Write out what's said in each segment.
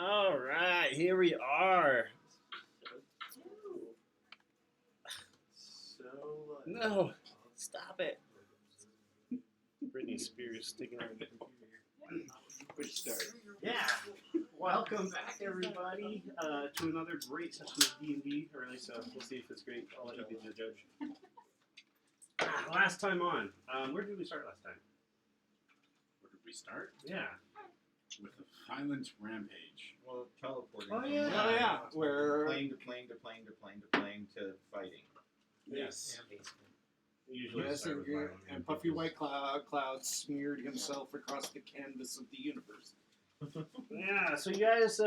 All right, here we are. No, stop it. Britney Spears sticking on the computer. Which start? Yeah. Welcome back, everybody, to another great session of D&D, or at least we'll see if it's great. I'll let you be the judge. Last time on, where did we start last time? Where did we start? Yeah. With a violent rampage. Well, teleporting. Oh yeah. Where Plane to plane to plane to plane to plane to fighting. yes. We usually Yes, start with violent and rampages. puffy white cloud smeared himself across the canvas of the universe. Yeah, so you guys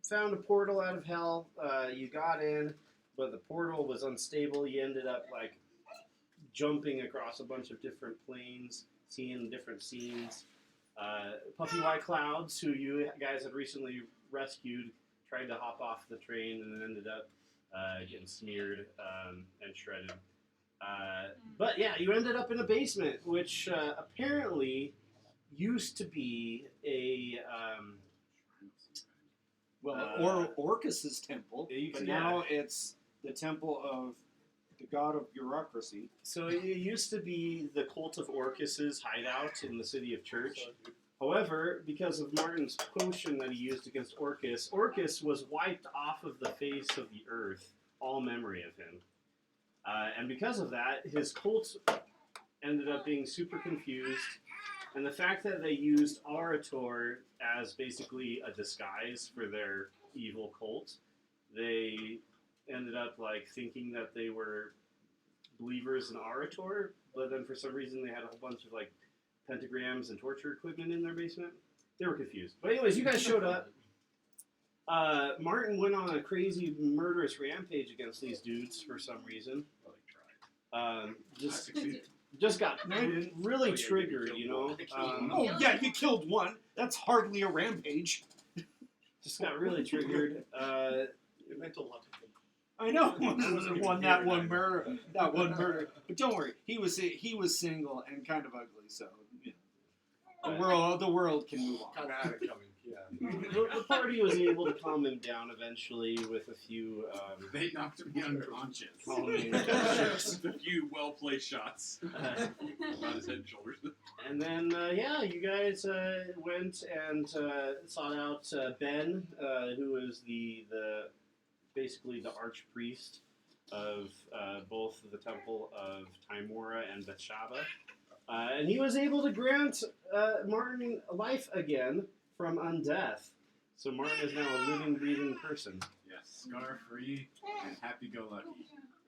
found a portal out of hell. You got in, but the portal was unstable. You ended up like jumping across a bunch of different planes, seeing different scenes. Puffy white clouds, who you guys had recently rescued, tried to hop off the train and then ended up getting smeared and shredded. But yeah, you ended up in a basement, which apparently used to be a Orcus's temple, but now it's the temple of the god of bureaucracy. So it used to be the cult of Orcus's hideout in the city of Church. However, because of Martin's potion that he used against Orcus, Orcus was wiped off of the face of the earth, all memory of him. And because of that, his cult ended up being super confused. And the fact that they used Orator as basically a disguise for their evil cult, they ended up like thinking that they were believers in Orator, but then for some reason they had a whole bunch of like pentagrams and torture equipment in their basement. They were confused. But anyways, you guys showed up. Martin went on a crazy murderous rampage against these dudes for some reason. Just got really triggered, you know. Oh yeah, you killed one. That's hardly a rampage. Just got really triggered. It meant a lot to me. I know. That one murder. But don't worry, he was single and kind of ugly, so you know, the world can move on. Kind of had it coming. Yeah. The party was able to calm him down eventually with a few. They knocked me unconscious. Calming Just a few well-placed shots on his head and shoulders. And then, you guys went and sought out Ben, who is the basically the archpriest of both the Temple of Timora and Bethshaba. And he was able to grant Martin life again from undeath. So Martin is now a living, breathing person. Yes, scar-free and happy-go-lucky.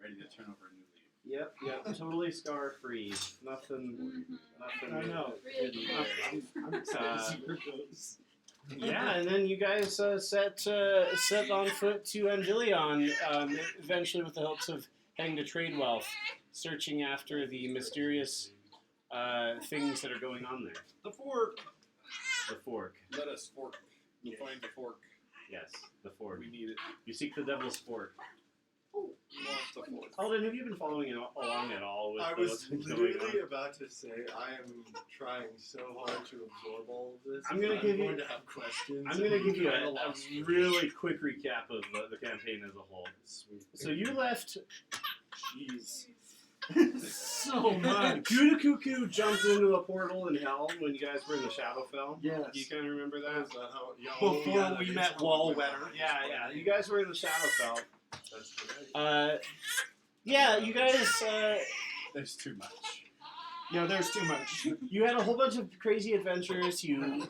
Ready to turn over a new leaf. Yep, totally scar-free. Nothing. I know. hidden there. I'm excited to see where it goes. Yeah, and then you guys set on foot to Anvillion, eventually with the hopes of heading to trade wealth, searching after the mysterious things that are going on there. The fork. The fork. Let us fork. We'll find the fork. Yes, the fork. We need it. You seek the devil's fork. We want the fork. Alden, have you been following along at all with I what's was been going literally on? about to say I am trying so hard to absorb all of this. I'm going to have questions. I'm going to give you Kinda a lost me. really quick recap of the campaign as a whole. Sweet. So you left. Jeez. So much. Cuckoo jumped into a portal in hell when you guys were in the Shadowfell. Yes. Do you kind of remember that? Is that how? Yeah, Before we met Wallwetter. Yeah. You guys were in the Shadowfell. That's correct. You guys. There's too much. Yeah, there's too much. You had a whole bunch of crazy adventures. You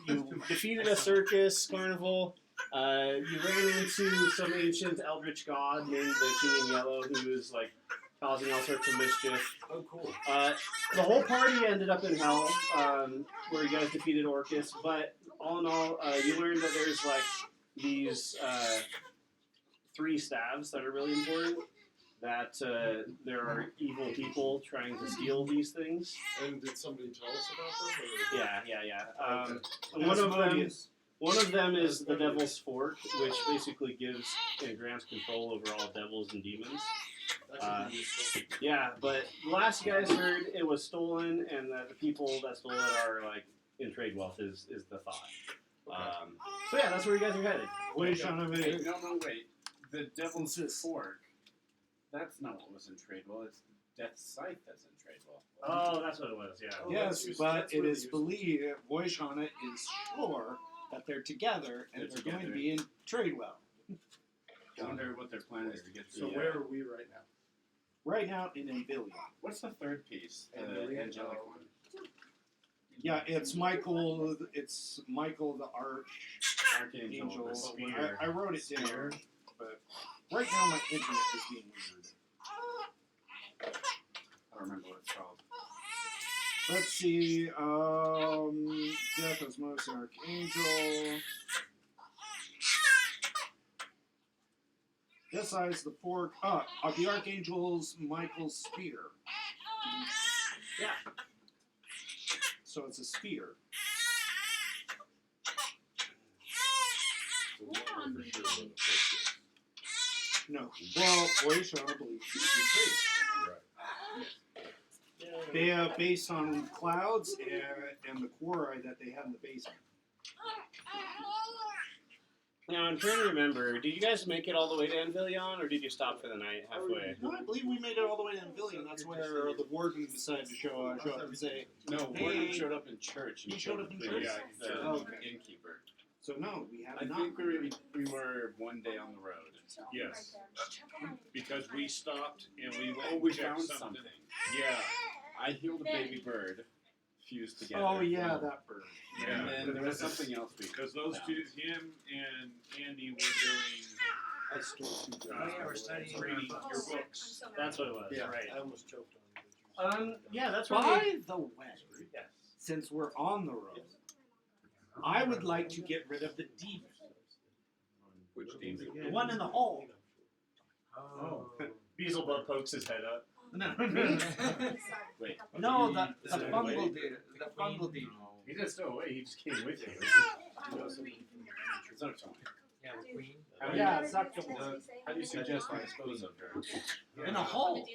defeated a circus carnival. You ran into some ancient eldritch god named the King in Yellow, who was like causing all sorts of mischief. Oh, cool. The whole party ended up in hell, where you guys defeated Orcus. But all in all, you learned that there's like these 3 staves that are really important. That there are evil people trying to steal these things. And did somebody tell us about them? Yeah. Okay. And one of them is the Devil's Fork, which basically gives and grants control over all devils and demons. That could be useful. Yeah, but the last you guys heard, it was stolen, and that the people that stole it are like in trade wealth is the thought. So yeah, that's where you guys are headed. Voyeashana Wait, made no, wait. The Devil's Insist. Fork. That's not what was in Tradewell. It's Death's Scythe that's in Tradewell. Oh, that's what it was. Yeah. Oh, Yes, that's but that's it really is useful. believed Voyeashana is sure that they're together and They're they're going to together. be in Tradewell. I wonder what their plan is to get So the. where are we right now? Right now in Anvillion. What's the third piece? The Anvillion? angelic Oh. one. Yeah, it's Michael. It's Michael the Archangel. Archangel. The spear. I wrote it down, but right now my internet is being weird. I don't remember what it's called. Let's see. Death as most Archangel. This eyes the fork. The Archangel's Michael's spear. Yeah. So it's a spear. So we don't know for sure what the fork No. Well, Voyeashana believes it's is. They are based on clouds and the quarry that they had in the basement. Now I'm trying to remember. Did you guys make it all the way to Anvillion, or did you stop for the night halfway? No, I believe we made it all the way to Anvillion. That's where the warden decided to show up and say, No, Hey. Warden showed up in church. and He showed up in the- church? Yeah, the Okay. innkeeper. so no, we have I not. think we were one day on the road. Yes. Because we stopped and we went Oh, and we checked found something. something. Yeah. I healed a baby bird, fused together. Oh yeah, that bird. And Yeah. then there was something else we Because those found. two, him and Andy, were doing I stole two Oh, yeah, we're studying reading your books. That's what it was. Yeah, Right. I almost choked on it. Yeah, that's right. By the way, Yes. since we're on the road, I would like to get rid of the demon. Which demon? The one in the hole. Oh. Beelzebub pokes his head up. No, Wait. no, the Is it fungal away? demon. The fungal demon. He didn't still away. He just came with you. It's not fine. Yeah, the queen. Yeah, suck How do you suggest I dispose of her? in a hole.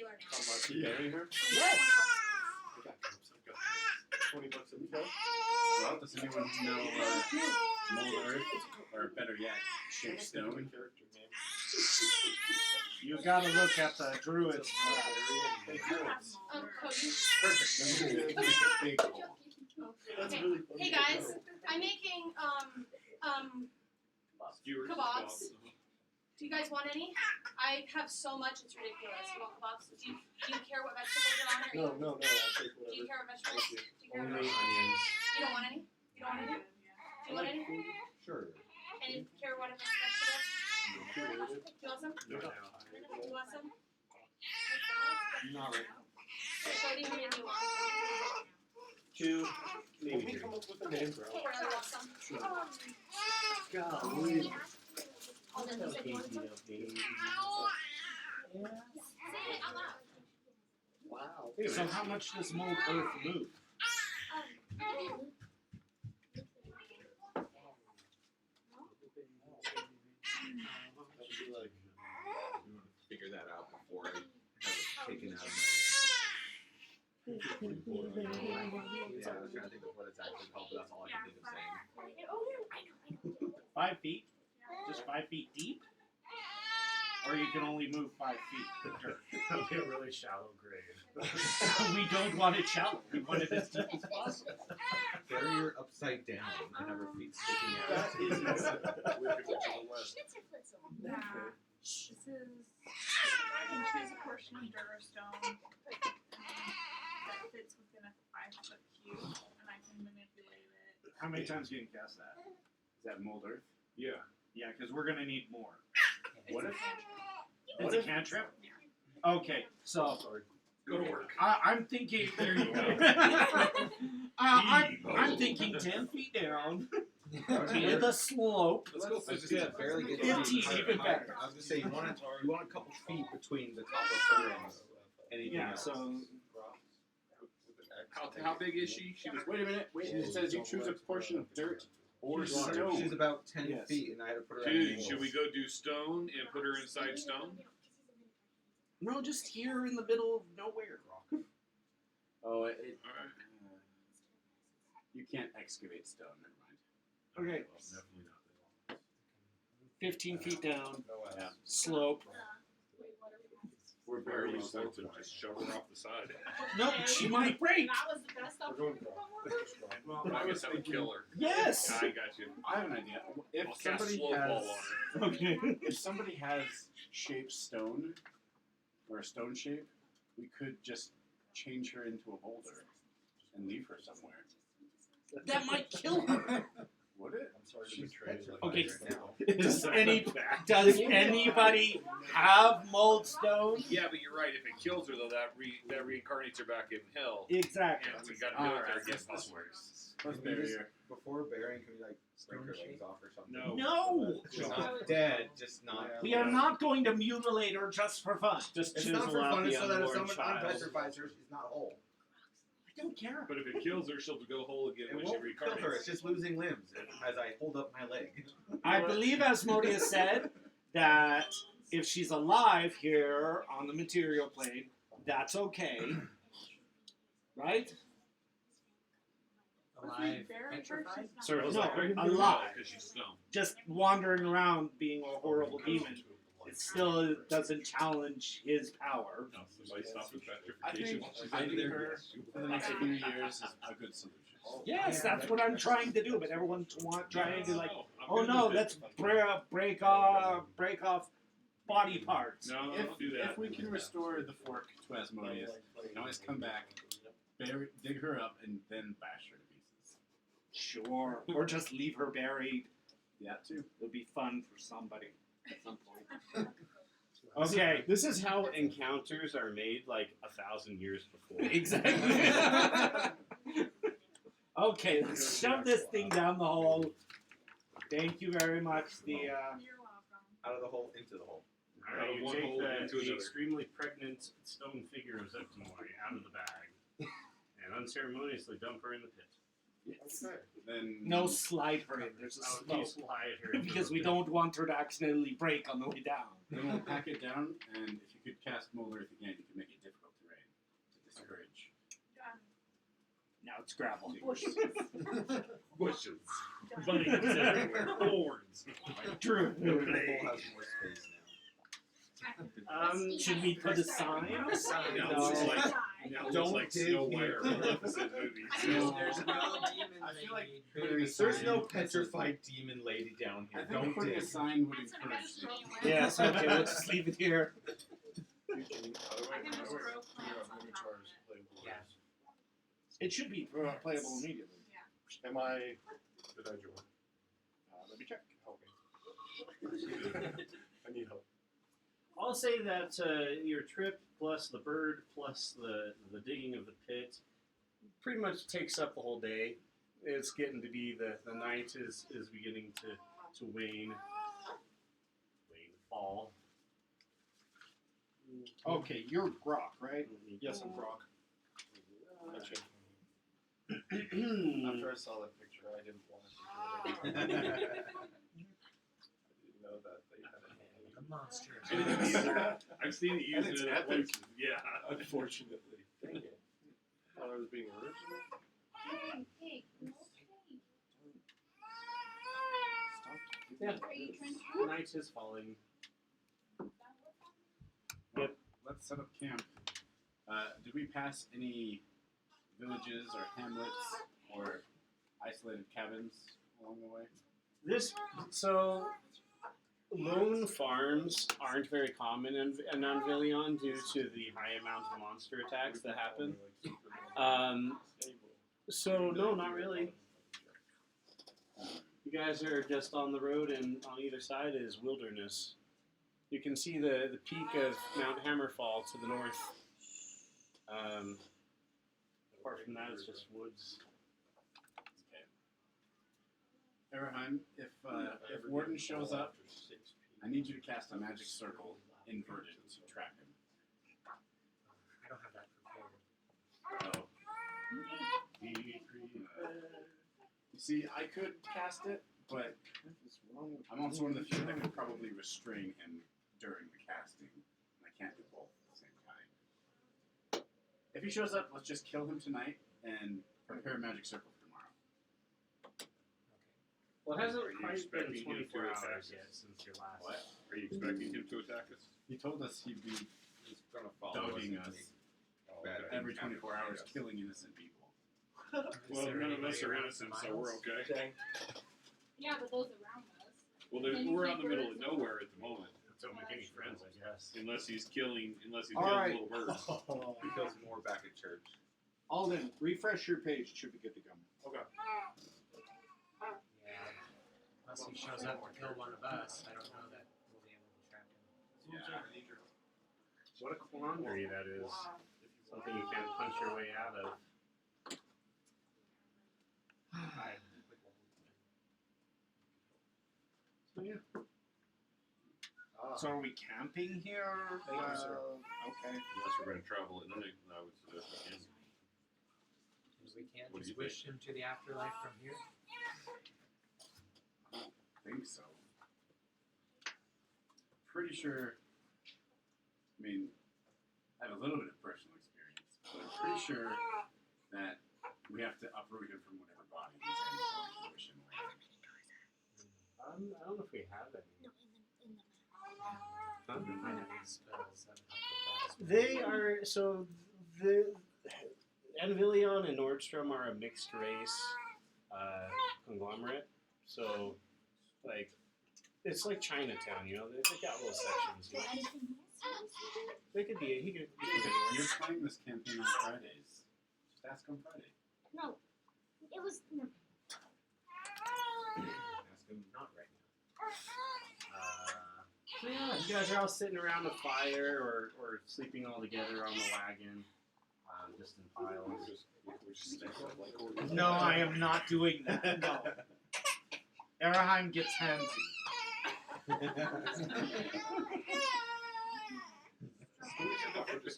Bury her? Yes. $20 a pill. Well, does anyone know mold earth? Or better yet, shape stone? Character, man. You gotta look at the druids. Hey, druids. Perfect. Then we'll make a big hole. That's Okay. really funny. Hey guys, I'm making Skewers. Kebabs. Do you guys want any? I have so much, it's ridiculous. You want kebabs? Do you care what vegetables are on it? No, I'll take Do you whatever. care what vegetables? Thank you. Do you care what Only vegetables? onions. You don't want any? You don't want any? Do you want any? Sure. And you care what if it's vegetables? Do you want some? No. Do you want some? Not right now. Cody, how many do you want? Two. Can Maybe we three. come up with a name, bro? Riley wants some. Golly. Oh, then you said you wanted some? Say it out loud. Wow. So how much does mold earth move? That would be like, Figure that out before I have it taken out of my. Yeah, I was trying to think of what it's actually called, but that's all I can think of saying. 5 feet? Just 5 feet deep? Or you can only move 5 feet with dirt. That would be a really shallow grave. We don't want it shallow. We want it as deep as possible. Bury her upside down and have her feet sticking out. that is wicked to the west. Yeah. This is, I can choose a portion of dirt or stone that fits within a 5-foot cube, and I can manipulate it. How many times can you cast that? Is that mold earth? Yeah. Yeah, because we're going to need more. What if? It's a cantrip? Okay, so Sorry. Go to work. I'm thinking. There you go. I'm thinking 10 feet down with a slope. Let's go 15. Barely get 15, even better. I was gonna say you want a couple feet between the top of her and anything Yeah, else. so How big is she? She was. Wait a minute. Wait. It says you choose a portion of dirt or She's stone. about 10 Yes. feet, and I had to put her at an Dude, angle. should we go do stone and put her inside stone? no, just here in the middle of nowhere. Oh, Alright. you can't excavate stone. Never mind. Okay. Definitely not. 15 feet down, No ass. Yeah. slope. We're barely tempted to just shove her off the side. No, she might break. That was the best We're option. going Well, I guess that would kill her. Yes. I got you. I have an idea. If I'll cast somebody slow has, ball on her. Okay. if somebody has shaped stone or a stone shape, we could just change her into a boulder and leave her somewhere. That might kill her. Would it? I'm sorry to She's betray you. Okay. Right now. Does anybody have mold stone? Yeah, but you're right. If it kills her, though, that reincarnates her back in hell. Exactly. And we got to deal with her I guess against this possible. works. Plus Can we just- barrier. Before burying, can we like break her legs off or something? No. No. She's not dead, just not. We are not going to mutilate her just for fun. Just It's chisel not for out fun, the it's so that if unborn someone child. unpetrifies her, she's not whole. I don't care. But if it kills her, she'll go whole again It when she won't kill reincarnates. her, it's just losing limbs as I hold up my leg. I believe Asmodeus said that if she's alive here on the material plane, that's okay. Right? Alive, petrified? Circles No, like alive. Because she's stoned. Just wandering around being a horrible demon. It still doesn't challenge his power. No, somebody stop the I petrification. think hiding her for the next few years is a good solution. Yes, that's what I'm trying to do, but everyone's trying to like, I'm oh good no, with it. let's break off body parts. No, If, don't do that. if we can restore the fork to Asmodeus, we can always come back, dig her up, and then bash her to pieces. Sure. Or just leave her buried. Yeah, too. It'll be fun for somebody at some point. Okay, this is how encounters are made like 1,000 years before. Exactly. Okay, let's shove this thing down the hole. Thank you very much. You're welcome. Out of the hole, into the hole. Alright, you One take hole into the another. extremely pregnant stone figure of Zeptimori out of the bag and unceremoniously dump her in the pit. Okay. Then No, slide her in. There's a You slope. slide her into Because the we pit. don't want her to accidentally break on the way down. Then we'll pack it down, and if you could cast Mold Earth again, you can make it difficult terrain to discourage. Done. Now it's gravel. Bushes. Bunnies everywhere. Thorns. True. The hole has more space now. Should we put a sign? Now it's like, now Don't it's like dig Snow White here. or Maleficent movies. There's no I feel like there's no petrified demon lady down I here. think Don't putting dig. a sign would encourage you. Yes, okay, we'll just leave it here. I can just grow plants on top of it. It should be playable immediately. Am I? Did I join? Let me check. Help me. I need help. I'll say that your trip plus the bird plus the digging of the pit pretty much takes up the whole day. It's getting to be the night is beginning to wane, fall. Okay, you're Grok, right? Yes, I'm Brock. Hmm. After I saw that picture, I didn't want to. I didn't know that they had a hand. monster. I didn't either. I've seen it used And it's in other epic. places. Yeah. Unfortunately. Dang it. Thought I was being original. Hey, hey, Yeah. Are you trying to? Night is falling. Let's set up camp. Did we pass any villages or hamlets or isolated cabins along the way? Lone farms aren't very common in Anvillion due to the high amount of monster attacks that happen. So no, not really. You guys are just on the road, and on either side is wilderness. You can see the peak of Mount Hammerfall to the north. Apart from that, it's just woods. Eraheim, if Warden shows up, I need you to cast a magic circle inverted to trap him. I don't have that prepared. You see, I could cast it, but I'm also one of the few that could probably restrain him during the casting. And I can't do both at the same time. If he shows up, let's just kill him tonight and prepare a magic circle for tomorrow. Well, it hasn't Are you quite been expecting him to 24 attack hours us? yet since your last. What? Are you expecting him to attack us? He told us he'd be He's gonna follow dogging us. us Oh, Bad okay. every things happen 24 behind hours, us. killing innocent people. Well, none of us are innocent, so we're okay. Dang. Yeah, but those around us. Well, Can you we're out keep in the middle of birds? nowhere at the moment, Don't make any friends, I guess. unless he's killing All right. little birds. Because more back at church. Alden, refresh your page. Should be good to go. Okay. Yeah. Unless he shows up to kill one of us, I don't know that we'll be able to track him. Yeah. What a quandary that is. Something you can't punch your way out of. So yeah. So are we camping here? Thank you, sir. Okay. Unless we're going to travel at night, I would suggest we can. Because we can't What do just you wish him to the afterlife from here. I don't think so. Pretty sure. I mean, I have a little bit of personal experience, but I'm pretty sure that we have to uproot him from whatever body he's in before we can wish him away. I don't know if we have any. We might have these spells that help with that as well. They are so the Anvillion and Nordstrom are a mixed race conglomerate. So like it's like Chinatown, you know. They got little sections. You know? They could be. He could be You're anywhere. playing this campaign on Fridays. Just ask on Friday. No, it was no. Ask him not right now. So yeah, you guys are all sitting around the fire or sleeping all together on the wagon, just in piles. We're just staying like orders. No, I am not doing that. No. Eraheim gets handsy.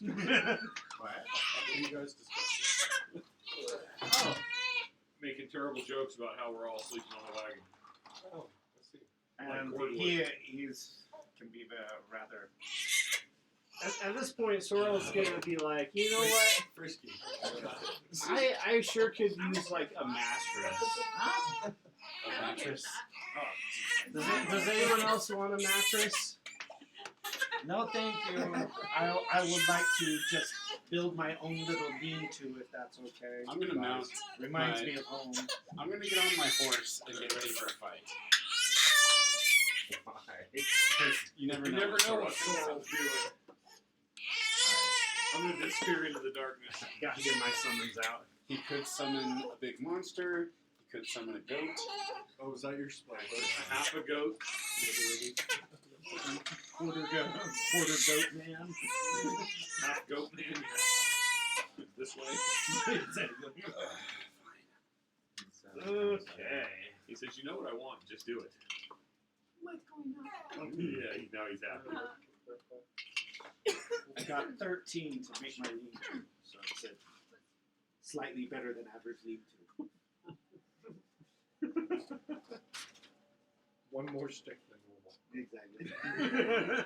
What? What are you guys discussing? Oh, making terrible jokes about how we're all sleeping on the wagon. Oh, let's see. And Like he's can be rather. At this point, Sorrel's gonna be like, you know what? Frisky. I sure could use like a mattress. A mattress. Does anyone else want a mattress? No, thank you. I would like to just build my own little lean-to if that's okay. I'm gonna mount. Reminds my- me of home. I'm gonna get on my horse and get ready for a fight. You never You know. never know what Sorrel's Sorrel's doing. I'm gonna disappear into the darkness. Gotta get my summons out. He could summon a big monster. He could summon a goat. Oh, is that your spell? Half a goat. Quarter goat man. Half goat man. This way. Okay. He says, you know what I want, just do it. What's going on? Yeah, now he's happy. I got 13 to make my lean-to, so it's a slightly better than average lean-to. One more stick than normal. Exactly.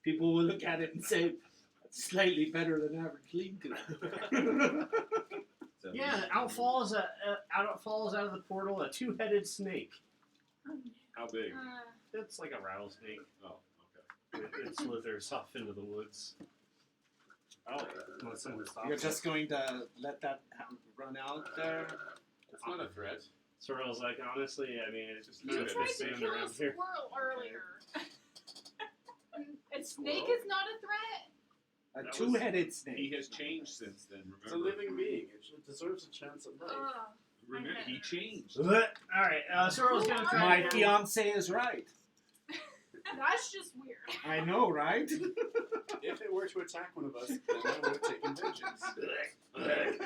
People will look at it and say, that's slightly better than average lean-to. Yeah, out falls out of the portal a two-headed snake. How big? It's like a rattlesnake. Oh, okay. It slithers off into the woods. Oh, unless someone stops You're it. just going to let that run out there? That's not a threat. Sorrel's like, honestly, I mean, it's just You kind of tried to stand kill a around here. squirrel earlier. A snake is not a threat. A That was- two-headed snake. He has changed since then, It's a remember? living being. It deserves a chance at life. Remember, he changed. Alright, Sorrel's gonna try My again. fiance is right. That's just weird. I know, right? If it were to attack one of us, then I would have taken vengeance. Alright,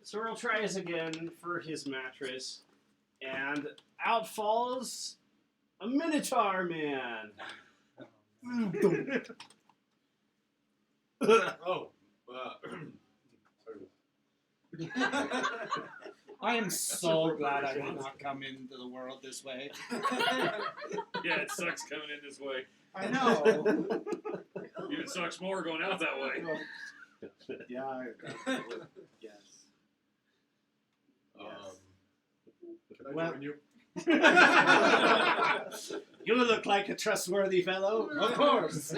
Sorrel tries again for his mattress, and out falls a Minotaur man. Oh. I am so glad I did not come into the world this way. Yeah, it sucks coming in this way. I know. Even sucks more going out that way. Yeah. Yes. Um, Can I Well- join you? You look like a trustworthy fellow. Of course.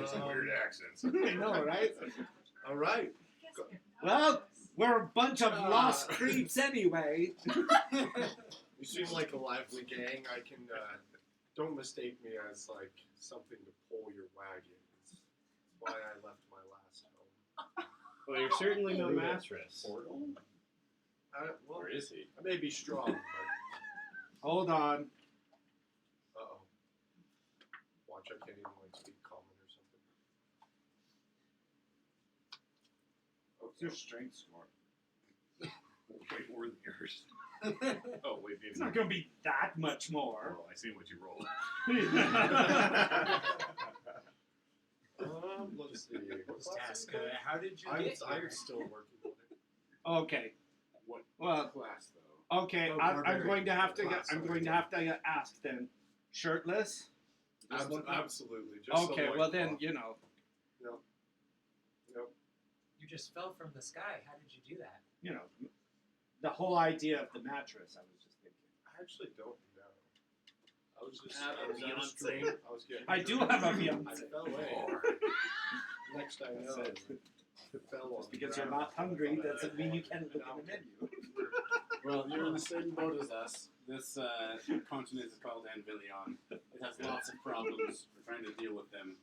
Some weird accents. I know, right? All right. Well, we're a bunch of lost creeps anyway. You seem like a lively gang. I can. Don't mistake me as like something to pull your wagon. It's why I left my last home. Well, you're certainly no mattress. Portal? Well, Where is he? I may be strong, but Hold on. uh-oh. Watch, I can't even like speak common or something. What's your strength score? Way more than yours. Oh, wait, maybe. It's not going to be that much more. Oh, I see what you rolled. Let's see. What This class task, is it? how did you I'm get I'm here? still working on it. Okay. What Well, class though? okay. Oh, I'm barbarian. going to have to. Class, I'm sorry. going to have to ask then. Shirtless? Absolutely. Just Okay. the Well then, loincloth. you know. Nope. You just fell from the sky. How did you do that? You know. The whole idea of the mattress. I was just thinking. I actually don't know. I was just Have I was a on Beyonce. stream. I was getting. I do have a I fiance. fell away. Next I know, Said. it fell on Just because the you're ground. not hungry doesn't mean you can't look at the menu. Well, you're in the same boat as us. This continent is called Anvillion. It has lots of problems. We're trying to deal with them.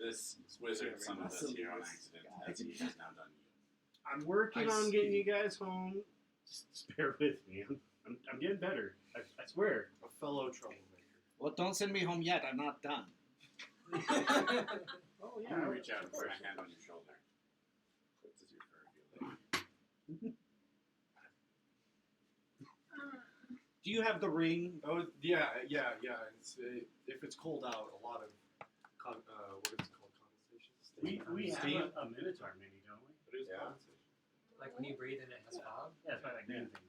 This wizard summoned us here on accident, as he has now done you. I'm working I on see. getting you guys home. Just bear with me. I'm getting better. I swear. A fellow troublemaker. Well, don't send me home yet. I'm not done. Oh I'm gonna reach out and put my hand on your shoulder. What does your fur feel like? Do you have the ring? Oh yeah. It's, if it's cold out, a lot of what is it called? Condensation. We have Steam? a Minotaur mini, don't we? What is Yeah. condensation? Like when you breathe in, it has fog? Yeah, it's probably like green thing.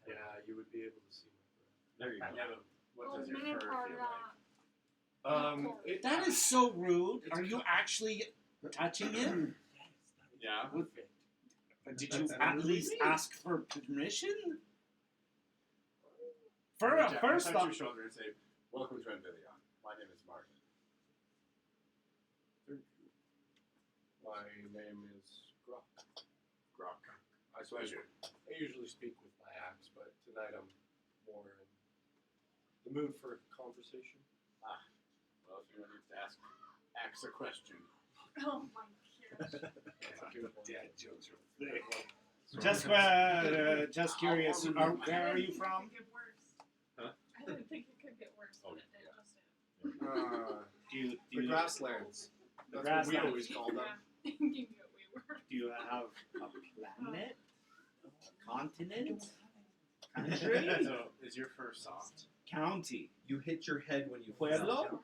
Yeah, you would be able to see my There you go. Yeah, but what Well, does your fur Minotaur, feel like? breath. That is so rude. Are you actually touching it? Yeah. Did you at least ask for permission? First touch off, your shoulder and say, "Welcome to Anvillion. My name is Martin." My name is Grok. Grok. I Pleasure. I usually speak with my axe, but tonight I'm more in the mood for conversation. Well, if you need to ask a question. Oh my gosh. dad jokes just curious. Where are you from? Huh? I didn't think it could get worse, Oh, but it just Do you The grasslands. That's what we grasslands. always call them. did. Can get way worse. Do you have a planet? Continent? Country? So, is your fur soft? County? You hit your head when you Pueblo?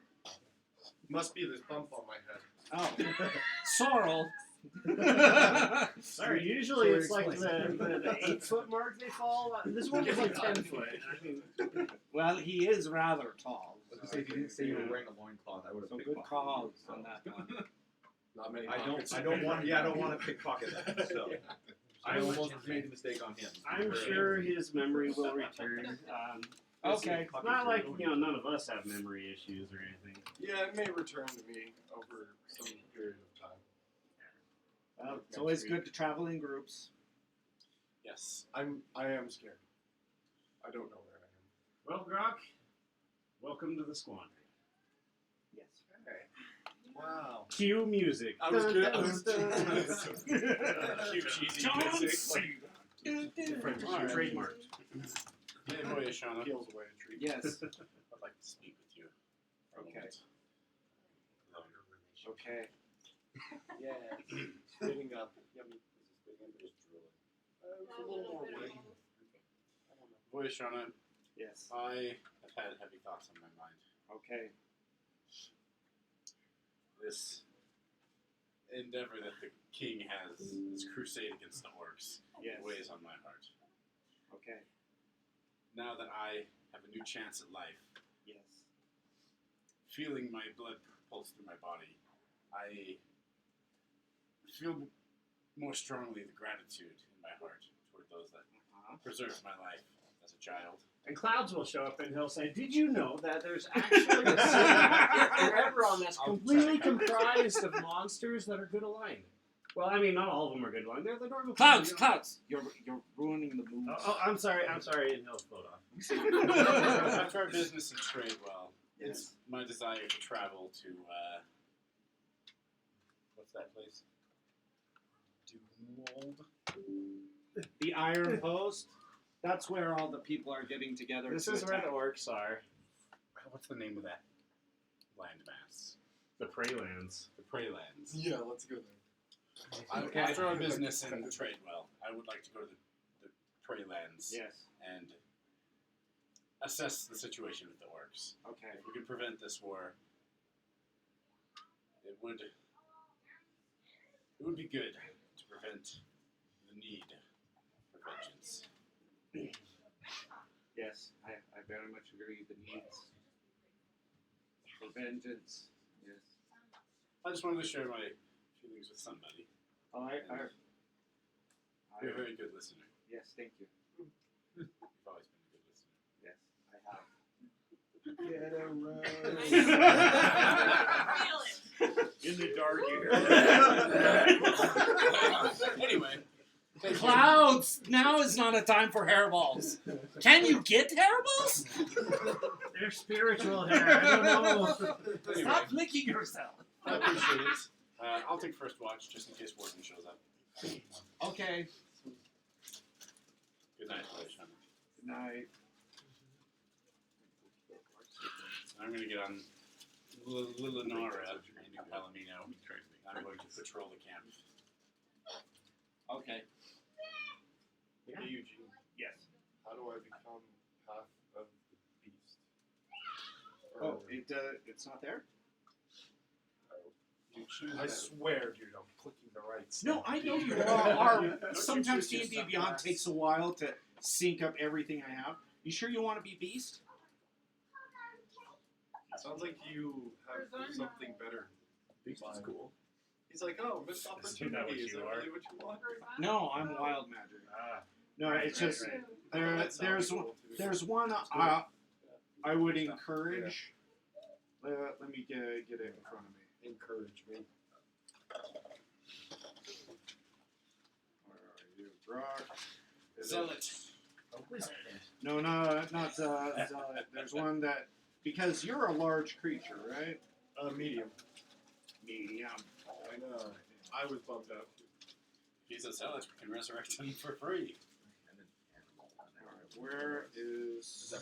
Must be this bump on my head. Oh. Sorrel. Sorry, usually it's like the 8-foot mark they fall. This one was like 10 foot. I mean, Well, he is rather tall. I was gonna say, if you didn't say you were wearing a loincloth, I would have So pickpocketed good call you, so. on that one. Not many I pockets. don't want to pickpocket that. So I almost made the mistake on him. I'm sure his memory will return. Okay. It's not like, none of us have memory issues or anything. Yeah, it may return to me over some period of time. Well, it's always good to travel in groups. Yes, I am scared. I don't know where I am. Well, Grok, welcome to the squandery. Yes. Wow. Cue music. I was good. Cute cheesy John music. French Alright. trademarked. Hey, Voyeashana. Peels away a treat. Yes. I'd like to speak with you. for a Okay. moment. Okay. Yeah. Spitting up. Yummy. Is he spitting up or just drooling? It's a little more weight. Voyeashana, Yes. I have had heavy thoughts on my mind. Okay. This endeavor that the king has, this crusade against the orcs, Yes. weighs on my heart. Okay. Now that I have a new chance at life, Yes. feeling my blood pulse through my body, I feel more strongly the gratitude in my heart toward those that preserved my life as a child. And Clouds will show up and he'll say, "Did you know that there's actually a city in Eberron that's completely comprised of monsters that are good aligned?" Well, I mean, not all of them are good aligned. They're the normal. Clouds, you know. Clouds! You're ruining the mood. Oh, I'm sorry, and he'll float off. After our business and trade well, it's my desire to travel to, what's that place? Mold. The Iron Post. That's where all the people are getting together. This to is where attack. the orcs are. What's the name of that landmass? The Preylands. The Preylands. Yeah, let's go there. Okay. After our business and trade well, I would like to go to the Preylands Yes. and assess the situation with the orcs. Okay. If we could prevent this war, it would be good to prevent the need for vengeance. Yes, I very much agree. The needs for vengeance. Yes. I just wanted to share my feelings with somebody. Oh, You're a very good listener. Yes, thank you. You've always been a good listener. Yes, I have. Get Feel it. In the dark Anyway, thank you. Clouds! Now is not a time for hairballs. Can you get hairballs? They're spiritual hair. I don't know. Anyway, Stop licking yourself. I appreciate it. I'll take first watch just in case Warden shows up. Okay. Good night, Voyeashana. Good night. I'm going to get on Lilinara and New Palomino. I'm going to patrol the camp. Okay. Hey, Eugene. Yes. How do I become half of the beast? Oh, it's not there? You choose I swear, dude, I'm clicking the right No, stick. I know you are. Sometimes D&D Beyond takes a while to sync up everything I have. You sure you want to be Beast? Sounds like you have something better. Beast is cool. He's like, oh, missed Isn't that what opportunity. Is you that are? really what you want? No, I'm Wild Magic. No, it's just That sounds cool, too. there's one I would encourage. Let me get it in front of me. Encourage me. Where are you, Brock? Zealot. No, not Zealot. There's one that, because you're a large creature, right? Medium. Medium. I know. I was bummed out too. He's a zealot. We can resurrect him for free. Alright, where is...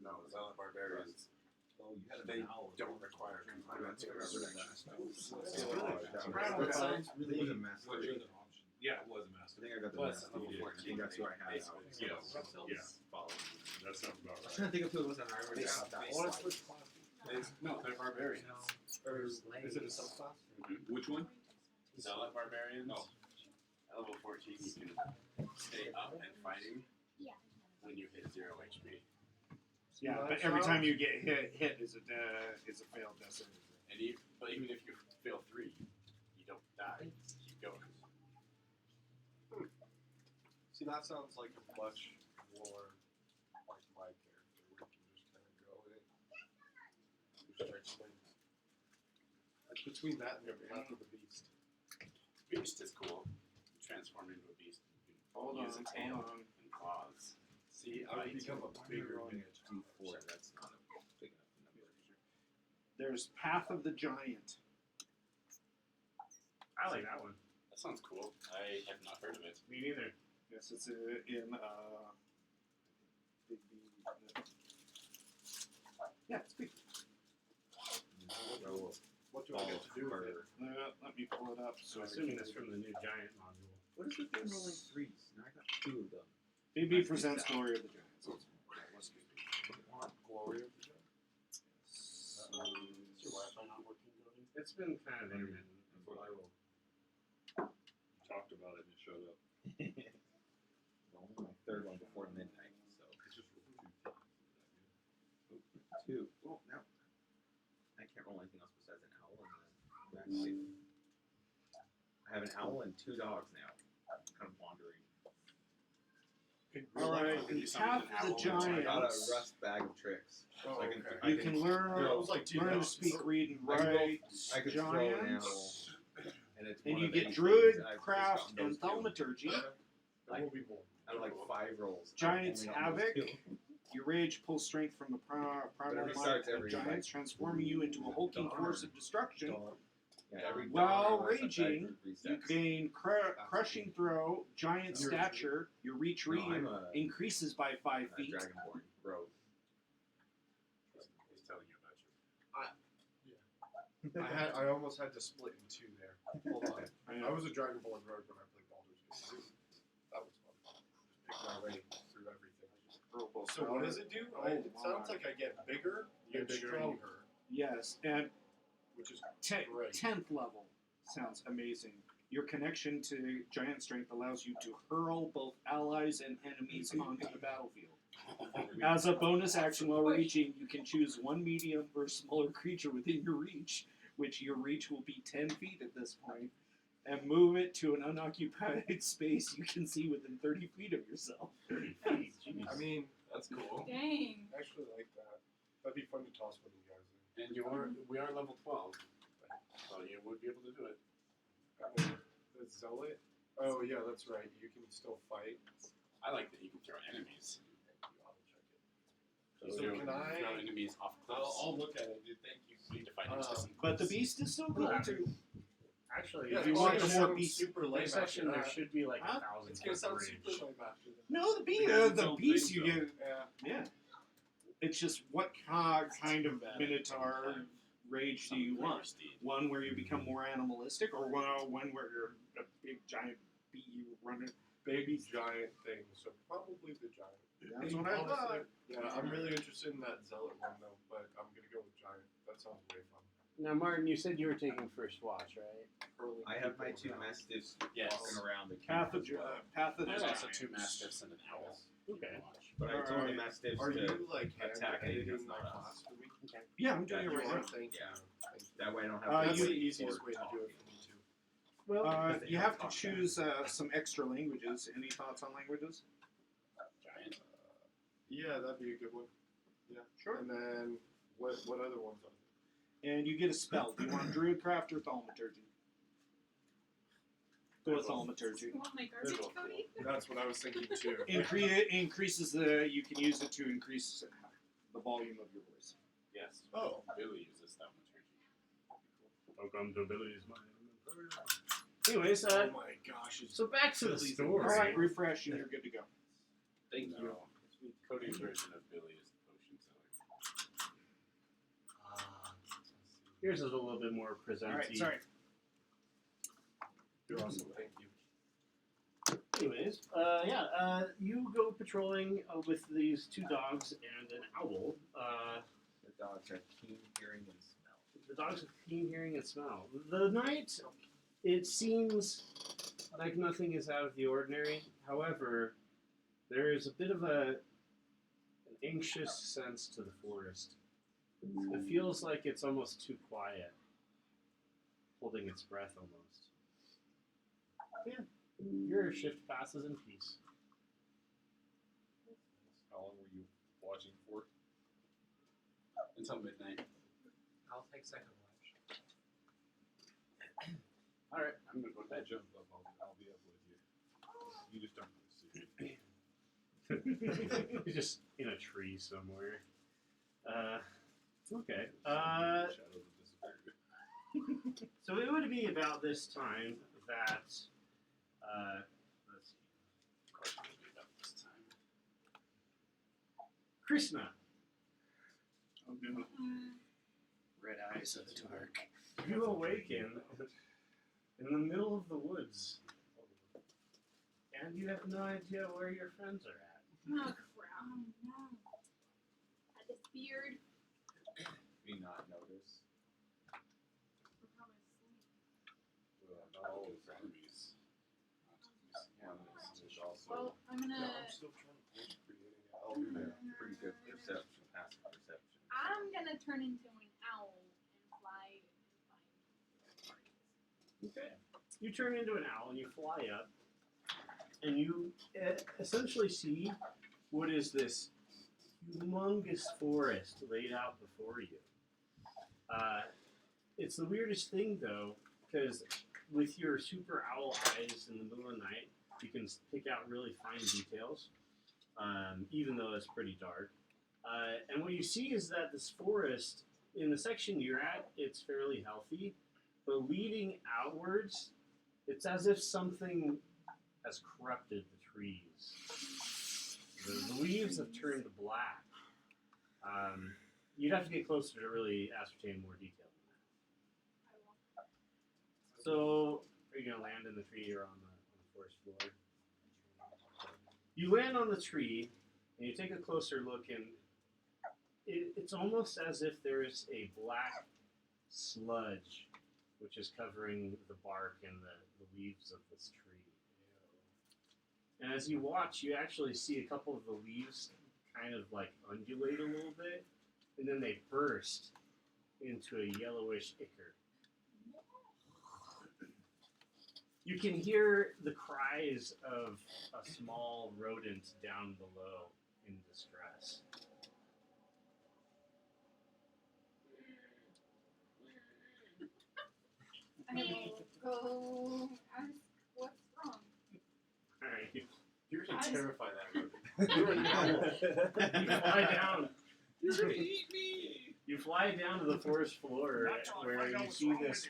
No, zealot barbarians. They don't require confronts or resurrection spells. Really master. Yeah, it was a master. I think I got the Plus, master. level 14, I think that's who I have now. Yeah. So, Yeah. following. That sounds about I was right. trying to think of who it was on Iron Man. I want to switch classes. No, they're barbarians. Or is it a subclass? Which one? Zealot barbarians. Oh. At level 14, you can stay up and fighting when you hit 0 HP. Yeah, but every time you get hit is a failed death save. And but even if you fail 3, you don't die. You keep going. See, that sounds like a much more like my character. We can just kind of go in. Just start swinging. Like between that and Half of the Beast. Beast is cool. You transform into a beast. You can Hold use on, a tail hold on. and claws. See, I would become a bigger miniature. D4, that's not a big enough number. There's Path of the Giant. I like that one. That sounds cool. I have not heard of it. Me neither. Yes, it's in Big B. Yeah, it's big. So, What do I get to do with it? Let me pull it up. So assuming it's from the new giant module. what is it doing rolling 3s? Now I got 2 of them. BB presents Glory of the Giants. That was good. Glory of the Giant. Is your Wi-Fi not working, Jordan? It's been kind of intermittent. That's what I will. Talked about it and it showed up. Only my 3rd one before midnight, so. It's just 2. 2. Well, now I can't roll anything else besides an owl and then back I have an owl and 2 dogs now. Kind of wandering. Alright, and half the I got a giants. rust bag of tricks. Oh, So I can, okay. I You can can learn, It was like 2 learn to dogs. speak, read, and I can roll- write I could throw an owl. giants. And it's And one you of get eight druid, things, I've just craft, gotten and those two. thaumaturgy. There will be more. Out of like 5 rolls. I've Giants only gotten those havoc. two. Your rage pulls strength from the primal But it might restarts of every, giants, transforming you into a hulking force of destruction. Yeah, every While dollar unless that raging, bag You resets. gain crushing throw, giant stature. Your reach No, I'm a increases by 5 feet. Dragonborn rogue. He's telling you about you. I almost had to split in 2 there. Hold on. I was a Dragonborn rogue when I played Baldur's Gate 2. That was fun. Just pick my way through everything. So what does it do? It sounds like I get bigger and stronger, Yes, and which is 10th level sounds amazing. Your connection to giant strength allows you to hurl both allies and enemies onto the battlefield. As a bonus action while reaching, you can choose one medium or smaller creature within your reach, which your reach will be 10 feet at this point, and move it to an unoccupied space you can see within 30 feet of yourself. 30 feet. Jeez. I mean, that's cool. Dang. I actually like that. That'd be fun to toss one of you guys in. And we are level 12. So you would be able to do it. The zealot? Oh yeah, that's right. You can still fight. I like that you can throw enemies. So you can throw I? enemies off cliffs. I'll look at it, dude. Thank you. You need to fight each different But the cliffs. beast is still cool too. Actually, Yeah, if you it's want gonna the more sound beast super lame next section, after there that. should be like Huh? 1,000 It's gonna sound range. super lame after that. No, the beast, the beast you get. Yeah. It's just what kind of minotaur rage do you want? One where you become more animalistic, or one where you're a big giant bee running? Baby giant thing, so probably the giant. That's what I thought. Yeah, I'm really interested in that zealot one though, but I'm gonna go with giant. That sounds way fun. Now, Martin, you said you were taking first watch, right? Hurling I have my people 2 around. mastiffs Yes. walking around the Path of camp as well. Path of There's the also Giants. 2 mastiffs and an owl. Okay. But I told the mastiffs Are to you like attack editing anything my that's not class for me? Yeah, I'm doing it That right you now. are. Thank Yeah. you. Thank you. That way I don't have Uh, to That's you- the wait easiest for way to do it talking. for me too. Well, You have to choose some extra languages. Any thoughts on languages? Giant. Yeah, that'd be a good one. Yeah. Sure. And then what other ones are there? And you get a spell. Do you want druidcraft or thaumaturgy? Go with thaumaturgy. You want my garbage, both Cody? That's what I was thinking too. Increases the. You can use it to increase the volume of your voice. Yes. Oh. Billy uses that maturity. welcome to Billy's mind. Anyways, Oh my gosh. It's so back to the Billy's story. All right, refresh, and you're good to go. Thank you. No. Cody's version of Billy is the potion seller. Yours is a little bit more presenty. All right, sorry. You're awesome. Thank you. Anyways, you go patrolling with these 2 dogs and an owl. The dogs have keen hearing and smell. The dogs have keen hearing and smell. The night, it seems like nothing is out of the ordinary. However, there is a bit of an anxious sense to the forest. It feels like it's almost too quiet, holding its breath almost. Yeah, your shift passes in peace. How long were you watching for? Until midnight. I'll take second watch. Alright, I'm gonna go to bed. Jump up, I'll be up with you. You just don't see me. He's just in a tree somewhere. Okay. Shadows have disappeared. So it would be about this time that, let's see, Of course, it would be about this time. Krishna, Oh, no. Red eyes of the dark. you awaken in the middle of the woods, and you have no idea where your friends are at. Oh, crap. Oh, no. I disappeared. We not notice. We're probably asleep. Well, not all of the enemies. Yeah, there's also. Well, I'm No, gonna. I'm still trying to finish creating it. I'll do that. Pretty good perception, passive perception. I'm gonna turn into an owl and fly and find parties. Okay. you turn into an owl and you fly up, and you essentially see what is this humongous forest laid out before you. It's the weirdest thing, though, because with your super owl eyes in the middle of the night, you can pick out really fine details, even though it's pretty dark. And what you see is that this forest, in the section you're at, it's fairly healthy, but leading outwards, it's as if something has corrupted the trees. The leaves have turned black. You'd have to get closer to really ascertain more detail than that. So, are you going to land in the tree or on the forest floor? You land on the tree, and you take a closer look, and it's almost as if there is a black sludge which is covering the bark and the leaves of this tree. And as you watch, you actually see a couple of the leaves kind of like undulate a little bit, and then they burst into a yellowish ichor. You can hear the cries of a small rodent down below in distress. I go ask what's wrong. Alright, You're gonna terrify that you fly down. You're gonna eat me. You fly down to the forest floor where you see this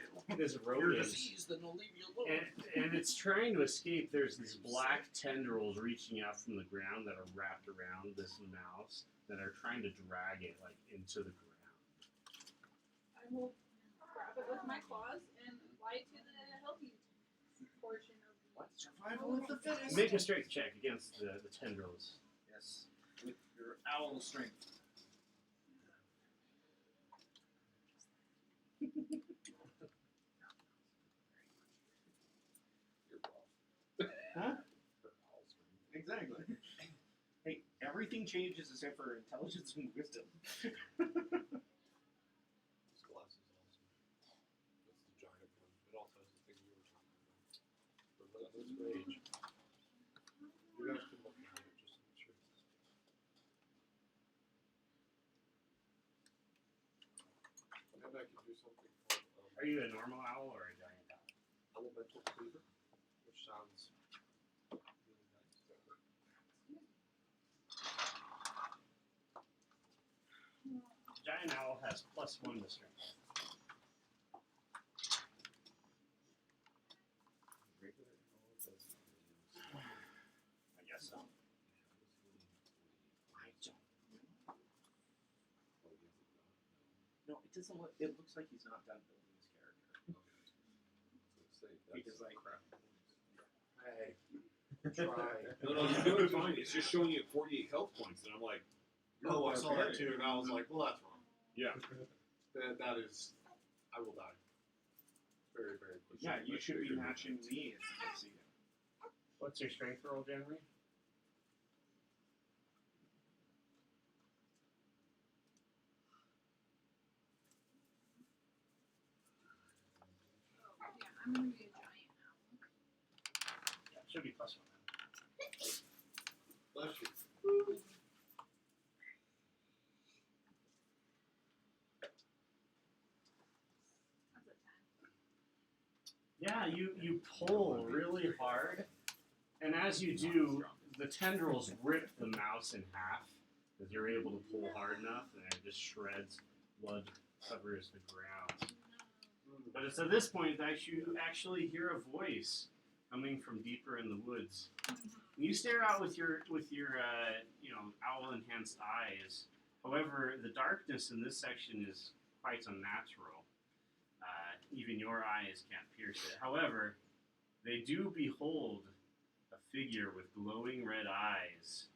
rodent, Then I'll leave you alone. and it's trying to escape. There's these black tendrils reaching out from the ground that are wrapped around this mouse that are trying to drag it like into the ground. I will grab it with my claws and fly to the healthy portion of the. Survival of the fittest. Make a strength check against the tendrils. Yes, with your owl strength. Huh? Exactly. Hey, everything changes except for intelligence and wisdom. This glass is awesome. That's the giant one. It also has the thing you were talking about. Relentless rage. You guys can look at it just to make sure. And I can do something called Are you a normal owl or a giant owl? elemental cleaver, which sounds really nice. Giant owl has +1 to strength. I guess so. No, it doesn't look. It looks like he's not done building his character. Because like, Hey, try. No, you're doing fine. It's just showing you at 48 health points, and I'm like, Oh, I saw that too, and I was like, well, that's wrong. yeah. That is, I will die. Very, very quickly. yeah, you should be matching me as you see it. What's your strength roll generally? Yeah, I'm gonna be a giant now. Yeah, it should be +1. Bless you. That's a 10. Yeah, you pull really hard, and as you do, the tendrils rip the mouse in half, because you're able to pull hard enough, and it just shreds. Blood covers the ground. But it's at this point that you actually hear a voice coming from deeper in the woods. And you stare out with your owl-enhanced eyes. However, the darkness in this section is quite unnatural. Even your eyes can't pierce it. However, they do behold a figure with glowing red eyes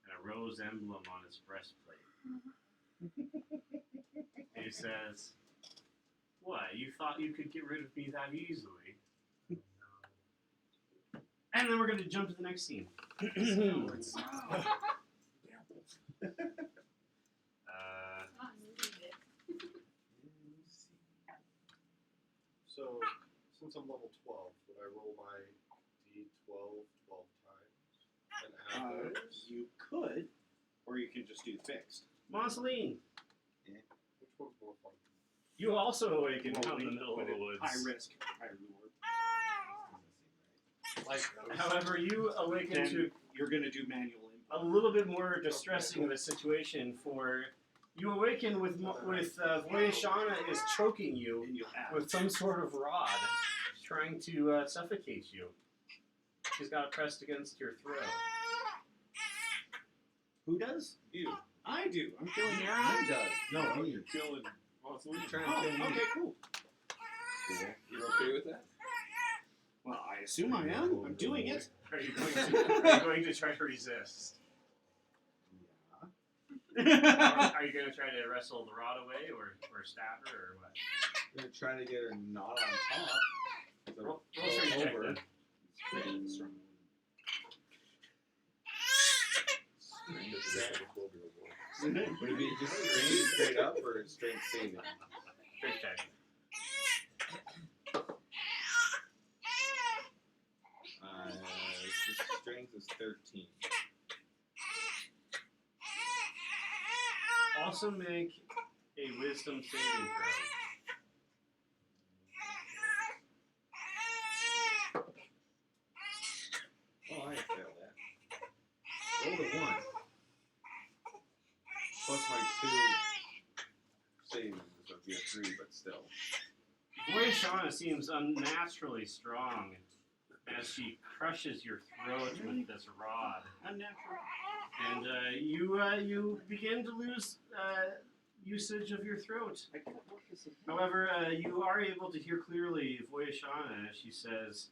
and a rose emblem on his breastplate. And he says, "What, you thought you could get rid of me that easily?" And then we're going to jump to the next scene. Not needed. So, since I'm level 12, would I roll my D12 12 times and add those? You could, or you can just do fixed. Marceline, Which one's more fun? you also awaken out in the Rolling, middle of but the woods. high risk, high reward. However, you awaken Then to you're going to do manual a input. little bit more distressing of a situation. For you awaken with Voyeashana is choking you And you'll add. with some sort of rod, trying to suffocate you. She's got it pressed against your throat. Who does? You. I do. I'm killing He Aaron. does. No, me. you're killing Marceline. Trying to kill me. Okay, cool. You're okay with that? Well, I assume I am. I'm doing it. Are you going to try to resist? Are you going to try to wrestle the rod away or stab her or what? I'm gonna try to get her not on top. So Roll strength check then. Would it be just straight up or strength saving? Strength check. His strength is 13. Also make a wisdom saving throw. Oh, I failed that. Rolled a 1. Plus my 2 savings, so it'd be a 3, but still. Voyeashana seems unnaturally strong as she crushes your throat with this rod. Unnatural. And you begin to lose usage of your throat. I can't work this in. However, you are able to hear clearly Voyeashana as she says,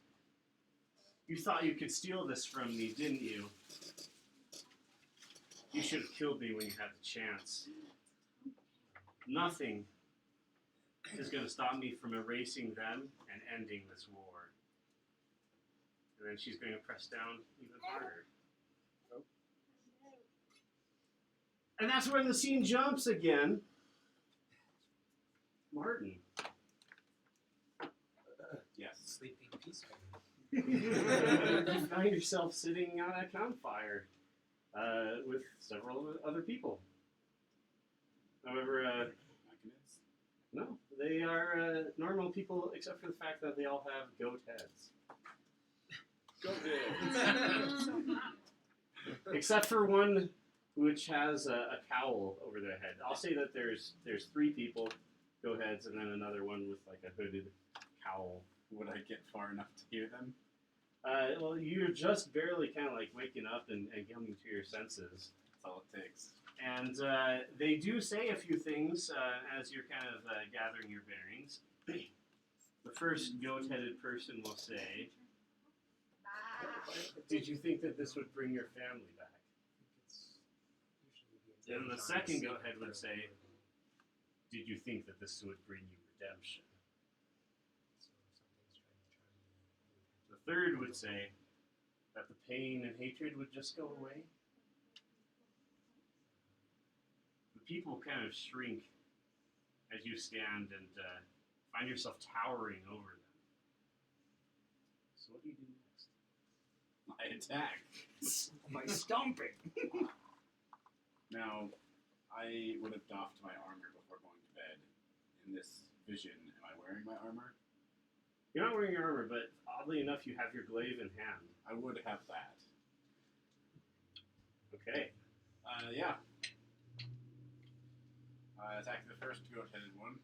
"You thought you could steal this from me, didn't you? You should have killed me when you had the chance. Nothing is going to stop me from erasing them and ending this war." And then she's going to press down even harder. And that's where the scene jumps again. Martin. Yes. Sleeping peacefully. You find yourself sitting on a campfire with several other people. However, Machinists? no, they are normal people except for the fact that they all have goat heads. Except for one which has a cowl over their head. I'll say that there's 3 people, goat heads, and then another one with like a hooded cowl. Would I get far enough to hear them? Well, you're just barely kind of like waking up and coming to your senses. That's all it takes. And they do say a few things as you're kind of gathering your bearings. The first goat-headed person will say, "Did you think that this would bring your family back?" Then the second goat-head would say, "Did you think that this would bring you redemption?" The third would say that the pain and hatred would just go away. The people kind of shrink as you stand and find yourself towering over them. So what do you do next? I attack. By stomping. Now, I would have doffed my armor before going to bed. In this vision, am I wearing my armor? You're not wearing your armor, but oddly enough, you have your glaive in hand. I would have that. Okay. Yeah. Attack the first goat-headed one.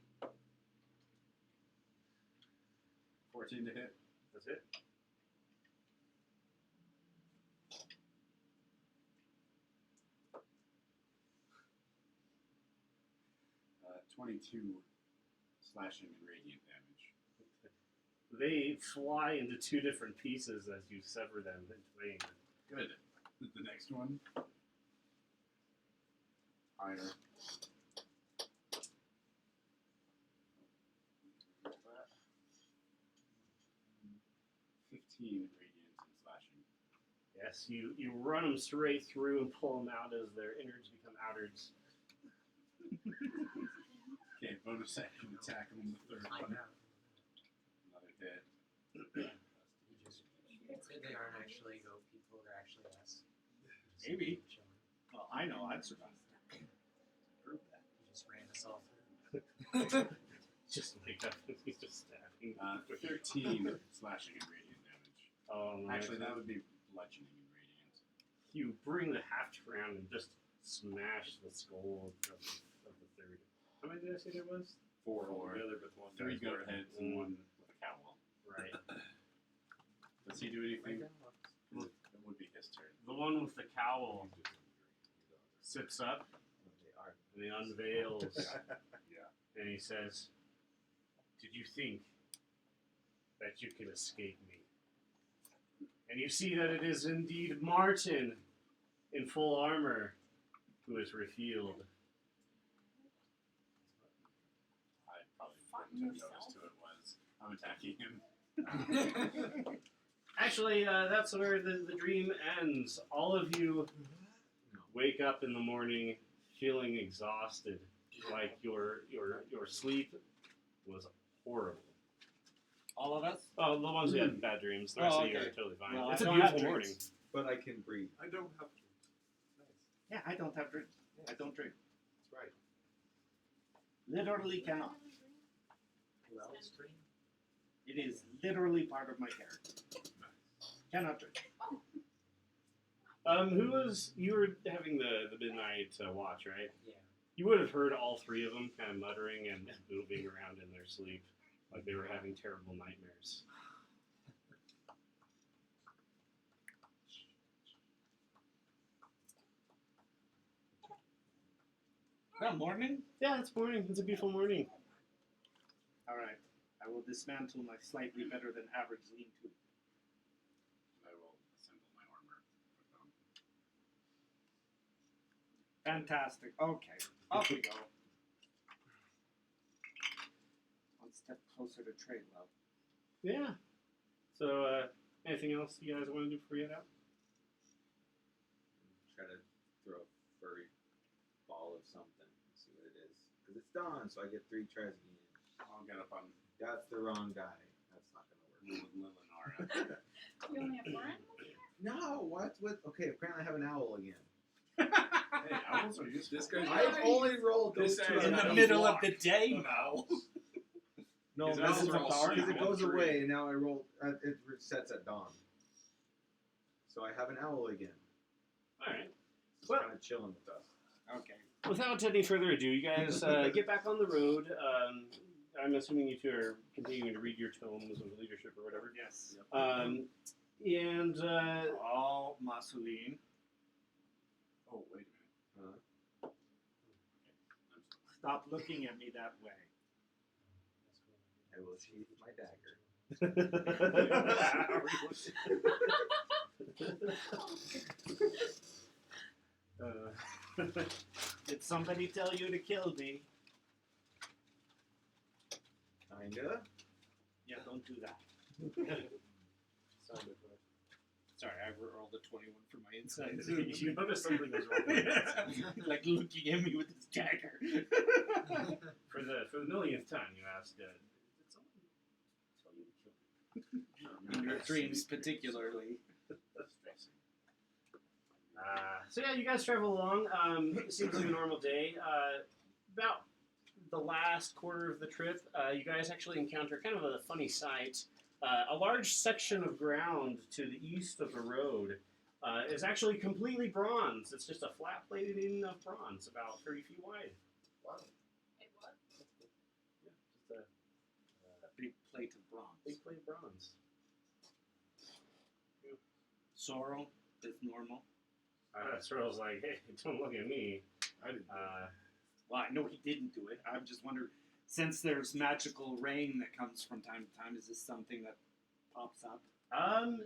14 to hit. That's it. 22 slashing and radiant damage. They fly into 2 different pieces as you sever them in twain. Good. The next one. Higher. 15 radiant and slashing. Yes, you run them straight through and pull them out as their innards become outards. Okay, bonus action attack on the third one. Another hit. actually goat people, they're actually us. Maybe. Chilling. Well, I know I'd survive. Prove that. You just ran us all through. Just like that. He's just stabbing. 13 slashing and radiant damage. Oh, my Actually, that God. would be bludgeoning and radiant. You bring the haft around and just smash the skull of the third. How many did I say there was? 4 altogether, but one 3 guy's goat wearing- heads and 1 with a cowl. Right. Does he do anything? It would be his turn. The one with the cowl sits up and he unveils Yeah. and he says, "Did you think that you could escape me?" And you see that it is indeed Martin in full armor who is revealed. I probably wouldn't have noticed who it was. I'm attacking him. Actually, that's where the dream ends. All of you wake up in the morning feeling exhausted, like your sleep was horrible. All of us? Oh, the ones who had bad dreams. The rest Oh, of you are okay. totally fine. Well, It's I a don't beautiful have morning. dreams. But I can breathe. I don't have to. Yeah, I don't have dreams. I don't dream. That's right. Literally cannot. Who else dream? It is literally part of my character. Cannot dream. Who was you were having the midnight watch, right? Yeah. You would have heard all three of them kind of muttering and moving around in their sleep, like they were having terrible nightmares. Well, morning. Yeah, it's morning. It's a beautiful morning. All right. I will dismantle my slightly better than average lean-to. I will assemble my armor. Fantastic. Okay. Off we go. One step closer to trade love. Yeah. So, anything else you guys want to do before you head out? Try to throw a furry ball of something. See what it is. Because it's dawn, so I get 3 tries again. I'll get up on That's the wrong guy. That's not going to work. Lilinara. You only have one? No, what's with... Okay, apparently I have an owl again. Hey, owls are useful. This guy's I've only rolled those This 2 guy's In not the a middle flock of the day of now. owls. No, His this owls is are all because sleeping it on goes the tree. away, and now I roll... it resets at dawn. So I have an owl again. Alright. It's Well- kind of chilling with us. Okay. Without any further ado, you guys get back on the road. I'm assuming you two are continuing to read your tomes of leadership or whatever. Yes. And Oh, Masulin. Oh, wait a minute. Huh? Stop looking at me that way. I will sheath my dagger. Did somebody tell you to kill me? Kinda. Yeah, don't do that. Sounded right. Sorry, I rolled a 21 for my insight. you noticed something was wrong. Like looking at me with his dagger. For the millionth time, you asked, did someone tell you to kill me? In your dreams, particularly. So yeah, you guys travel along. It seems like a normal day. About the last quarter of the trip, you guys actually encounter kind of a funny sight. A large section of ground to the east of the road is actually completely bronze. It's just a flat plating of bronze, about 30 feet wide. Wow. Wait, what? Yeah, just a Big plate of bronze. big plate of bronze. Sorrow is normal. Sorrel's like, hey, don't look at me. I didn't. Well, I know he didn't do it. I'm just wondering, since there's magical rain that comes from time to time, is this something that pops up?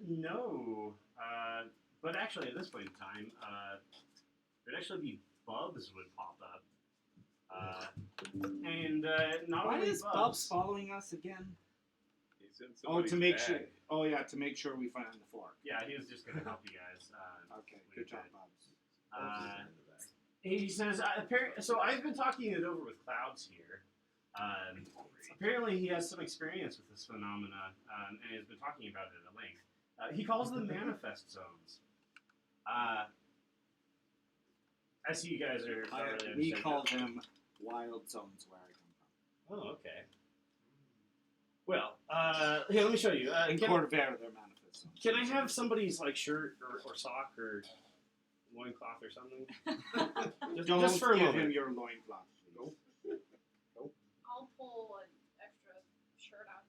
No. But actually, at this point in time, there'd actually be Bubs would pop up. And not Why only is Bubs following us again? He's in Oh, to make somebody's sure. bag. Oh, yeah, to make sure we find the floor. Yeah, he was just gonna help you guys. Okay, good job, Bubs. He says, so I've been talking it over with Clouds here. Apparently he has some experience with this phenomena, and has been talking about it at length. He calls them manifest zones. I see you guys are not really We understanding call that. them wild zones where I come Oh, okay. Well, here, let me show you. from. In Can Corvair, they're manifest zones. I have somebody's like shirt or sock or loincloth or something? Don't just for a give moment. him your loincloth, please. I'll pull an extra shirt out of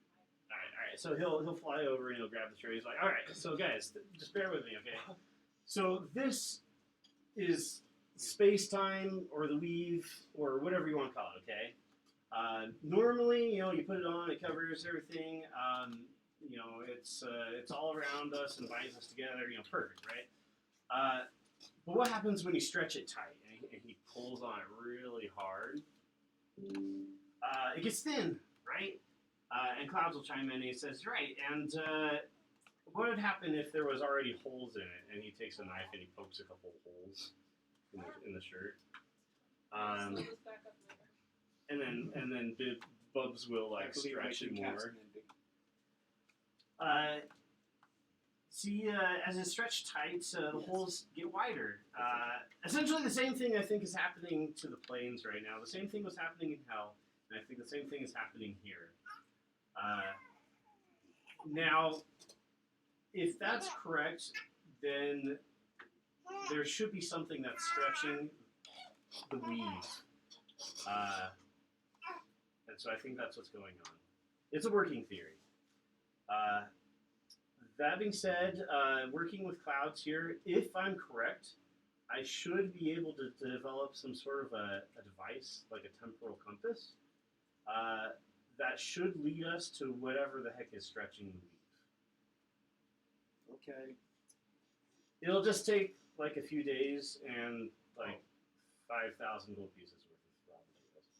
my. All right. So he'll fly over and he'll grab the shirt. He's like, all right. So guys, just bear with me, okay? So this is space time or the weave or whatever you want to call it, okay? Normally, you put it on, it covers everything. It's all around us and binds us together. Perfect, right? But what happens when you stretch it tight and he pulls on it really hard? It gets thin, right? And Clouds will chime in and he says, right, and what would happen if there was already holes in it and he takes a knife and he pokes a couple holes in the shirt? Slow this back up later. And then Bubs will I like believe I stretch it can cast more. mending. As it's stretched tight, the holes get wider. Essentially, the same thing I think is happening to the planes right now. The same thing was happening in Hell, and I think the same thing is happening here. Now, if that's correct, then there should be something that's stretching the weave. And so I think that's what's going on. It's a working theory. That being said, working with Clouds here, if I'm correct, I should be able to develop some sort of a device, like a temporal compass, that should lead us to whatever the heck is stretching the weave. Okay. It'll just take like a few days and like 5,000 gold pieces worth of raw materials.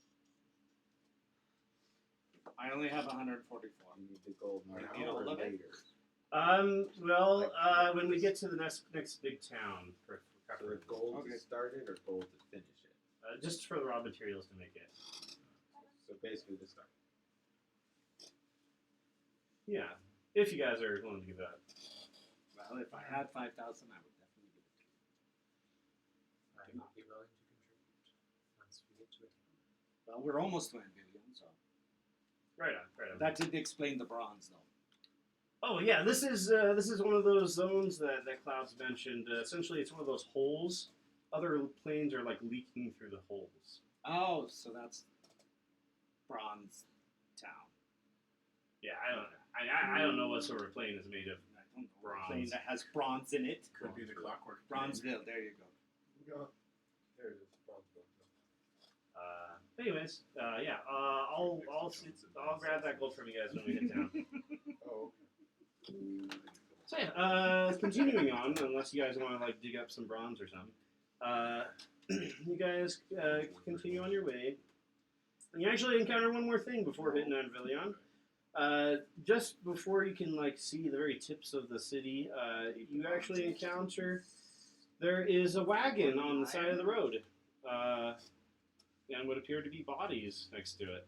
I only have 144. You need the gold now You know, or love it. later. When we get to the next big town, So the gold Okay. to start it or gold to finish it? just for the raw materials to make it. So basically to start. Yeah, if you guys are willing to give it up. Well, if I had 5,000, I would definitely give it to you. I would be willing to contribute once we get to it. Well, we're almost to Anvillion, so. Right on. That didn't explain the bronze, though. Oh yeah, this is one of those zones that Clouds mentioned. Essentially, it's one of those holes. Other planes are like leaking through the holes. Oh, so that's Bronze Town. Yeah, I don't know what sort of plane is made of I don't know. A bronze. plane that has bronze in it. Could be the clockwork. Bronzeville, there you go. Go. There it is. Bronzeville. Anyways, yeah, I'll grab that gold from you guys when we hit town. Oh, So yeah, continuing on, unless you guys want to like dig up some bronze or something, you guys continue on your way. And you actually encounter one more thing before hitting Anvillion. Just before you can like see the very tips of the city, you actually encounter there is a wagon on the side of the road, and what appear to be bodies next to it.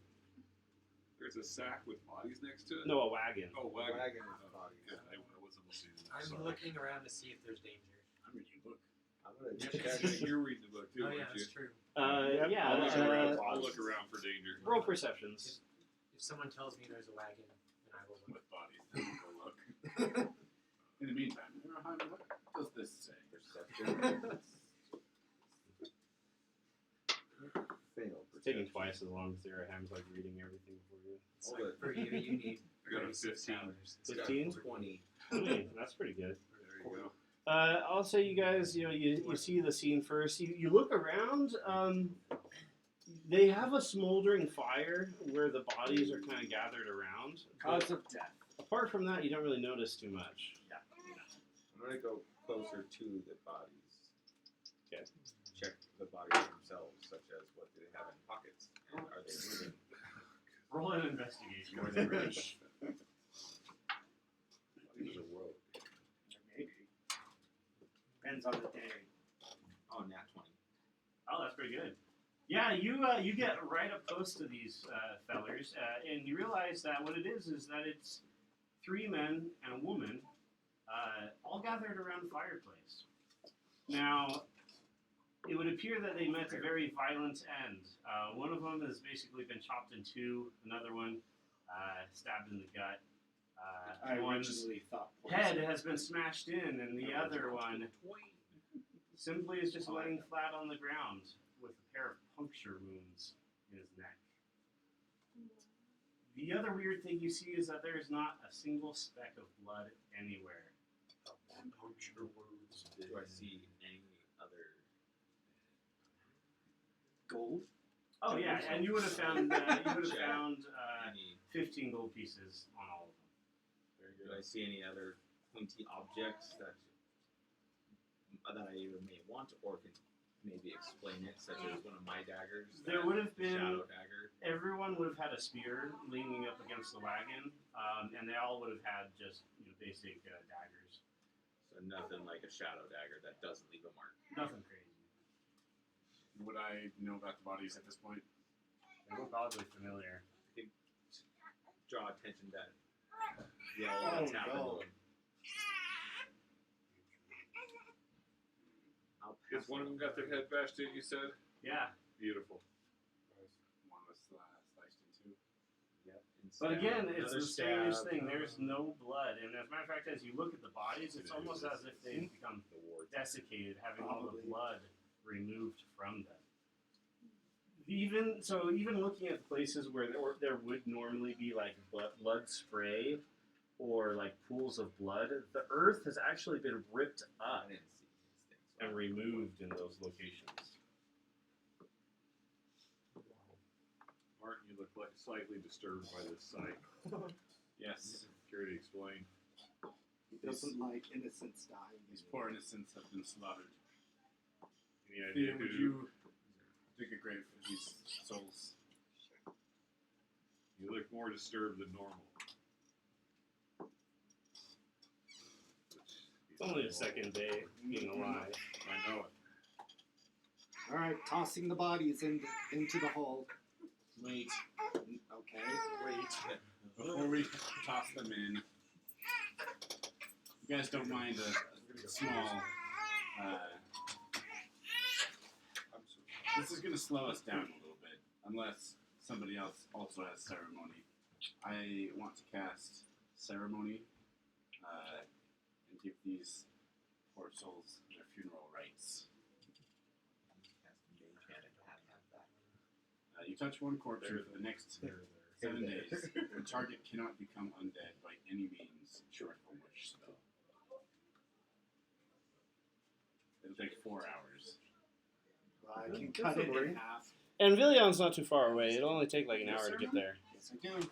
There's a sack with bodies next to it? No, a wagon. Oh, wagon. Wagon with bodies. Yeah, I wasn't listening. I'm Sorry. looking around to see if there's danger. I mean, you look. I'm gonna Yeah, check. You're reading the book too, Oh yeah, aren't you? that's true. Yeah. I'll look, around, uh, I'll look around for danger. roll perceptions. If someone tells me there's a wagon, then I will look. With bodies. Then go look. In the meantime, what does this say? Perception. Fail. It's taking twice as long as Zeraham's like reading everything for you. It's Hold like it. for you need I got a 36 15. hours. 15? 20. That's pretty good. There you go. I'll say you guys, you see the scene first. You look around. They have a smoldering fire where the bodies are kind of gathered around. Cause of death. Apart from that, you don't really notice too much. I'm gonna go closer to the bodies. Okay. Check the bodies themselves, such as what do they have in pockets, and are they moving? Roll an investigation more than reach. Bodies are world. Maybe. Depends on the day. Oh, nat 20. Oh, that's pretty good. Yeah, you get right up close to these fellers, and you realize that what it is that it's 3 men and a woman gathered around the fireplace. Now, it would appear that they met a very violent end. One of them has basically been chopped in two. Another one stabbed in the gut. I One's originally thought head has been smashed in, and the other one simply is just laying flat on the ground with a pair of puncture wounds in his neck. The other weird thing you see is that there is not a single speck of blood anywhere. Puncture wounds. Do I see any other? gold. Oh yeah, and you would have found Any? 15 gold pieces on all of them. Very good. Do I see any other pointy objects that I either may want or can maybe explain it, such as one of my daggers? There that would have been. shadow dagger. Everyone would have had a spear leaning up against the wagon, and they all would have had just basic daggers. So nothing like a shadow dagger that doesn't leave a mark. Nothing crazy. Would I know about the bodies at this point? They look oddly familiar. Draw attention that that's happened to him. I'll pass Is one of them got their head bashed in, you said? Yeah. Beautiful. One was sliced in two. Yep. and But stab. again, it's Another the strangest stab. thing. There's no blood, and as a matter of fact, as you look at the bodies, it's almost as if they've become The ward. desiccated, having all the Probably. blood removed from them. Even looking at places where there would normally be like blood spray or like pools of blood, the earth has actually been ripped I up didn't see these things. so and I- removed in those locations. Martin, you look like slightly disturbed by this sight. Yes. Care to explain? He doesn't like innocents dying. These poor innocents have been slaughtered. Any idea Would who? you dig a grave for these souls? You look more disturbed than normal. It's only the second day being alive. I know it. All right, tossing the bodies into the hole. Wait. Okay. Wait. Before we toss them in, you guys don't mind a small. This is going to slow us down a little bit, unless somebody else also has ceremony. I want to cast ceremony and give these poor souls their funeral rites. You touch one corpse and for the next 7 days, the target cannot become undead by any means short of a wish spell. It'll take 4 hours. I can cut it in half. Anvillion's not too far away. It'll only take like an hour to get there. Yes, I do.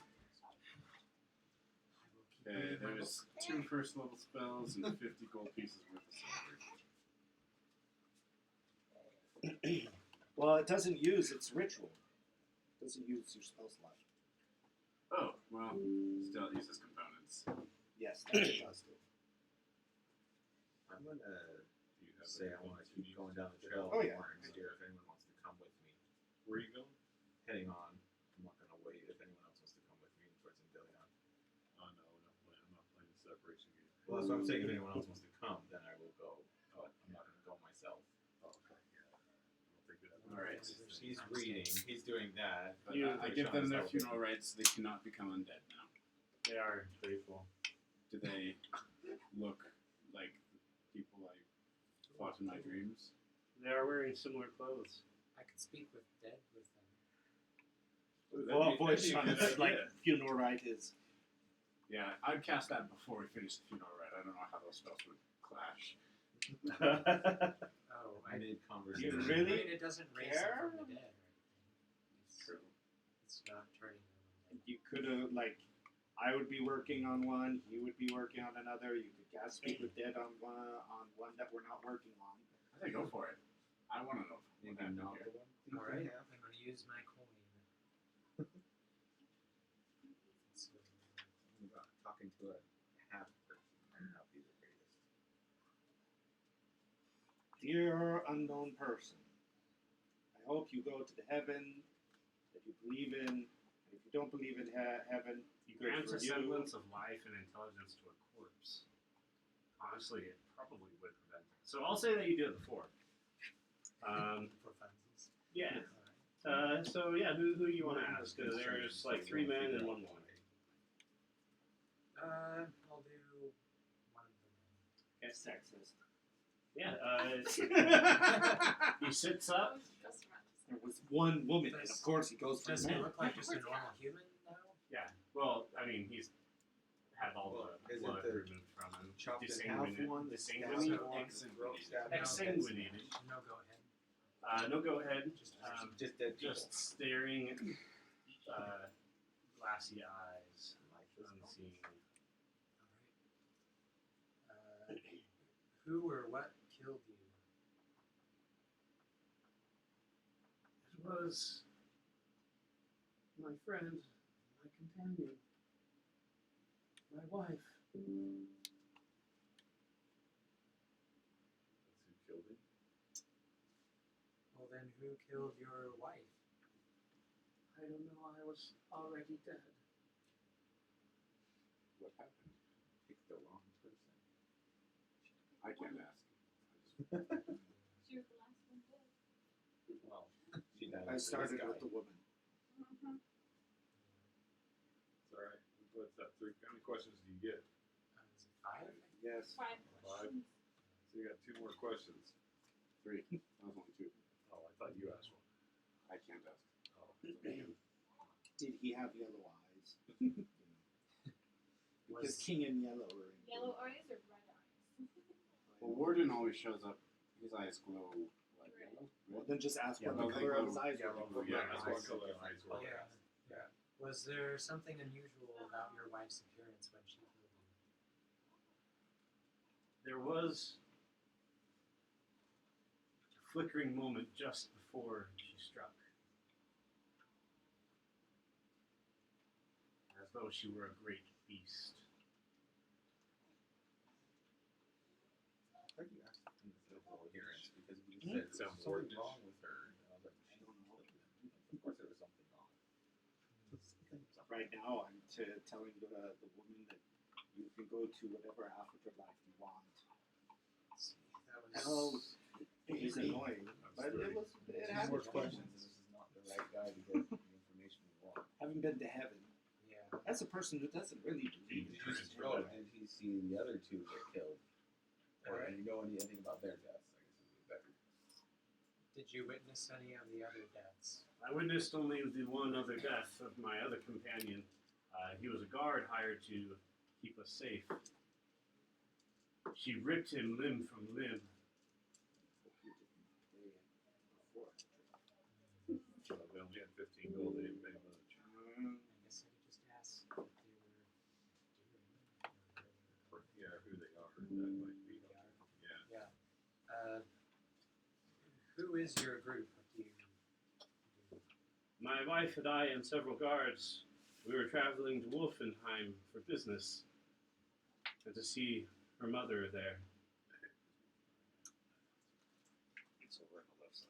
Okay, there's 2 first level spells and 50 gold pieces worth of silver. Well, it doesn't use its ritual. It doesn't use your spell slot. Oh, well, still it uses components. Yes, that it does do. I'm gonna Do you have say I want to keep going down the trail. Oh, yeah. More and steer if anyone wants to come with me. Where are you going? Heading on. I'm not gonna wait if anyone else wants to come with me towards Anvillion. Oh no, we're not playing. I'm not playing the separation game. Well, that's what I'm saying. If anyone else wants to come, then I will go. But I'm not gonna go myself. Oh, okay. Yeah. I don't think that. Alright. He's reading. He's doing that. But I give them their Voyeashana's funeral rites, so they cannot become undead now. They are faithful. Do they look like people I fought in my dreams? They are wearing similar clothes. I could speak with dead with them. Well, Voyeashana's like funeral rite is. Yeah, I'd cast that before we finish the funeral rite. I don't know how those spells would clash. Oh, I made You conversation. I really mean, it doesn't raise care? them from the dead, right? It's True. It's not turning them. You could have I would be working on one. You would be working on another. You could cast speak with dead on one that we're not working on. I say go for it. I want to know what Maybe happened not here. the one thing All I right, have. I'm gonna use my coin. So, Talking to a half person might not be the greatest. Dear unknown person, I hope you go to the heaven that you believe in. If you don't believe in heaven, You good grant for a you. semblance of life and intelligence to a corpse. Honestly, it probably would prevent it. So I'll say that you did it before. For funsies. Yeah. Alright. So yeah, who do you want to ask? There's like 3 men and 1 woman. I'll do one of them. Okay. Sexist. Yeah. He sits up. There was one woman, and of course he goes for Does men. he look like just a normal human now? Yeah. Well, I mean, he's had all Well, the isn't blood the removed from him. chopped in half one, the stabbed Desanguinated. one, throat stabbed one? Exsanguinated. No, go ahead. No, go ahead. Just dead people. Just staring, glassy eyes, unseen. Alright. Who or what killed you? It was my friend, my companion, my wife. That's who killed him. Well, then who killed your wife? I don't know, I was already dead. What happened? Picked the wrong person. I can't ask. She was the last one dead. Well, she died. I started with the woman. Mm-hmm. It's alright. What's that? How many questions do you get? Is it 5? Yes. 5 5. questions. So you got 2 more questions. 3. That was only 2. Oh, I thought you asked one. I can't ask. Oh, it's okay. Did he have yellow eyes? Because king and yellow are in Yellow eyes or red eyes? Well, Warden always shows up. His eyes glow like yellow. Well, then just ask Yeah, what the those color they of his glow eyes yellow. were. Yeah, that's what color eyes were. Yeah. Yeah. Was there something unusual about your wife's appearance when she killed you? There was a flickering moment just before she struck. As though she were a great beast. How do you ask in the physical appearance? Because you said Sounds something wardish. wrong with her. And I was like, I don't know. Of course there was something wrong. Right now, I'm telling the woman that you can go to whatever afterlife you want. That Oh, was it is annoying, but it was. It Two has more its questions. questions. This is not the right guy to get the information we want. Having been to heaven, yeah. as a person who doesn't really believe in Did he see the other 2 get killed? Or do you know anything about their deaths? I guess would be better. Did you witness any of the other deaths? I witnessed only the one other death of my other companion. He was a guard hired to keep us safe. She ripped him limb from limb. So they only had 15 gold. They didn't pay much. I guess I could just ask what they were doing. Or Yeah, who they are. That might be. who they are. Yeah. Yeah. Who is your group? What do you do? My wife and I and several guards, we were traveling to Wolfenheim for business and to see her mother there. It's over on the left side.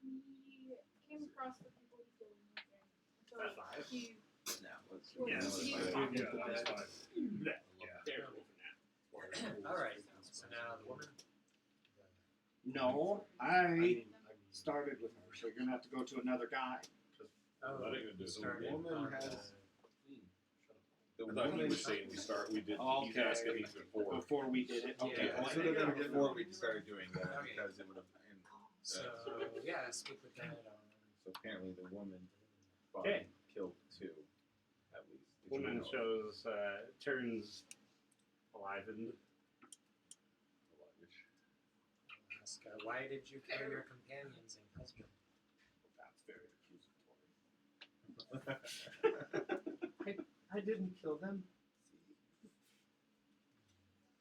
We came across the people who killed him again. So That's 5. he No, let's Well, Yeah, so you- Yeah, that's 5. There. Alright, so now the woman. No, I started with her, so you're gonna have to go to another guy. Oh, I think it you is. started woman on has- The I thought he woman was saying we start. We did. He's Okay. asking these before. Before we did it. Okay. Yeah. This would have been before we started doing that Okay. because it would have. So, yeah, speak with that on. So apparently the woman Okay. killed 2, at least. Did you Woman know? shows, turns enlivened. Ask, why did you kill your companions and husband? That's very accusatory. I didn't kill them.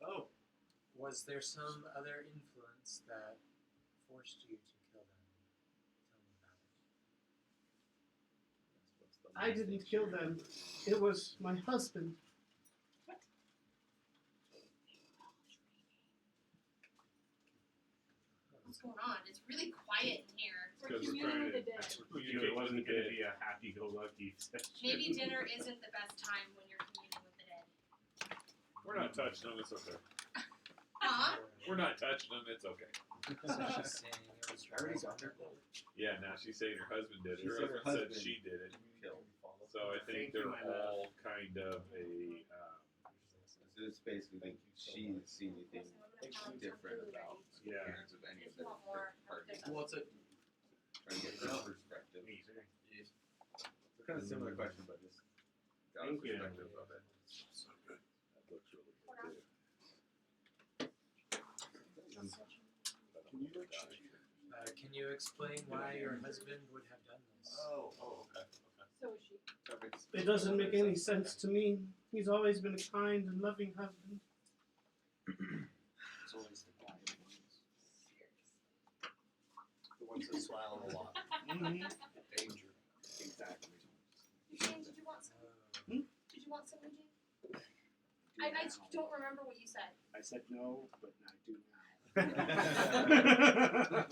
Oh. Was there some other influence that forced you to kill them? Tell me about it. I didn't kill them. It was my husband. what's going on? It's really quiet in here. We're Because we're communing trying with the to. dead. We knew it wasn't going to be a happy-go-lucky session. Maybe dinner isn't the best time when you're communing with the dead. We're not touched. No, it's okay. Huh? We're not touching them. It's okay. So she's saying it was her husband. Yeah, now she's saying her husband did it. She Her said her husband said husband she did it. Killed. So I think Thank you, they're my love. all kind of a. So it's basically like she didn't see anything different about the Yeah. appearance of any of If you the want more, parties. there's What's it? Trying to get her perspective. It's kind of similar question, but just got a Thank you. perspective of it. That looks really good. Can you explain why your husband would have done this? Oh, okay. So is she. It doesn't make any sense to me. He's always been a kind and loving husband. It's always the quiet ones. The ones that smile a lot. Mm-hmm. Danger. Exactly. Eugene, did you want some? Hmm? Did you want some, Eugene? I don't remember what you said. I said no, but I do now.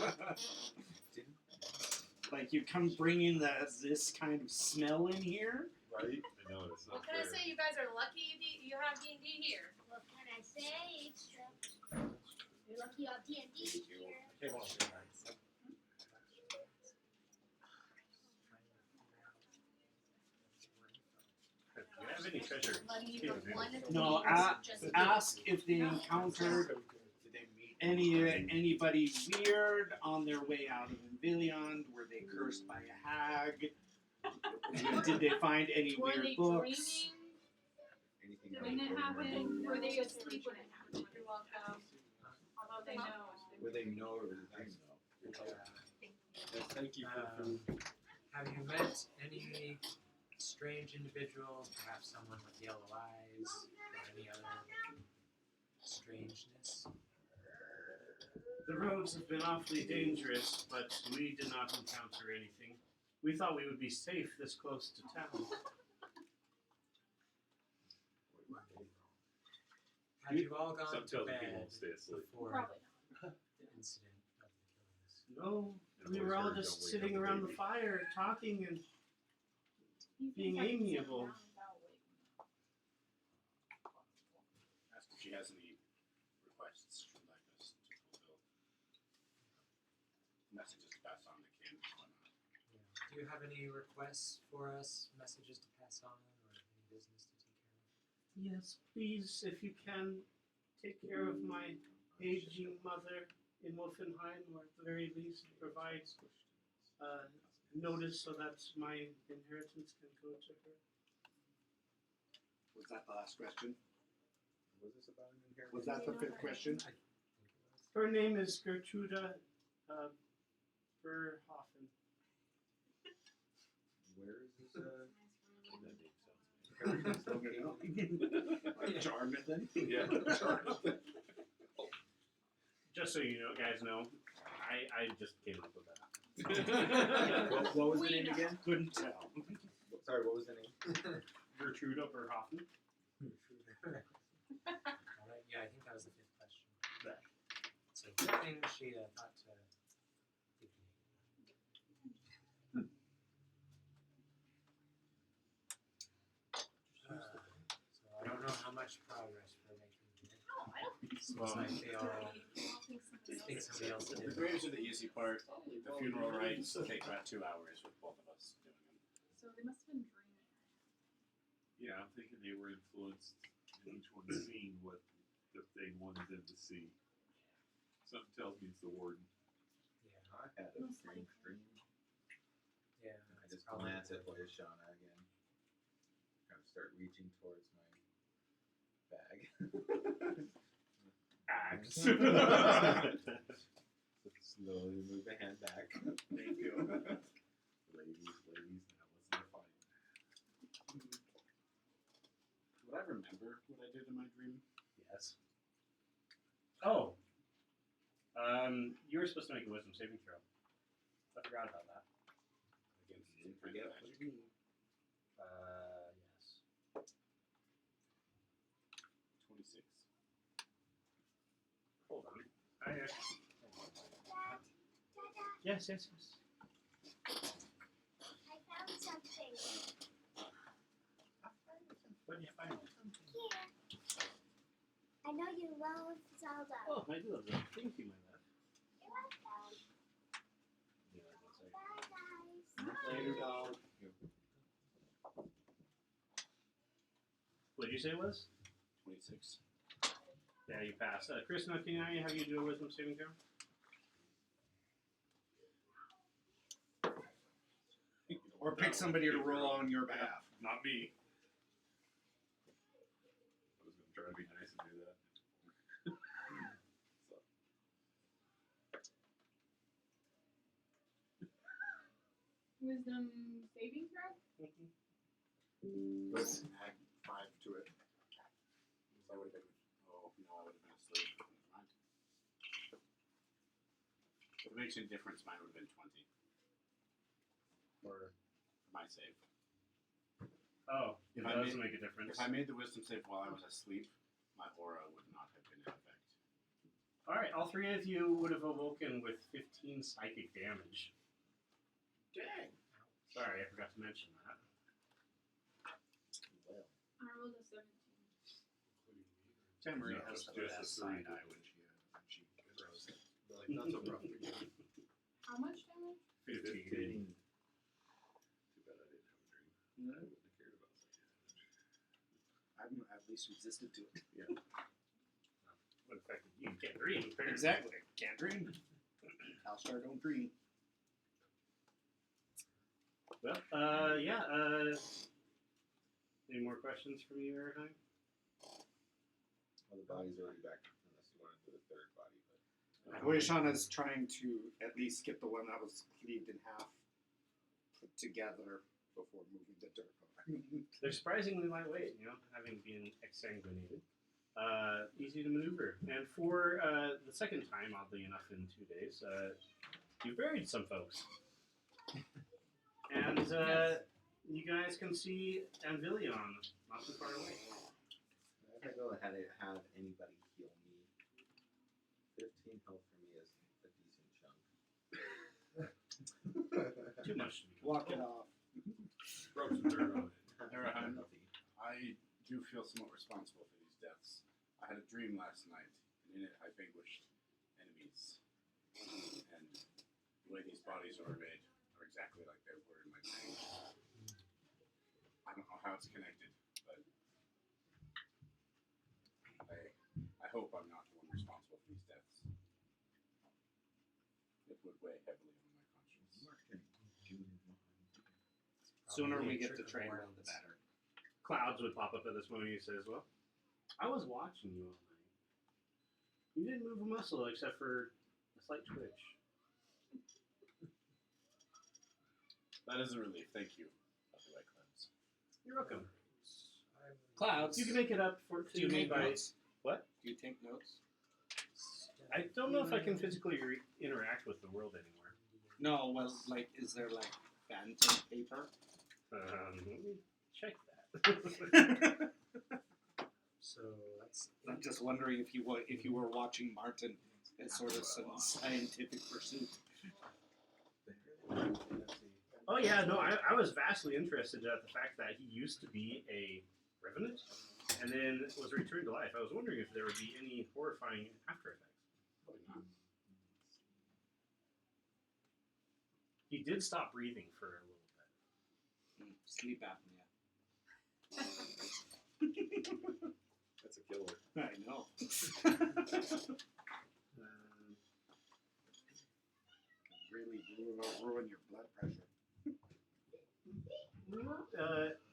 Like you come bringing this kind of smell in here. Right? I know it's not What can I fair. say? You guys are lucky you have D&D here. What can I say? You're lucky you have D&D here. Okay, well, good night. Do you have any treasure? Letting you know one of the No, names just ask if they encountered Did they meet? anybody weird on their way out of Anvillion. Were they cursed by a hag? Did they find any Were weird they books? dreaming? Anything When it happened? Were they Just asleep when it happened? You're welcome. Although they know. Where they know it was a dream, though. Yes, thank you for the food. Have you met any strange individual, perhaps someone with yellow eyes, or any other strangeness? The roads have been awfully dangerous, but we did not encounter anything. We thought we would be safe this close to town. Have you all gone Some to tells me he bed won't stay asleep. before Probably the incident of the killings? No, And we boys were all heard, just "Don't wake sitting up the around the baby." fire, talking and You being think I can sit amiable. down without waiting? Ask if she has any requests she'd like us to fulfill. Messages to pass on to kin and whatnot. Do you have any requests for us, messages to pass on, or any business to take care of? yes, please, if you can, take care of my aging mother in Wolfenheim, or at the very least provide notice so that my inheritance can go to her. Was that the last question? Was this about an inheritance? Was that the fifth question? I think it was. Her name is Gertruda Verhoeven. Where is this? That name sounds Like Jarnathan? Yeah. Just so you know, guys know, I just came up with that. What was the name again? Couldn't tell. Sorry, what was the name? Gertruda Verhoeven. Alright, yeah, I think that was the fifth question. Right. So good thing she thought to give me. So I don't know how much progress we're making here. No, I don't think so. Seems like they all I don't think think somebody else The did. graves are the easy part. The funeral rites take about 2 hours with both of us doing them. So they must have been dreaming. Yeah, I'm thinking they were influenced in each one seeing what the thing wanted them to see. Something tells me it's the warden. Yeah, I had a strange dream. yeah. I it's just probably glance at the- Voyeashana again. Kind of start reaching towards my bag. Axe. Slowly move the hand back. Thank you. Ladies, that wasn't a fight. Would I remember what I did in my dream? Yes. Oh. You were supposed to make a wisdom saving throw. I forgot about that. Against Didn't forget what magic. you mean. Yes. 26. Hold on. Yes. I found something. What did you find? Here. I I know you love Zelda. Oh, I do love that. Thank you, my love. You're welcome. Yeah, that's like, Bye, guys. Later, dog. what did you say it was? 26. Yeah, you passed. Chris, now can I have you do a wisdom saving throw? Or pick somebody to roll on your behalf. Not me. I was gonna try to be nice and do that. Wisdom saving throw? Let's add 5 to it. So I would have been. Oh no, I would have been asleep. Never mind. If it makes any difference, mine would have been 20 for my save. Oh, it If I does made- make a difference. If I made the wisdom save while I was asleep, my aura would not have been in effect. Alright, all three of you would have awoken with 15 psychic damage. Dang. Sorry, I forgot to mention that. Well, I rolled a 17. Tamari No, has it's the just best the three side eye when she throws it. Like, that's a rough beginning. How much damage? 15. Too bad I didn't have a dream. I wouldn't have cared about psychic. I'm at least resistant to it. What affected you? Can't dream, apparently. Exactly. Can't dream. Alstar don't dream. Well, yeah, any more questions from you, Erheim? Well, the body's already back, unless you want to do the third body. But Voyeashana is trying to at least get the one that was cleaved in half put together before moving the dirt on. They're surprisingly lightweight, you know, having been exsanguinated. Easy to maneuver. And for the second time, oddly enough, in 2 days, you buried some folks. And you guys can see Anvillion not too far away. I don't know how to have anybody heal me. 15 health for me is a decent chunk. Too much to be Walk it off. Rub some dirt on it. Erheim, I do feel somewhat responsible for these deaths. I had a dream last night, and in it I vanquished enemies. And the way these bodies are made are exactly like they were in my dream. I don't know how it's connected, but I hope I'm not the one responsible for these deaths. It would weigh heavily on my conscience. Sooner we Probably a get the trick of trainer, the Warden's. better. Clouds would pop up at this moment. He says, "Well, I was watching you all night. You didn't move a muscle except for a slight twitch." That is a relief. Thank you, Dr. White Clouds. You're welcome. Clouds. You can make it up for Do you to me make by. notes? What? Do you take notes? I don't know if I can physically interact with the world anymore. No, well, like, is there like phantom paper? Let me check that. So let's. I'm just wondering if you were watching Martin as sort of some scientific pursuit. Oh yeah, no, I was vastly interested at the fact that he used to be a revenant and then was returned to life. I was wondering if there would be any horrifying after effects. Probably not. He did stop breathing for a little bit. Sleep apnea. That's a killer. I know. Really ruin your blood pressure.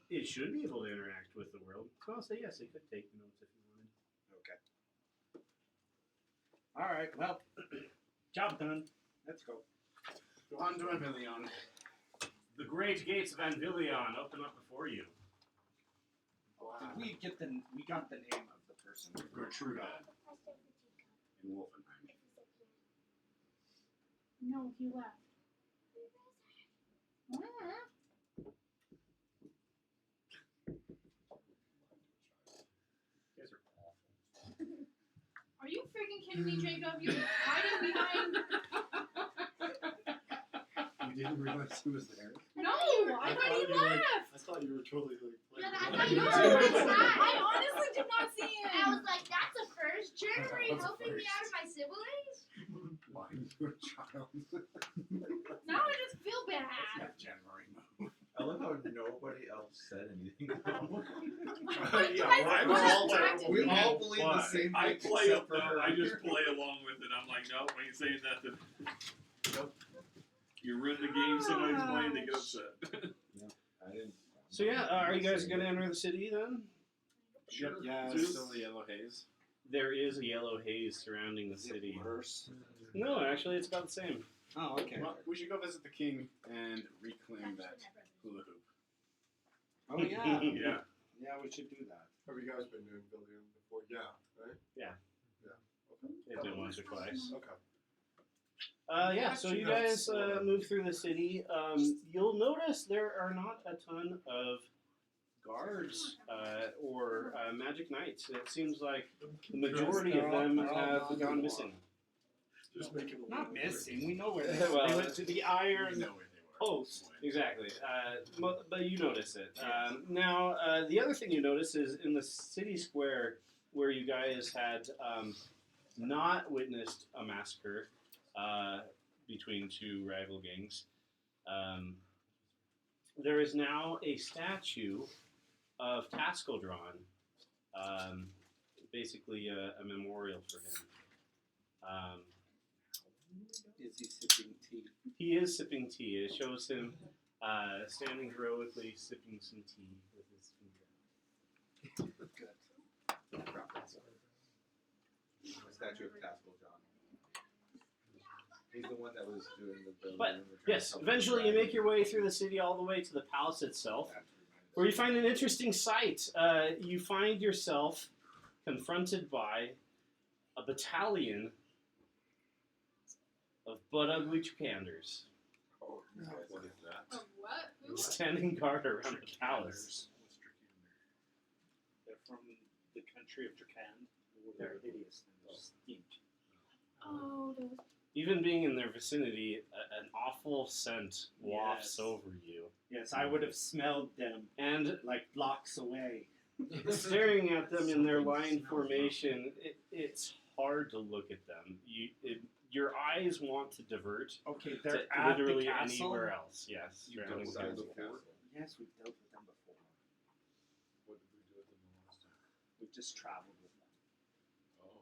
It should be able to interact with the world. So I'll say yes, it could take notes if you wanted. Okay. All right. Well, job done. Let's go. Go on to Anvillion. The great gates of Anvillion open up before you. Did we got the name of the person? Gertruda in Wolfenheim. No, he left. You guys are awful. Are you freaking kidding me, Jacob? You're hiding behind. You didn't realize he was there? No, I thought he you were like, left. I thought you were totally like. Yeah, I playing thought with you me. were. I honestly did not see him. I was like, that's a first. January helping me out of my siblings? Lying to a child. Now I just feel That's bad. not January move. I love how nobody else said anything. We all believe the same I thing play except up for no, her. I just play along with it. I'm like, nope, we ain't saying nothing. Nope. You ruin the game somebody's playing, they get upset. I didn't. So yeah, are you guys gonna enter the city then? Sure. Yeah, Zeus? still the yellow haze. There is a yellow haze surrounding the Is it city. worse? No, actually, it's about the same. Oh, okay. Well, we should go visit the king and reclaim that hula hoop. Oh yeah. Yeah. Yeah, we should do that. Have you guys been to Anvillion before? Yeah, right? Okay. It did once or twice. Okay. Yeah, so you guys move through the city. You'll notice there are not a ton of guards or magic knights. It seems like the majority of them have gone missing. Just make it a Not little missing. We know where they are. Well, They went to the We Iron know where they were. Post. Exactly. But you notice it. Now, the other thing you notice is in the city square where you guys had not witnessed a massacre between two rival gangs, there is now a statue of Taskell drawn, basically a memorial for him. Is he sipping tea? He is sipping tea. It shows him standing heroically sipping some tea with his finger. Good. The statue of Taskell John. He's the one that was doing the building. But, and we're trying to yes, help eventually him you drive. make your way through the city all the way to the palace itself, where you find an interesting sight. You find yourself confronted by a battalion of butt ugly tracanders Oh, what is that? Of what? Who? standing guard around the palace. They're from the country of Trakand. They're hideous and they stink. Oh, those. Even being in their vicinity, an awful scent wafts Yes. over you. Yes, I would have smelled them And like blocks away. staring at them in their line formation, it's hard to look at them. Your eyes want to divert Okay, to they're at the literally castle. anywhere else. Yes, You surrounding don't the sell castle. the castle. Yes, we've dealt with them before. What did we do with them the last time? We've just traveled with them. Oh.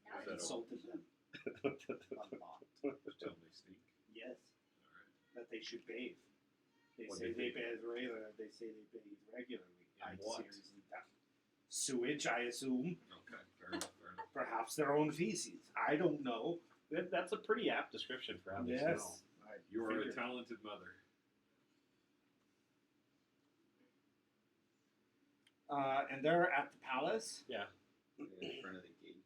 Now Is that Insulted them a lot. Tell they stink. Yes, Alright. that they should bathe. They What say do they they bathe regularly. They say they bathe regularly. In I what? seriously doubt. Sewage, I assume. Okay, fair enough, fair enough. Perhaps their own feces. I don't know. That's a pretty apt description for how they smell. Yes. I You are a figured. talented mother. And they're at the palace. Yeah, in front of the gate.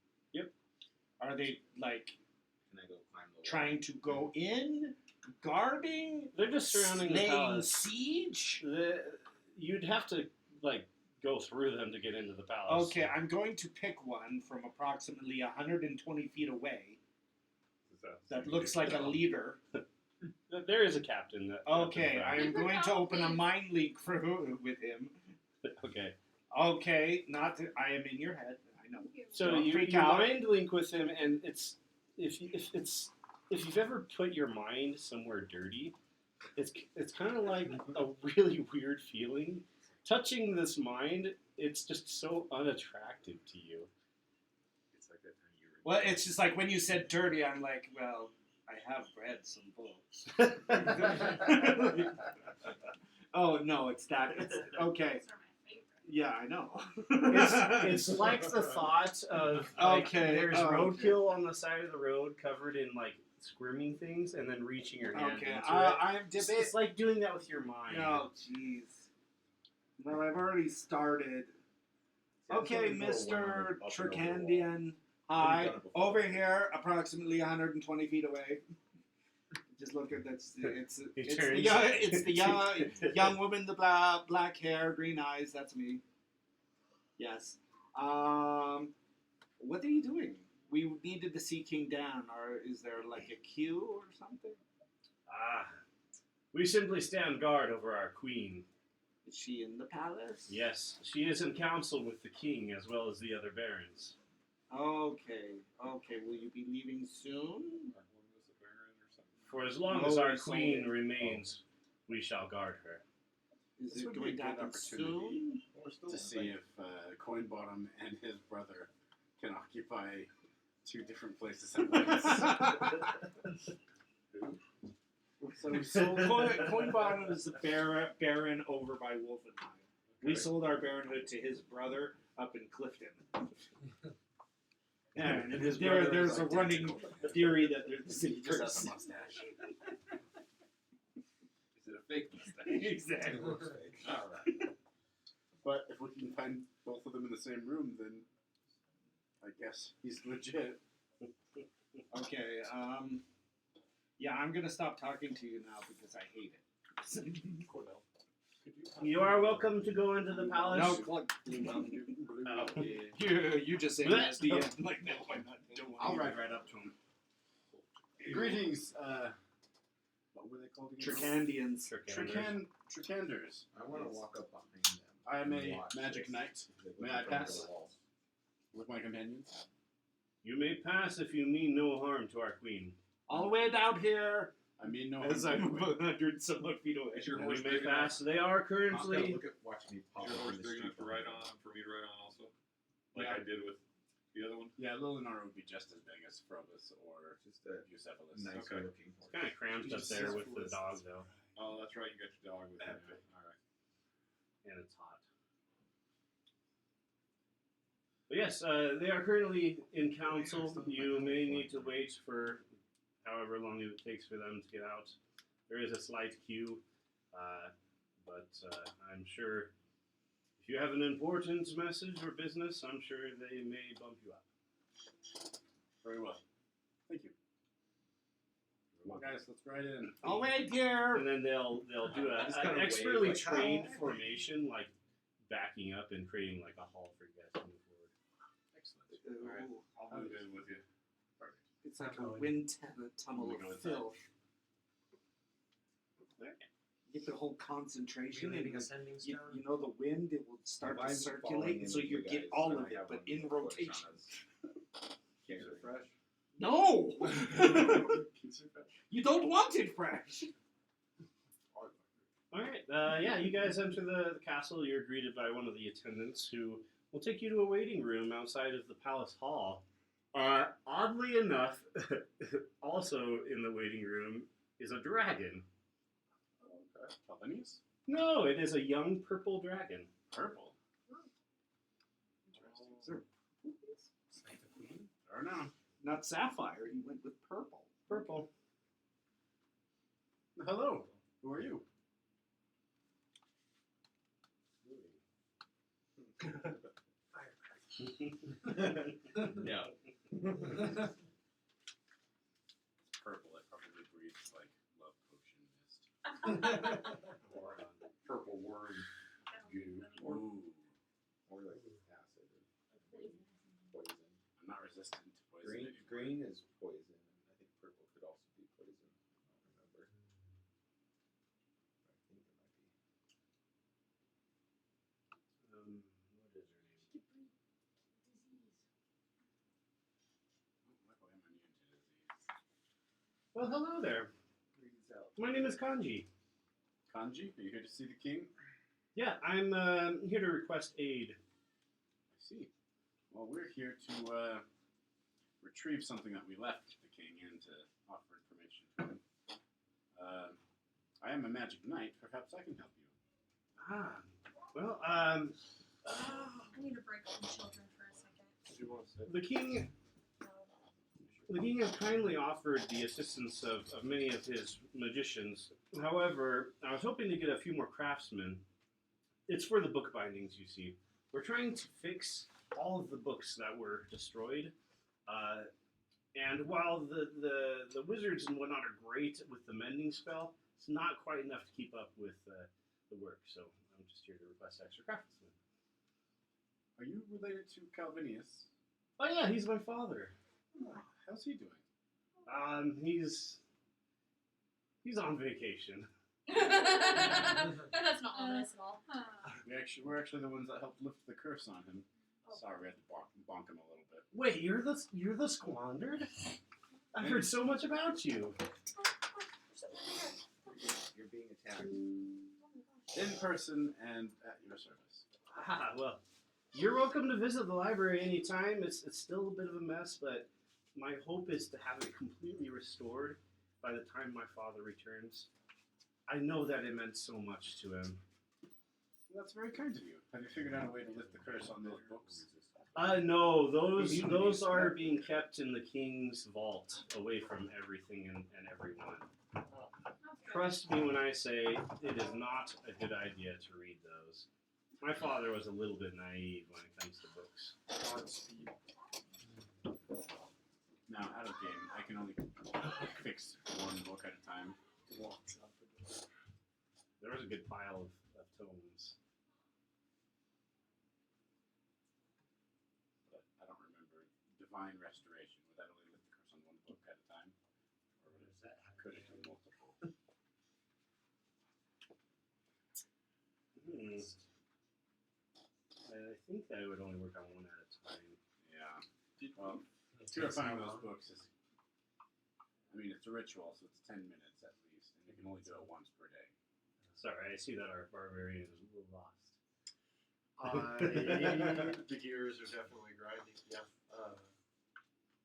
Are they like Can I go climb the wall? trying to go in, guarding, They're just surrounding the laying palace. siege? You'd have to go through them to get into the palace. Okay, I'm going to pick one from approximately 120 feet away that looks like a leader. There is a captain. Okay, I am going to open a mind link with him. Okay. Okay, not to, I am in your head. I know. So Don't you freak you out. mind link with him, and it's if you've ever put your mind somewhere dirty, it's kind of like a really weird feeling. Touching this mind, it's just so unattractive to you. It's like that time you were. Well, it's just like when you said dirty, I'm like, well, I have read some books. Oh no, it's that. It's, okay. Those are my favorite. Yeah, I know. It's like the thought of there's roadkill on the side of the road covered in squirming things, and then reaching your hand Okay, into it. I'm It's debating. like doing that with your mind. Oh, jeez. Well, I've already started. Okay, Mr. Trakandian. Hi. done it before. Over here, approximately 120 feet away. Just look at that. It's the young woman, the black hair, green eyes. That's me. Yes. What are you doing? We needed to see King Dan, or is there like a queue or something? We simply stand guard over our queen. Is she in the palace? Yes, she is in council with the king as well as the other barons. Okay. Will you be leaving soon? When was the Baron or something? For as long as Oh, our we sold queen it. remains, we shall guard her. Is This it would be a going to good happen opportunity soon? We're still to see if Coinbottom and his brother can occupy 2 different places at once. So we sold Coinbottom is the Baron over by Wolfenheim. We sold our baronhood to his brother up in Clifton. And his there's a brother is running identical to him. theory that they're the He same just has a person. mustache. Is it a fake mustache? Exactly. Alright. But if we can find both of them in the same room, then I guess he's legit. Okay, yeah, I'm gonna stop talking to you now because I hate it. Cornell. Could You are welcome to go into the palace. No, Cluck. Oh. You just saying that's the end. Like, no, I'm not doing I'll it. ride right up to him. Greetings, what were they called again? Tricandians. Trakanders. I want to walk up behind them. I am and a watch magic this. knight They're May looking I from over pass? the walls. with my companions. You may pass if you mean no harm to our queen. All the way down here. I mean no As I harm. move 100 some odd feet away. Is your And horse we may big enough? pass. They are I'm gonna currently. look at watch me pop Is your up horse in the big street enough to ride on for me to ride on also? Like Yeah. I did with the other one? Yeah, Lilinor would be just as big as Frobus or Just a Bucephalus. nicer Okay. looking It's kind of cramped up there with the dog, though, Oh, that's right. You got your dog with you. Alright. and it's hot. But yes, they are currently in council. You may need to wait for however long it takes for them to get out. There is a slight queue, but I'm sure if you have an important message or business, I'm sure they may bump you up. Very well. Thank you. Come on, guys, let's ride in. I'll wait here. And then they'll do Just an kinda expertly wave, like, trained "Hi." formation, like backing up and creating like a hall for you guys to move forward. Excellent. Alright. I'll move in with you. Perfect. It's like a wind tunnel We go of inside. filth. Get the whole concentration Leaving and ascending stone. you know the wind, it will start to Mine's falling circulate, in so with you guys, get all and of I it, have but one in with rotation. Voyeashana's Keeps it fresh. No! Keeps it fresh. You don't want it fresh! Alright, yeah, you guys enter the castle. You're greeted by one of the attendants who will take you to a waiting room outside of the palace hall. Oddly enough, also in the waiting room is a dragon. Okay. Japanese? No, it is a young purple dragon. Purple. Interesting. It's like the queen. I don't know. Not sapphire, he went with purple. Purple. Hello. Who are you? No. Purple. It probably breathes like love potion mist. Or purple worm goo. Ooh. Or like acid or poison. I'm not resistant to poison Green, anymore. green is poison, and I think purple could also be poison. I don't remember. I think it might be. What is her name? Oh, I'm immune to disease. Well, hello there. Breathes out. My name is Kanji. Kanji, are you here to see the king? Yeah, I'm here to request aid. I see. Well, we're here to retrieve something that we left the king and to offer information to him. I am a magic knight. Perhaps I can help you. Ah, well, I need to break up the children for a second. Do you want to sit? the king has kindly offered the assistance of many of his magicians. However, I was hoping to get a few more craftsmen. It's for the book bindings, you see. We're trying to fix all of the books that were destroyed. And while the wizards and whatnot are great with the mending spell, it's not quite enough to keep up with the work. So I'm just here to request extra craftsmen. Are you related to Calvinius? Oh yeah, he's my father. How's he doing? He's on vacation. That's not ominous at all. We're actually the ones that helped lift the curse on him. Sorry, we had to bonk him a little bit. Wait, you're the squandered? I've heard so much about you. You're being attacked. In person and at your service. Ah, well, you're welcome to visit the library anytime. It's still a bit of a mess, but my hope is to have it completely restored by the time my father returns. I know that it meant so much to him. That's very kind of you. Have you figured out a way to lift the curse on those books? No, those are being kept in the king's vault, away from everything and everyone. Trust me when I say it is not a good idea to read those. My father was a little bit naive when it comes to books. Now, out of game, I can only fix one book at a time. There was a good pile of tomes. But I don't remember. Divine Restoration. Would that only lift the curse on one book at a time? Or What does that have? could it do multiple? I think that it would only work on one at a time. Yeah. Well, Purifying those books is... I mean, it's a ritual, so it's 10 minutes at least. And you can only do it once per day. Sorry, I see that our barbarian is a little lost. the gears are definitely grinding. Yeah.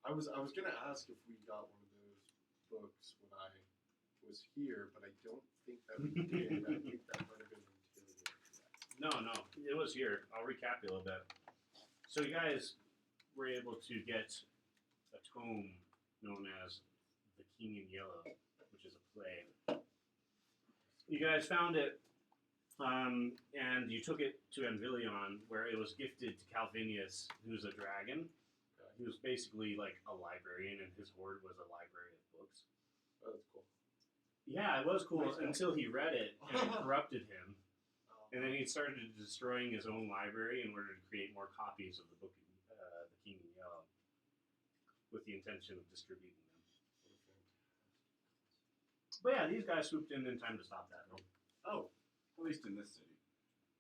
I was gonna ask if we got one of those books when I was here, but I don't think that we did. I think that might have been until No, it was here. I'll recap you a little bit. So you guys were able to get a tome known as The King in Yellow, which is a play. You guys found it, and you took it to Anvillion, where it was gifted to Calvinius, who's a dragon. He was basically like a librarian, and his hoard was a library of books. Oh, that's cool. Yeah, it was cool Nice guy. until he read it, and it corrupted him. And then he started destroying his own library in order to create more copies of the book, The King in Yellow, with the intention of distributing them. But yeah, these guys swooped in time to stop that. Oh, at least in this city.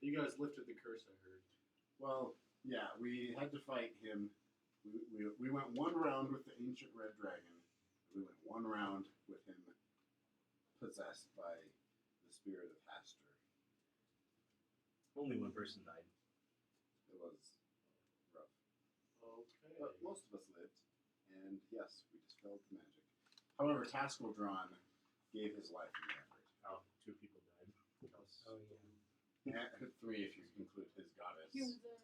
You guys lifted the curse, I heard. Well, yeah, we had to fight him. We went one round with the ancient red dragon. We went one round with him possessed by the spirit of Hastur. Only one person died. It was rough. Okay. But most of us lived, and yes, we dispelled the magic. However, Taskeldron gave his life in the effort. Oh, 2 people died. Oh yeah. And 3 if you include his goddess.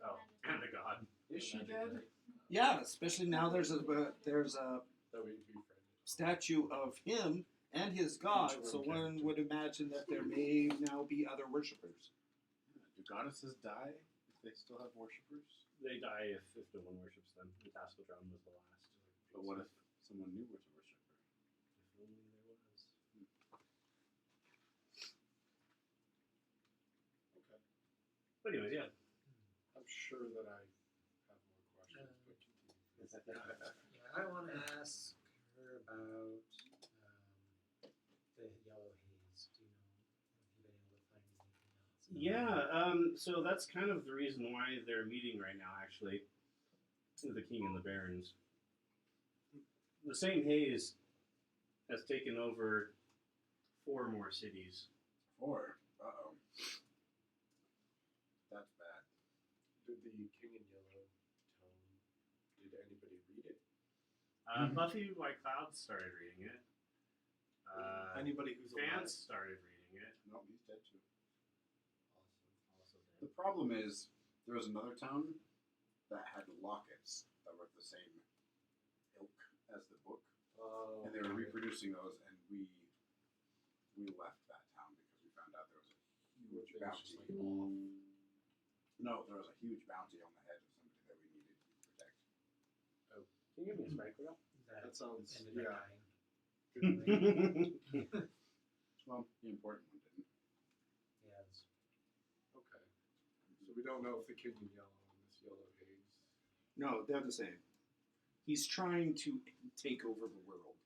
Oh, and the god. Is she dead? Yeah, especially now there's a That we'd be friendly. statue of him and his god, so one would imagine that there may now be other worshippers. Do goddesses die if they still have worshippers? They die if no one worships them. The Taskeldron was the last. But what if someone new were to worship her? If only there was. Okay. But anyways, yeah. I'm sure that I have more questions, but continue. Yeah, I want to ask her about the yellow haze. Do you know if you've been able to find anything else? Yeah, so that's kind of the reason why they're meeting right now, actually. The king and the barons. The same haze has taken over 4 more cities. 4? Uh-oh. That's bad. Did the King in Yellow tome, did anybody read it? Buffy White Cloud started reading it. Anybody who's Fans started reading it. No, he's dead too. Also The dead. problem is, there was another town that had lockets that were the same ilk as the book, and they were reproducing those, and we left that town because we found out there was a huge bounty. No, there was a huge bounty on the head of somebody that we needed to protect. Can you give me a strike wheel? That sounds, ended up yeah. dying. Well, the important one didn't. Yeah, it's Okay. So we don't know if the King in Yellow and this yellow haze. No, they're the same. He's trying to take over the world.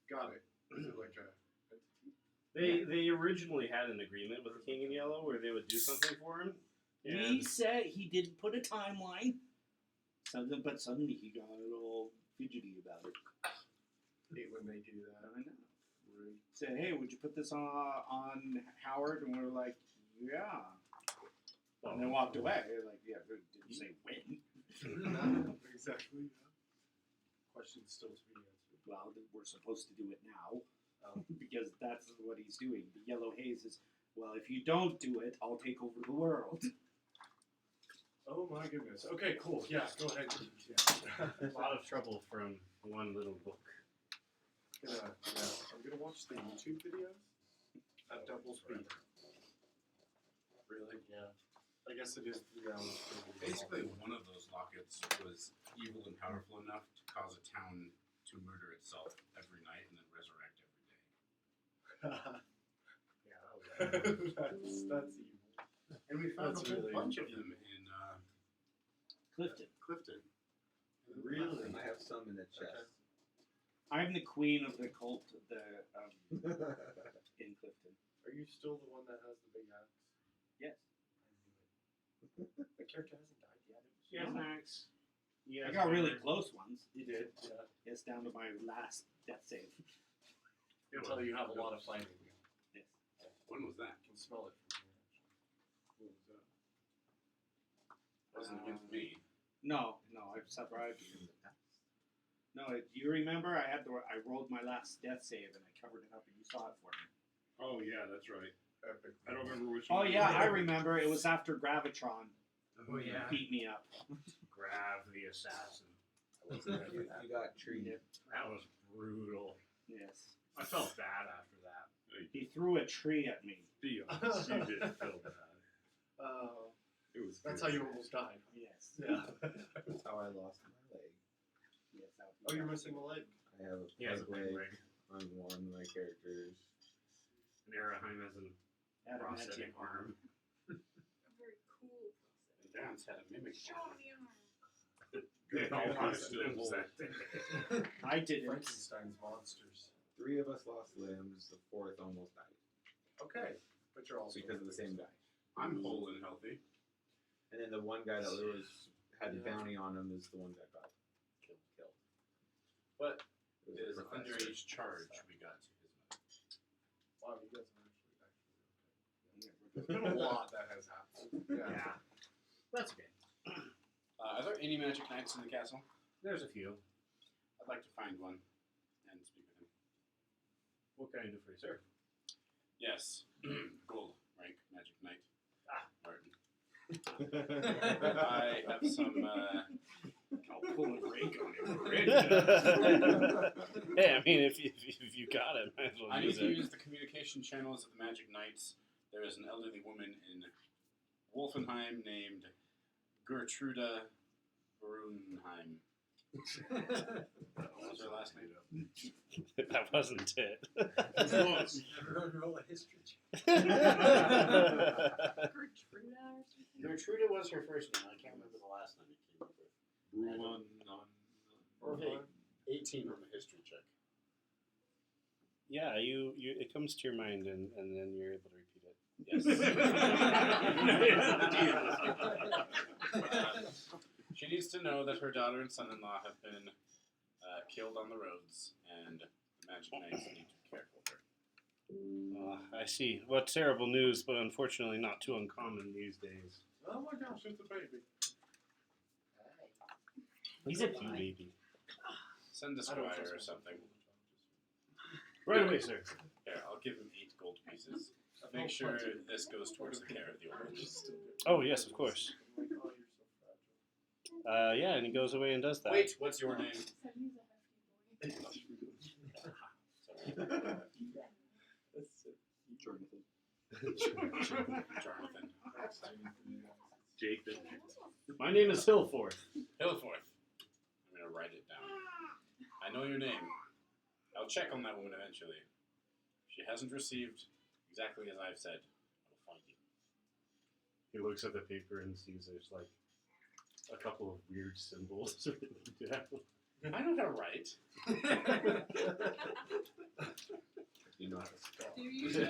Got it. Is it like a entity? They originally had an agreement with the King in Yellow where they would do something for him, We said he didn't put a timeline. But suddenly he got a little fidgety about it. Hate when they do that. I know. Rude. Said, hey, would you put this on Howard? And we're like, yeah. And then walked away. Like, yeah, but didn't say when. Exactly. Yeah. Question still to be answered. Well, we're supposed to do it now. Because that's what he's doing. The yellow haze is, well, if you don't do it, I'll take over the world. Oh my goodness. Okay, cool. Yeah, go ahead. Yeah. A lot of trouble from one little book. I'm gonna watch the YouTube videos at double speed. Really? Yeah. I guess it is 3 hours. Basically, one of those lockets was evil and powerful enough to cause a town to murder itself every night and then resurrect every day. that's evil. And we found That's a whole really bunch of them in Clifton. Really? I have some in the chest. I'm the queen of the cult in Clifton. Are you still the one that has the big axe? Yes. The character hasn't died yet. Yes, Max. Yes, I got really close once. You did? Yeah. It's down to my last death save. Until you have a lot of fighting. Yes. When was that? You can smell it from here, actually. What was that? Wasn't against me. No, I've survived you. No, do you remember? I rolled my last death save and I covered it up and you saw it for me. Oh yeah, that's right. Epic. I don't remember which Oh one. yeah, I remember. It was after Gravitron Oh yeah. beat me up. Grav the assassin. You got treated. That was brutal. Yes. I felt bad after that. He threw a tree at me. Be honest, you did feel bad. It was. That's good. how you almost died. Yes. Yeah. That's how I lost my leg. Yes. that would Oh, be you're bad. missing a leg? I have a He has a peg big leg leg. on one of my characters. And Araheim has an prosthetic Adamantium arm. A very cool And Dance had a mimic. Show me your arm. They all Yeah, want still to hold. I didn't. Frankenstein's monsters. 3 of us lost limbs. The 4th almost died Okay. But you're also because of the same guy. I'm whole and healthy. And then the one guy that had the bounty on him is the one that got killed. What It was is a professor. underage charge we got to his mother? Wow, you guys are actually okay. There's been a lot that has happened. Yeah. That's okay. Are there any magic knights in the castle? There's a few. I'd like to find one and speak with him. What can I do for you, sir? Yes. Gold rank magic knight. Warden. I have some. I'll pull a rank on him already. Hey, I mean, if you got it, might as well I need use to it. use the communication channels of the magic knights. There is an elderly woman in Wolfenheim named Gertruda Brunheim. What was her last name? That wasn't it. Everyone roll a history check. Gertruda or something? Gertruda was her first name. I can't remember the last name it came up with. Okay. 18 on the history check. Yeah, you it comes to your mind and then you're able to repeat it. Yes. She needs to know that her daughter and son-in-law have been killed on the roads, and the magic knights need to care for her. I see. What terrible news, but unfortunately not too uncommon these days. Oh my gosh, it's a baby. He's a cute baby. Send a I don't squire trust or myself. something. Right away, sir. Here, I'll give him 8 gold pieces. Make sure this goes towards the care of the orphan. Oh, yes, of course. I'm like, oh, you're so fragile. Yeah, and he goes away and does that. Wait, what's your name? Said he's a hefty boy. Jonathan. Jacob. My name is Hillforth. Hillforth. I'm going to write it down. I know your name. I'll check on that woman eventually. If she hasn't received exactly as I've said, I will find you. He looks at the paper and sees there's like a couple of weird symbols written down. I know how to write. You know how to spell. Do you know?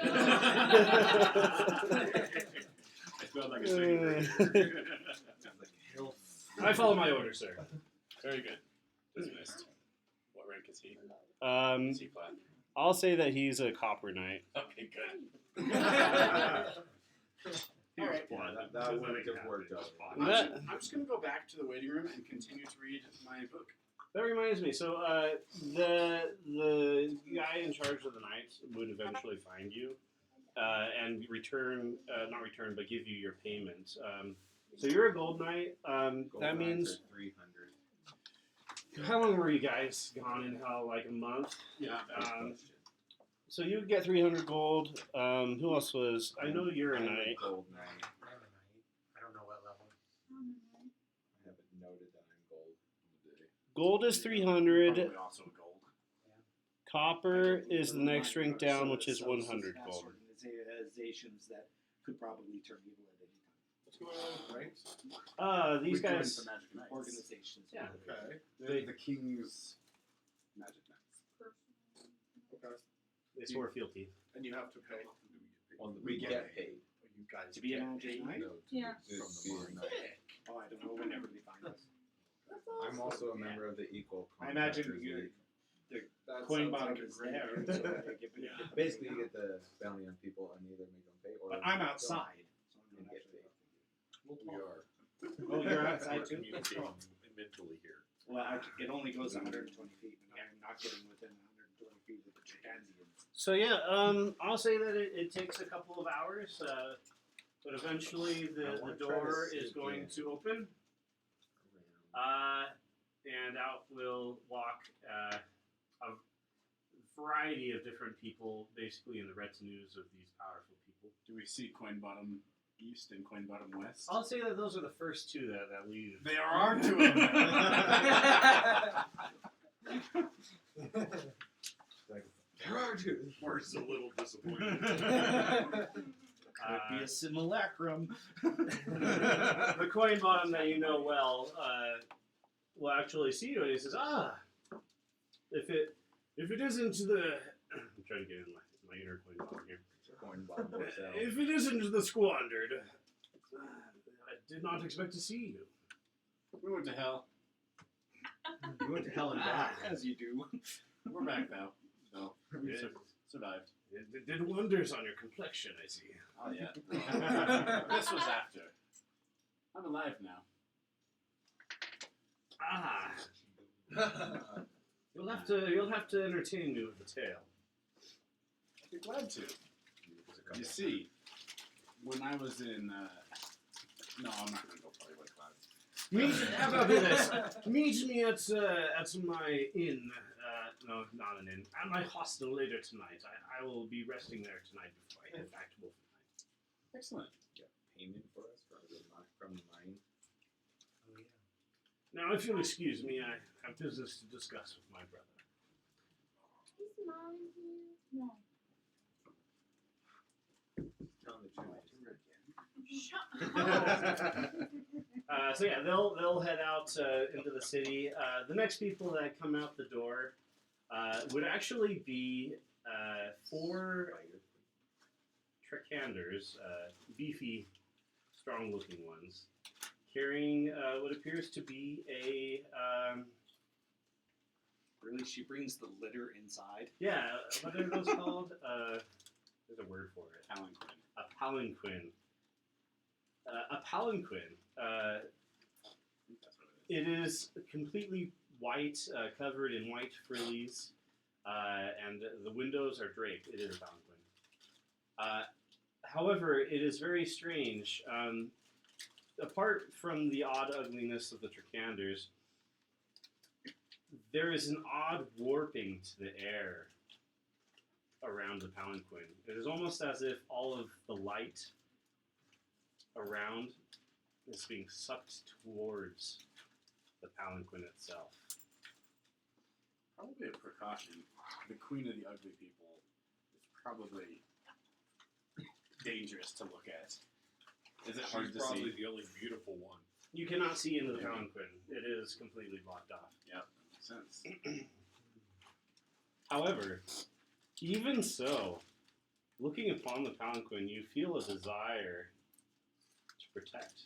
I felt like a second. Sounds like health. I follow my orders, sir. Very good. Dismissed. What rank is he? Um, Is he flat? I'll say that he's a copper knight. Okay, good. He was Alright. blind. That Doesn't wouldn't make have it worked happen. out. I'm That- just, I'm just gonna go back to the waiting room and continue to read my book. That reminds me. So the guy in charge of the knights would eventually find you and not return, but give you your payment. So you're a gold knight. Gold That knights means are 300. how long were you guys gone in hell? Like a month. Yeah. So you get 300 gold. Who else was? I know you're a I'm knight. gold knight. I'm a knight. I don't know what level. I have it noted that I'm gold. Gold is 300. Probably also gold. Copper is the next rank down, which is 100 Past gold. Organizations that could probably turn evil at any time. What's going on with ranks? These We're doing guys. some magic knights. Organizations. Yeah. Okay. They're the king's magic knights. Okay. They swore fealty. And you have to pay. Well, We we get get paid. You guys To be a get magic paid? knight? No, to Yeah. be To from be the a mine. knight. Oh, I don't know whenever they find us. I'm also a member of the Equal I imagine Contractors you're- League. That Coin sounds bottom like a is great there. deal. So I think it- Yeah. Basically, you get the bounty on people and either make them pay or. But I'm don't. outside. So I'm And not get actually. We are. Oh, you're outside We're too? communicating mentally here. Well, it only goes 120 feet, and I'm not getting within 120 feet of the Chikansians. So yeah, I'll say that it takes a couple of hours, but eventually I the wanna try door to is sneak going in. to open, and out will walk a variety of different people, basically in the retinues of these powerful people. Do we see Coin Bottom East and Coin Bottom West? I'll say that those are the first two that leave. There are two of them. There are two. We're a little disappointed. Could be a simulacrum. The coin bottom that you know well will actually see you, and he says, if it isn't the I'm trying to get in my inner coin bottom here. Coin bottom yourself. If it isn't the squandered, I did not expect to see you. We went to hell. You went to hell and back. As you do. We're back now. So we It, survived. it did wonders on your complexion, I see. Oh yeah. This was after. I'm alive now. You'll have to entertain me with a tale. I'd be glad to. You see, when I was in no, I'm not gonna go Hollywood Clouds. How about this? Meet me at my inn. No, not an inn. At my hostel later tonight. I will be resting there tonight before I head back to Wolfenheim. Excellent. You got payment for us from the mine. Oh yeah. Now, if you'll excuse me, I have business to discuss with my brother. Is mom here? No. Tell them the truth. So yeah, they'll head out into the city. The next people that come out the door would actually be 4 trakanders, beefy, strong-looking ones, carrying what appears to be a Really, she brings the litter inside. what are those called? There's a word for it. Palanquin. A palanquin. A palanquin. I think that's what it is. It is completely white, covered in white frillies, and the windows are draped. It is a palanquin. However, it is very strange. Apart from the odd ugliness of the Trakanders, there is an odd warping to the air around the palanquin. It is almost as if all of the light around is being sucked towards the palanquin itself. Probably a precaution. The queen of the ugly people is probably dangerous to look at. Is it hard She's to probably see? the only beautiful one. You cannot see into the palanquin. It is completely blocked off. Yep, makes sense. However, even so, looking upon the palanquin, you feel a desire to protect.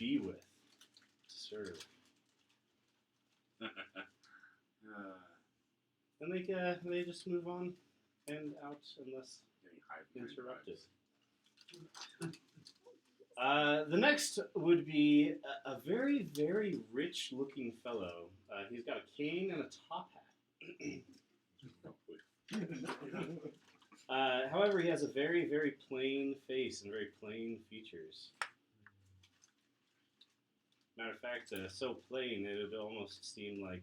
be with. Serve. And they just move on and out unless Getting high behind interrupted. vibes. The next would be a very, very rich-looking fellow. He's got a cane and a top hat. However, he has a very, very plain face and very plain features. Matter of fact, so plain it would almost seem like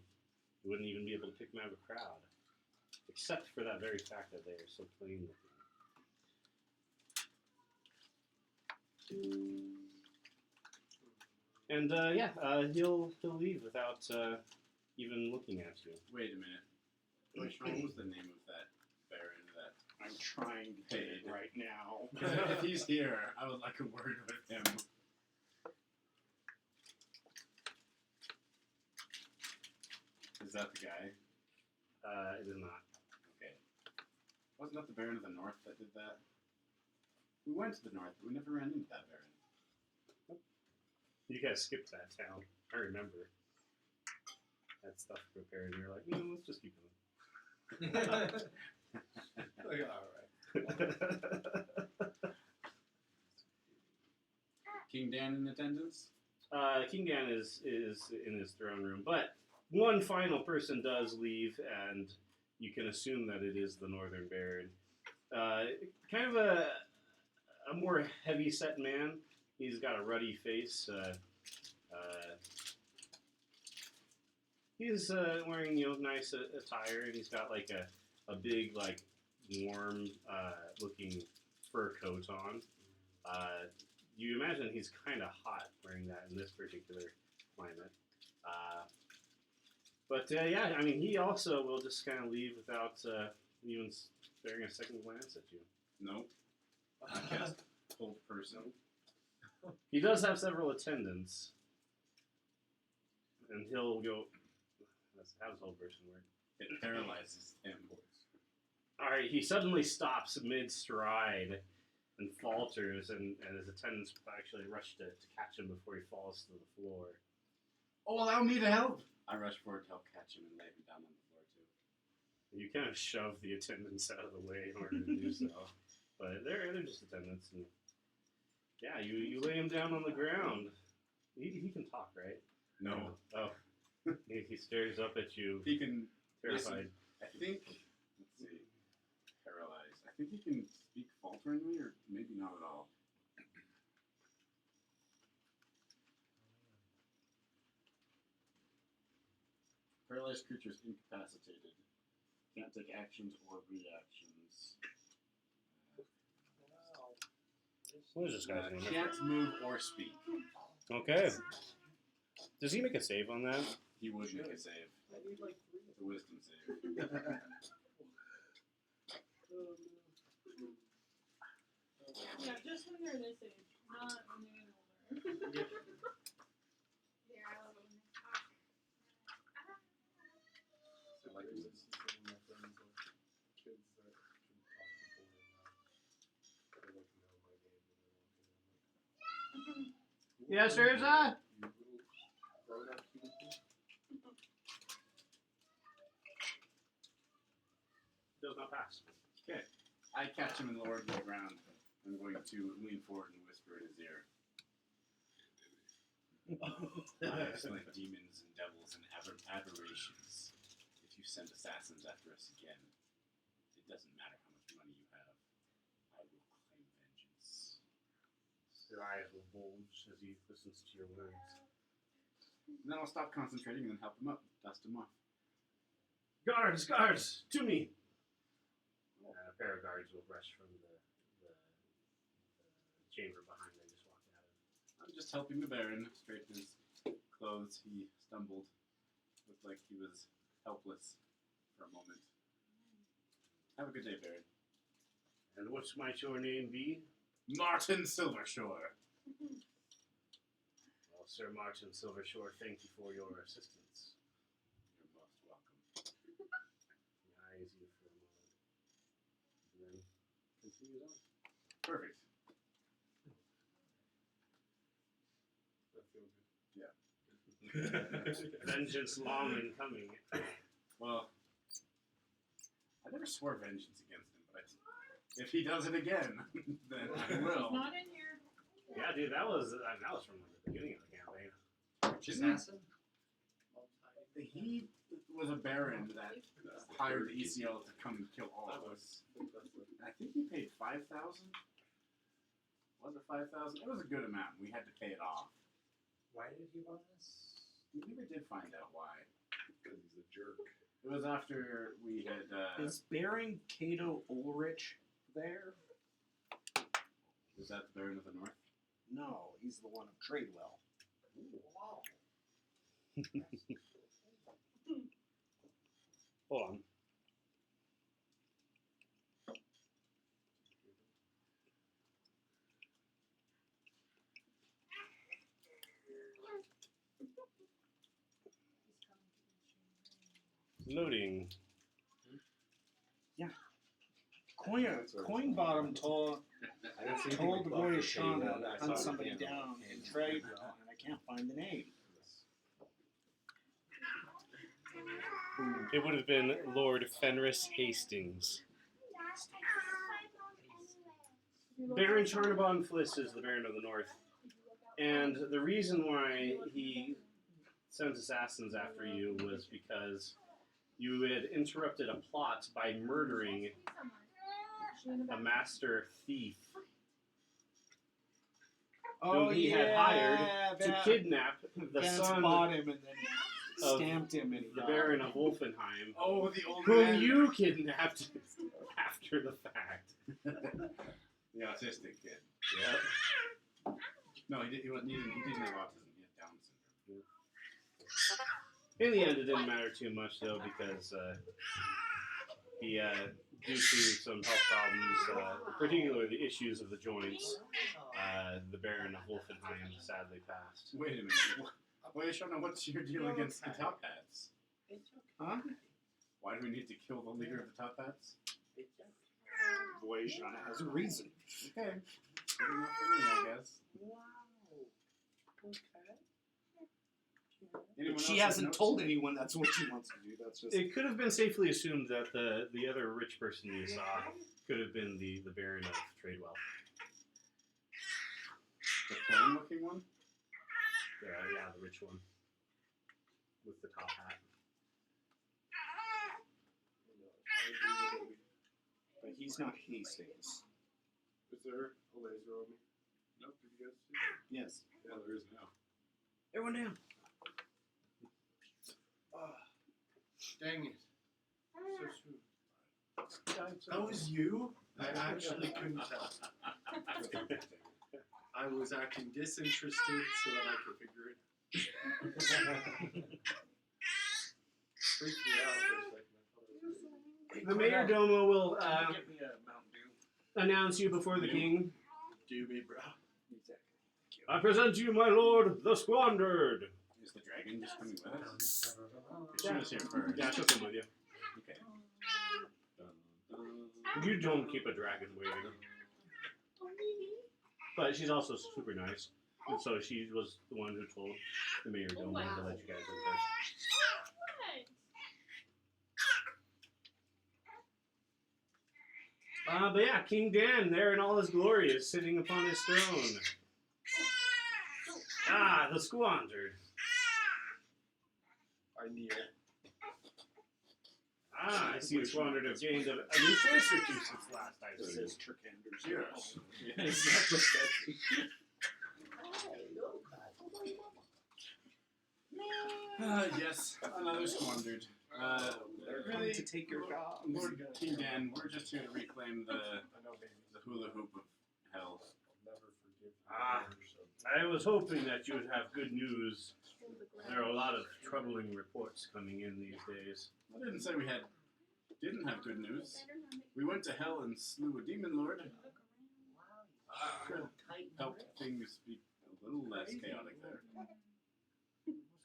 you wouldn't even be able to pick them out of a crowd, except for that very fact that they are so plain looking. And he'll leave without even looking at you. Wait a minute. What was the name of that baron that I'm trying to get it right now. if he's here, I would like a word with him. Is that the guy? It is not. Okay. Wasn't that the Baron of the North that did that? We went to the North, but we never ran into that Baron. You guys skipped that town. I remember. That stuff prepared, and you're like, let's just keep going. Like, alright. King Dan in attendance? King Dan is in his throne room, but one final person does leave, and you can assume that it is the Northern Baron. Kind of a more heavy-set man. He's got a ruddy face. He's wearing nice attire, and he's got like a big warm looking fur coat on. You imagine he's kind of hot wearing that in this particular climate. But he also will just kind of leave without even sparing a second glance at you. Nope. I cast Hold Person. He does have several attendants, and he'll go. How does Hold Person work? It paralyzes him. All right, he suddenly stops mid-stride and falters, and his attendants actually rush to catch him before he falls to the floor. Oh, allow me to help! I rush forward to help catch him and lay him down on the floor, too. You kind of shove the attendants out of the way in order to do so. But they're just attendants. And yeah, you lay him down on the ground. He can talk, right? No. Oh. He stares up at you, He can... terrified. Listen, I think... Let's see. Paralyzed. I think he can speak falteringly, or maybe not at all. Paralyzed creatures incapacitated. Can't take actions or reactions. What is this guy's name? Can't move or speak. Okay. Does he make a save on that? He would make a save. I need like 3. It's a wisdom save. Yeah, just when they're this age, not when they're older. Here, I love it when they talk. So like I said, some of my friends are kids that can talk before and they like know my name when they walk in. I'm like, Yes, there's a. you little grown-up people. Does not pass. Okay. I catch him and lower him to the ground. I'm going to lean forward and whisper in his ear. I explain demons and devils and aberrations. If you send assassins after us again, it doesn't matter how much money you have. I will claim vengeance. Your eyes will bulge as he listens to your words. And then I'll stop concentrating and then help him up, dust him off. Guards, to me! A pair of guards will rush from the chamber behind. They just walked out of. I'm just helping the Baron straighten his clothes. He stumbled. Looked like he was helpless for a moment. Have a good day, Baron. And what might your name be? Martin Silvershore. Well, Sir Martin Silvershore, thank you for your assistance. You're most welcome. He eyes you for a moment, and then continues on. Perfect. I feel Vengeance long in coming. Well, I never swore vengeance against him, but if he does it again, then I will. Not in here. Yeah, dude, that was from the beginning of the campaign. Assassin? He was a baron that hired the ECL to come and kill all of us. I think he paid 5,000. Was it 5,000? It was a good amount. We had to pay it off. Why did he want us? We never did find out why. Because he's a jerk. It was after we had. Is Baron Cato Ulrich there? Was that the Baron of the North? No, he's the one of Tradewell. Wow. Hold on. Loading. Coinbottom told I didn't see anything told like Buffy Voyeashana Table, to I saw hunt it somebody in down in in Tradewell, and I can't find the name. It would have been Lord Fenris Hastings. Baron Charnabon Fliss is the Baron of the North. And the reason why he sent assassins after you was because you had interrupted a plot by murdering a master thief whom he had hired to kidnap the Vance son bought him and then of stamped him and he the died. Baron of Wolfenheim, Oh, the old whom man. you kidnapped after the fact. The autistic kid. Yep. No, he didn't have autism. He had Down syndrome. In the end, it didn't matter too much, though, because he, due to some health problems, particularly the issues of the joints, the Baron of Wolfenheim sadly passed. Wait a minute. Voyeashana, what's your deal against the Top Hats? Huh? Why do we need to kill the leader of the Top Hats? Voyeashana has a reason. Okay. Good enough for me, I guess. Anyone She else have hasn't notes? told anyone that's what she wants to do. That's just It could have been safely assumed that the other rich person you saw could have been the Baron of Tradewell. The plain-looking one? Yeah, the rich one. With the top hat. but he's not Hastings. Is there a laser on me? Nope, did you guys see that? Yes. Yeah, there is now. Everyone down. Dang it. So soon. That was you? I actually couldn't tell. I was acting disinterested so that I could figure it. Freaked me out for a second. I thought it was The Mayor Domo will Get me a Mountain Dew. announce you before the king. do me, bro. I present to you, my lord, the Squandered. Is the dragon just coming with us? Yeah. She was here first. Yeah, she'll come with you. Okay. You don't keep a dragon waiting. But she's also super nice. And so she was the one who told the Mayor Domo to let you guys in first. But yeah, King Dan, there in all his glory, is sitting upon his throne. Ah, the Squandered. I kneel. Ah, I see the Squandered have gained a new face or two since last I This seen. is Trakander's. Cheers. Yes, another squandered. They're Really, coming to take your job. Lord King Dan, we're just here to reclaim the I know, baby. hula hoop of hell. I'll never forgive you. Ah. I was hoping that you would have good news. There are a lot of troubling reports coming in these days. I didn't say we didn't have good news. We went to hell and slew a demon lord. Helped things be a little less chaotic there.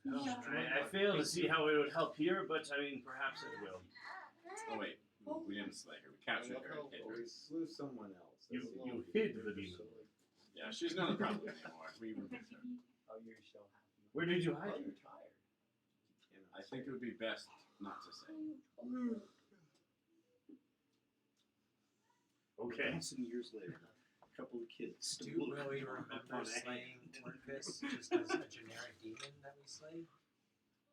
I fail to see how it would help here, but I mean, perhaps it will. Oh wait, we didn't slay her. We captured her and hid her. We slew someone else. You That's you all. hid the demon. Yeah, she's not a problem anymore. We removed her. Oh, you're so happy. Where did you hide Oh, her? you're tired. I think it would be best not to say. Okay. Thousand years later, a couple of kids. Do stumble will we upon remember a slaying Orcus just as a generic demon that we slayed?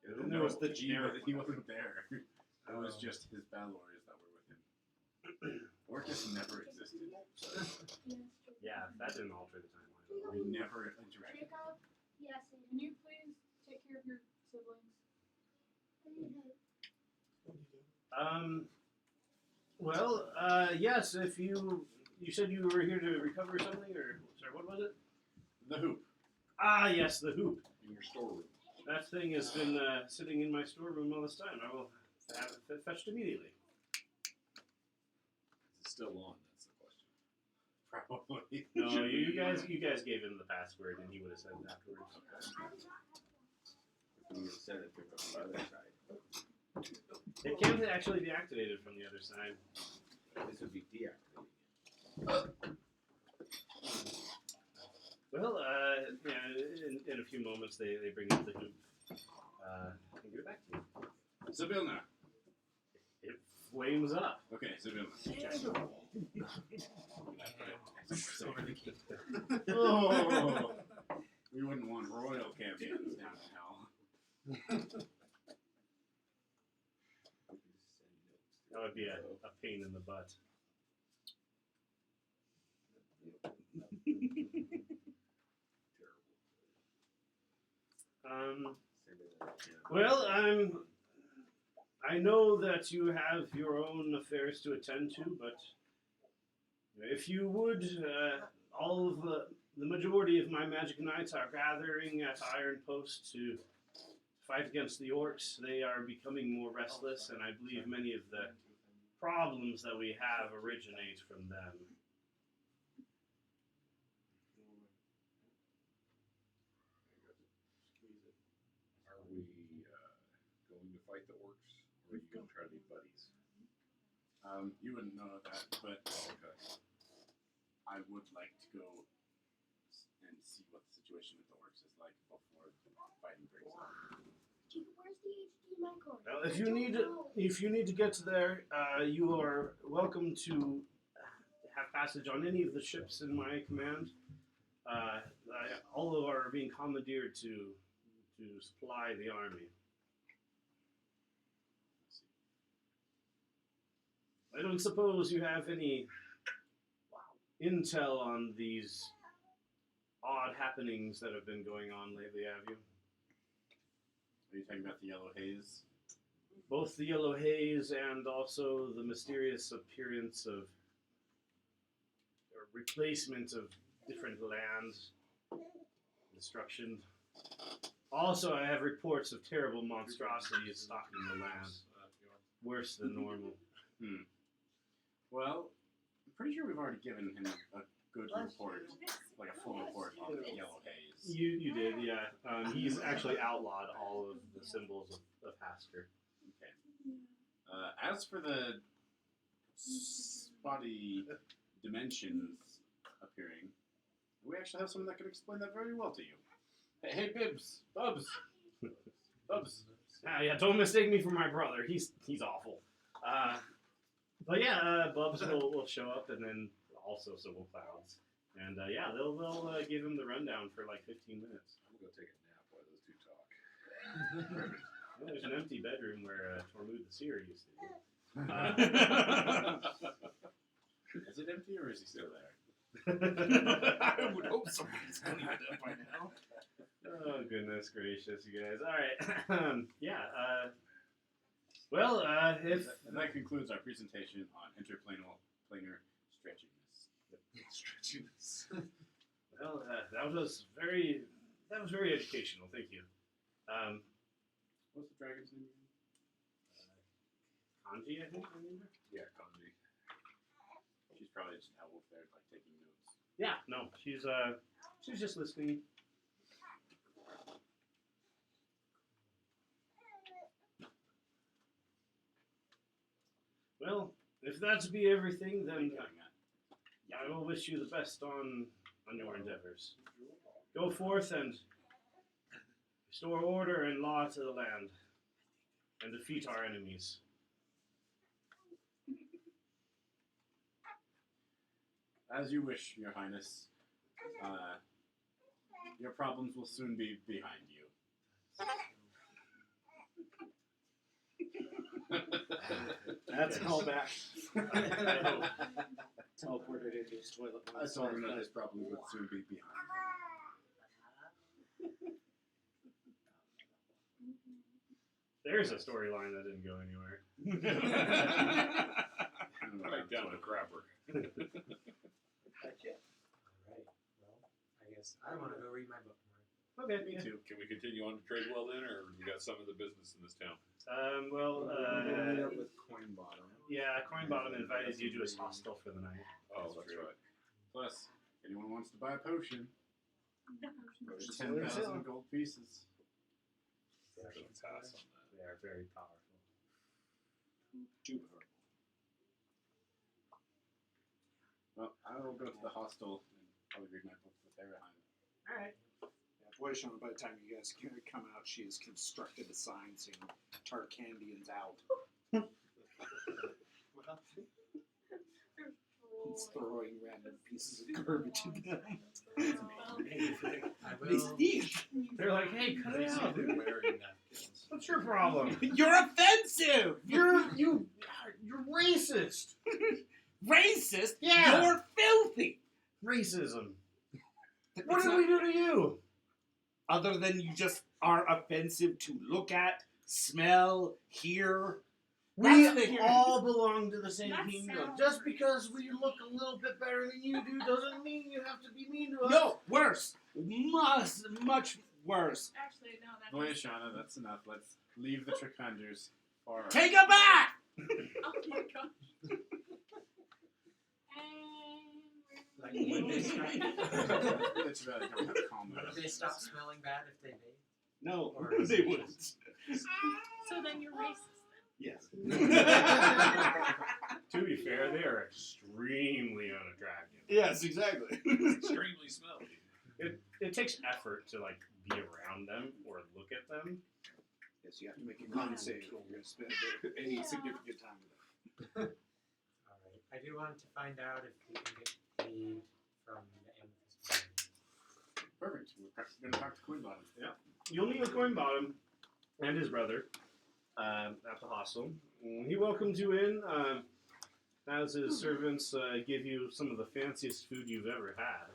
And there was the he generic he one. wasn't there. It was Oh. just his battle warriors that were with him. Orcus never existed. Yeah, that didn't alter the timeline. We never interacted. Yes. Can you please take care of your siblings? Well, yes, if you said you were here to recover something, or sorry, what was it? The hoop Ah, yes, the hoop. In your storeroom. That thing has been sitting in my storeroom all this time. I will have it fetched immediately. Is it still on? That's the question. probably. No, you guys gave him the password, and he would have said it afterwards. If we said it from the other side, It can't actually be activated from the other side. this would be deactivating. Well, yeah, in a few moments they bring up the hoop. And give it back to you. Sibilna. It flames up. Okay, Sibilna. Over the key. Oh, we wouldn't want royal champions down in hell. That would be a pain in the butt. Well, I know that you have your own affairs to attend to, but if you would, all of the majority of my magic knights are gathering at Iron Post to fight against the orcs. They are becoming more restless, and I believe many of the problems that we have originate from them. Are we going to fight the orcs, or are you going to try to be buddies? You wouldn't know that, but Okay. I would like to go and see what the situation with the orcs is like before fighting breaks out. Where's the HDMI cord? Well, if you need to get there, you are welcome to have passage on any of the ships in my command. All are being commandeered to supply the army. I don't suppose you have any intel on these odd happenings that have been going on lately, have you? Are you talking about the yellow haze? Both the yellow haze and also the mysterious appearance of or replacement of different lands, destruction. Also, I have reports of terrible monstrosities stalking the land, worse than normal. Well, I'm pretty sure we've already given him a good report, like a full report on the yellow haze. You did, yeah. He's actually outlawed all of the symbols of Hasker. Okay. As for the spotty dimensions appearing, we actually have someone that can explain that very well to you. Hey, Bubs. Yeah, don't mistake me for my brother. He's awful. But yeah, Bubs will show up, and then also so will Clouds. And yeah, they'll give him the rundown for like 15 minutes. I'm going to go take a nap while those two talk. Well, there's an empty bedroom where Tormund the Seer used to be. Is it empty or is he still there? I would hope somebody's cleaned it up by now. Oh, goodness gracious, you guys. All right. Yeah. Well, if... And that concludes our presentation on interplanar stretchiness. Stretchiness. Well, that was very educational. Thank you. What's the dragon's name again? Kanji, I think. I remember. Yeah, Kanji. She's probably just an elf there, like taking notes. Yeah. No, she's just listening. Well, if that to be everything, then I will wish you the best on your endeavors. Go forth and Restore order and law to the land, and defeat our enemies. As you wish, Your Highness. Your problems will soon be behind you. That's a callback. Teleported into his toilet. I told him that his problems would soon be behind There's a storyline that didn't go anywhere. him. Right down the crapper. Alright, well, I guess I want to go read my book more. Okay, Me too. Can we continue on to trade well then, or we got some of the business in this town? We'll meet up with Coinbottom. yeah, Coinbottom invited you to his hostel for the night. Oh, that's right. Plus, if anyone wants to buy a potion, for Potions 10,000 gold pieces. I'm gonna pass on that. They are very powerful. Too powerful. Well, I will go to the hostel and probably read my book with there behind me. Alright. Yeah, Voyeashana, by the time you guys come out, she has constructed a sign saying Tarkandians out. It's throwing random pieces of garbage at them. I will. They're like, hey, cut it out, dude. Wearing napkins. What's your problem? You're offensive! You're racist. Racist? Yeah. You're filthy! Racism. What did we do to you? Other than you just are offensive to look at, smell, hear. We That's the- all belong to the same That kingdom. sounds Just racist. because we look a little bit better than you do doesn't mean you have to be mean to us. No, worse. Much worse. Actually, no, that Voyeashana, that's enough. Let's leave the Trakanders far. Take it back! Oh my god. Like when they stop, That's about it. Don't have to calm would down. they stop smelling bad if they vape? No, Or is they it wouldn't. So then you're racist Yes. To be fair, they are extremely unattractive. Yes, exactly. Extremely smelly. It takes effort to like be around them or look at them. Yes, you have to make a con save if you're going to spend any significant time with them. Alright. I do want to find out if we can get aid from the Amethyst Mine. Perfect. We're going to talk to Coinbottom. You'll meet with Coinbottom and his brother at the hostel. He welcomes you in. As his servants give you some of the fanciest food you've ever had,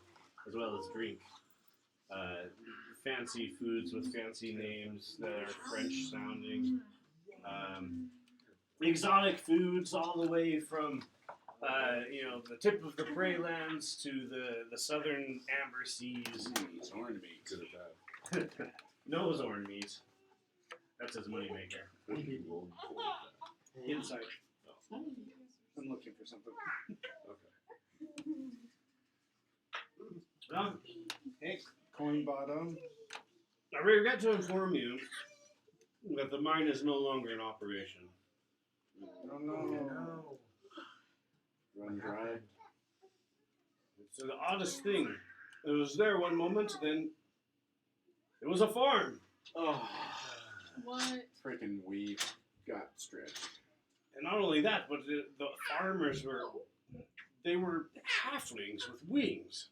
as well as drink. Fancy foods with fancy names that are French sounding. Exotic foods all the way from the tip of the Prey Lands to the southern Amber Seas. Zorn meat. Good at that. No Zorn meat. That's his moneymaker. Inside. I'm looking for something. Well, Hey, Coinbottom. I regret to inform you that the mine is no longer in operation. Oh no. No. Run dry. It's the oddest thing. It was there one moment, then it was a farm. Oh, What? freaking weave got stretched. And not only that, but the farmers were halflings with wings.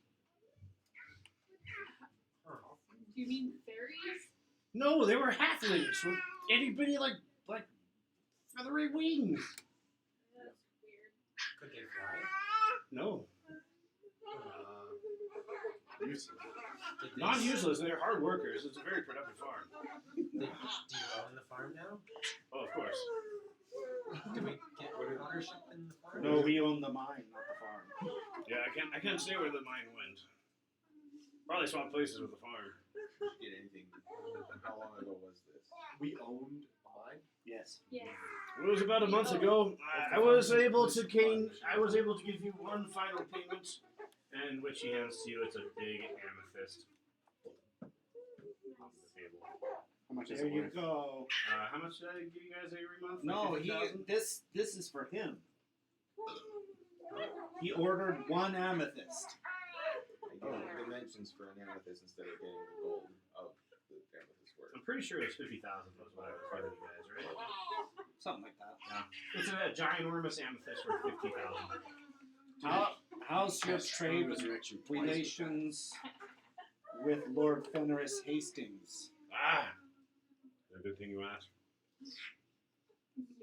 Do you mean fairies? No, they were halflings with itty-bitty like feathery wings. That's weird. Could they fly? No, Useless. Did they not useless. They're hard workers. It's a very productive farm. Do you own the farm now? Oh, of course. Do we get ownership in the farm? No, we own the mine, not the farm. Yeah, I can't say where the mine went. Probably swapped places with the farm. Get anything. How long ago was this? We owned mine. Yes. Yeah. It was about a month ago. I was able to give you one final payment, and which he hands to you. It's a big amethyst on the table. How much is There it you worth? go. How much did I give you guys every month? No, Like 50,000? this is for him. He ordered one amethyst. I get dimensions for an amethyst instead of getting the gold of the amethyst for it? I'm pretty sure it's 50,000 was what I was giving you guys, right? Something like that. It's a ginormous amethyst worth 50,000. How's your trade Resurrection twice. relations with Lord Fenris Hastings? Ah, a good thing you asked.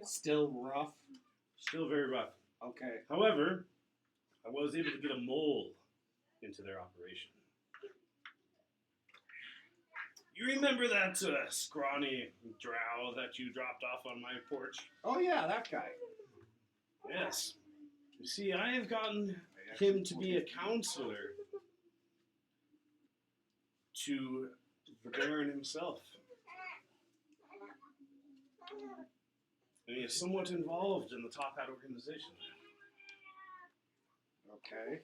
Still rough? Still very rough. Okay. However, I was able to get a mole into their operation. You remember that scrawny drow that you dropped off on my porch? Oh yeah, that guy. Yes. You see, I have gotten him to be a counselor to the Baron himself. And he is somewhat involved in the Top Hat organization. Okay.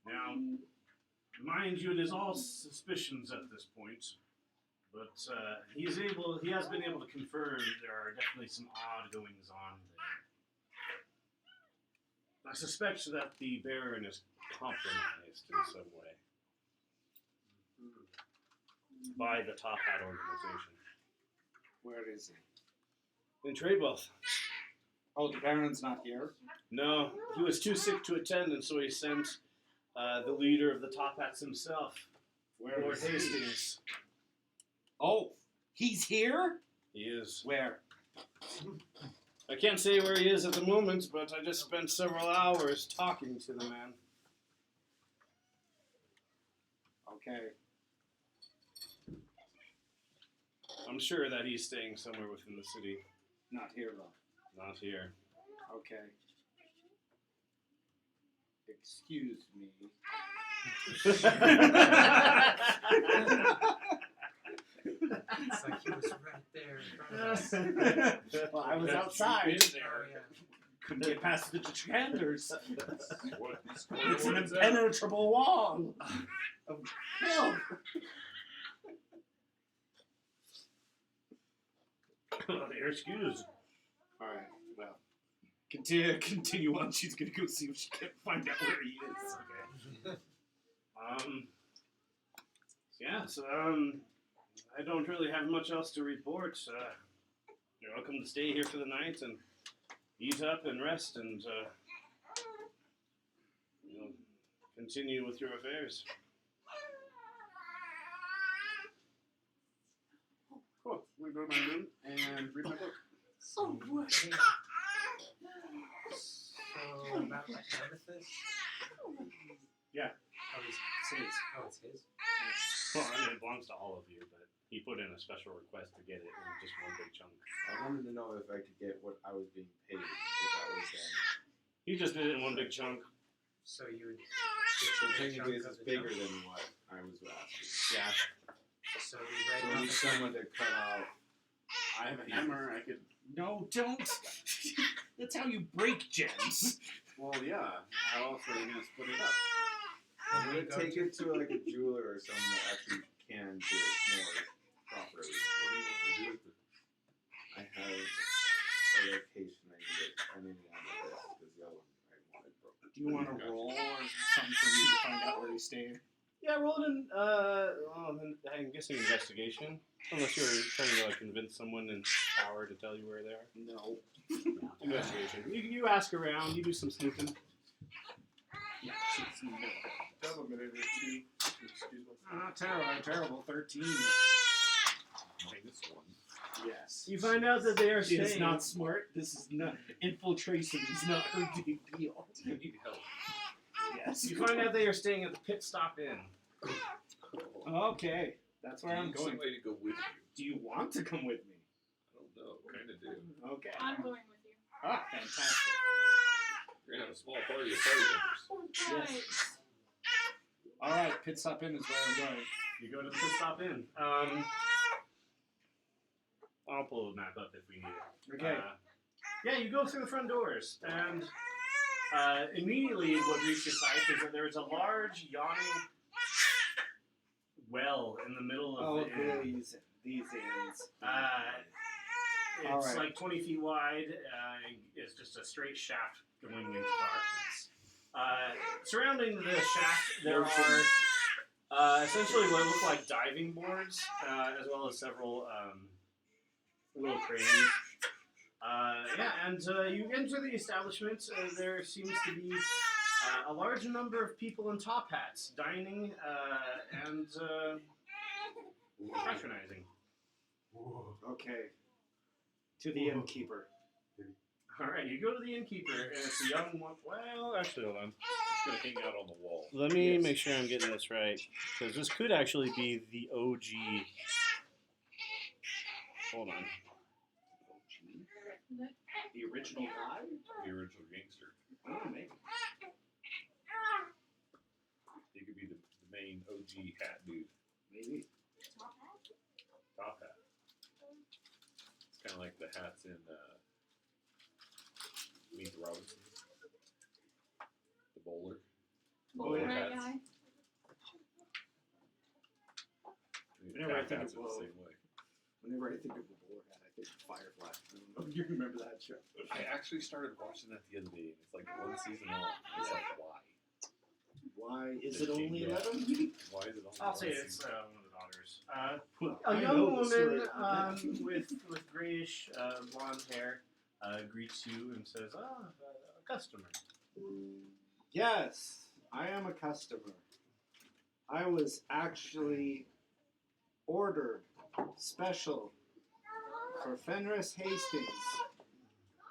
Now, mind you, it is all suspicions at this point, but he has been able to confirm there are definitely some odd goings on there. I suspect that the Baron is compromised in some way by the Top Hat organization. Where is he? In Tradewealth. Oh, the Baron's not here? No, he was too sick to attend, and so he sent the leader of the Top Hats himself, Lord Hastings. Oh, he's here? He is. Where? I can't say where he is at the moment, but I just spent several hours talking to the man. Okay. I'm sure that he's staying somewhere within the city. Not here, though. Not here. Okay. Excuse me. It's like he was right there in front of us. Well, I was outside. Oh, yeah. Couldn't get past the tracanders. What? It's an impenetrable wall of filth. You're excused. Alright, well. Continue on. She's gonna go see if she can find out where he is. Okay. Yeah, so, I don't really have much else to report. You're welcome to stay here for the night and eat up and rest and, continue with your affairs. Cool. I'm gonna go to my room and read my book. So about that amethyst? Yeah. Oh, it's his. Oh, it's his? Well, I mean, it belongs to all of you, but he put in a special request to get it in just one big chunk. I wanted to know if I could get what I was being paid. If that was He just did it in one big chunk. So you would so get a technically chunk this of is the bigger chunk? than what I was asking. Yeah. So you So write I off need the someone to cut out. I have a hammer. I could. No, don't. That's how you break gems. Well, yeah. How else are you gonna split it up? I'm gonna take it to like a jeweler or someone that actually can do it more properly. What do you want to do with it? I have a location I need it. I need it on the list because the other one I wanted broke. Do you want to roll or something for me to find out where he's staying? Yeah, roll it in, I'm guessing investigation. Unless you're trying to convince someone in power to tell you where they are. No. Investigation. You ask around, you do some snooping. Yeah, she's no. Have a minute or two. Excuse me. Terrible. 13. Minus one. Yes. You find out that they are She is staying. not smart. This is not infiltration. Is not her big deal. You need help. Yes. You find out they are staying at the Pit Stop Inn. Okay, that's where I'm Need going. somebody to go with you. Do you want to come with me? I don't know. Kind of do. Okay. I'm going with you. Ah, fantastic. You're gonna have a small party of party members. Yes. All right, Pit Stop Inn is where I'm going. You go to the Pit Stop Inn. I'll pull the map up if we need it. Okay. Yeah, you go through the front doors, and immediately what reaches your sight is that there is a large, yawning well in the middle of the inn. These inns. It's Alright. like 20 feet wide. It's just a straight shaft going into darkness. Surrounding the shaft, there are Essentially what look like diving boards, as well as several little cranes. And you enter the establishment. There seems to be a large number of people in top hats, dining and patronizing. Okay. To the innkeeper. Alright, you go to the innkeeper, and it's a young one. Well, actually, hold on. It's gonna hang out on the wall. Let me make sure I'm getting this right. Because this could actually be the OG. Hold on. The original guy? The original gangster. Oh, maybe. He could be the main OG hat dude. Maybe. Top hat. It's kind of like the hats in Meet the Robinson. The bowler. Bowler hats. guy. Whenever I Top think hats of are the bowler. same way. Whenever I think of the bowler hat, I think of Firefly. I don't know if you remember that show. I actually started watching that the other day, and it's like one season long. It's like, why? Why is They it only changed 11? Why is it only I'll one say it's season? one of the daughters. I A know young the story woman of that. with grayish blonde hair greets you and says, a customer. Yes, I am a customer. I was actually ordered special for Fenris Hastings.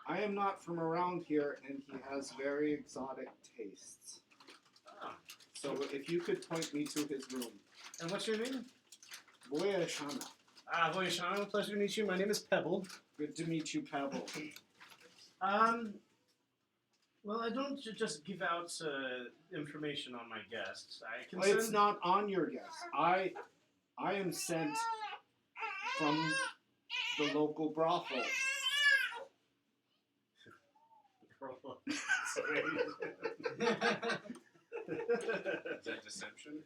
I am not from around here, and he has very exotic tastes. Ah. So if you could point me to his room. And what's your name? Voyeashana. Voyeashana, pleasure to meet you. My name is Pebble. Good to meet you, Pebble. Well, I don't just give out information on my guests. I can Well, it's send... not on your guest. I am sent from the local brothel. Is that deception?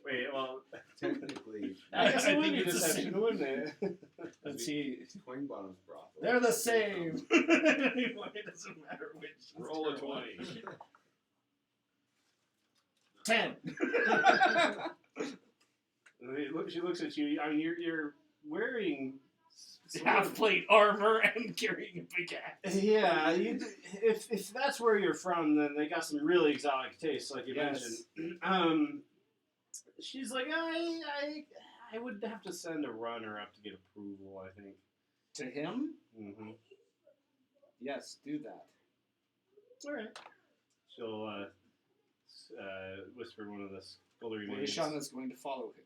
Wait, well... Technically, I guess it would think be it's the deception, same. wouldn't it? Let's see. it's Coin Bottom's brothel. They're the same. Anyway, it doesn't matter which. Roll a 20. 10. She looks at you. I mean, you're wearing Half plate armor and carrying a big axe. Yeah, if that's where you're from, then they got some really exotic tastes, like you Yes. mentioned. She's like, I would have to send a runner up to get approval, I think. To him? Mm-hmm. Yes, do that. All right. She'll whisper one of the scullery maids. Voyeashana's going to follow him.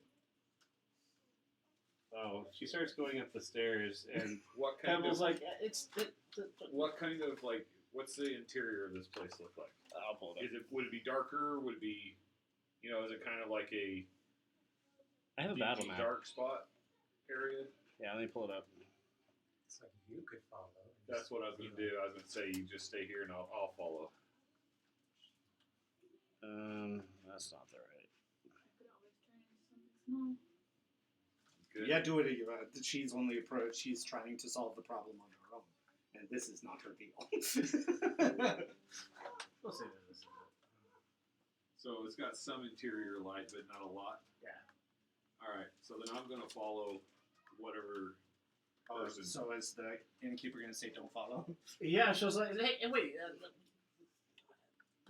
Oh, she starts going up the stairs, and What kind Pebble's of like, what's the interior of this place look like? I'll pull it up. Would it be darker? Would it be, is it kind of like a I have a battle dingy map. dark spot area? Yeah, let me pull it up. It's like you could follow. That's what I was gonna do. I was gonna say you just stay here and I'll follow. That's not the right. I could always turn into something small. Good. Yeah, do it. She's only approach. She's trying to solve the problem on her own, and this is not her deal. We'll say that this is it. So it's got some interior light, but not a lot. Yeah. All right. So then I'm gonna follow whatever person. So is the innkeeper going to say don't follow? Yeah, she was like, hey, wait,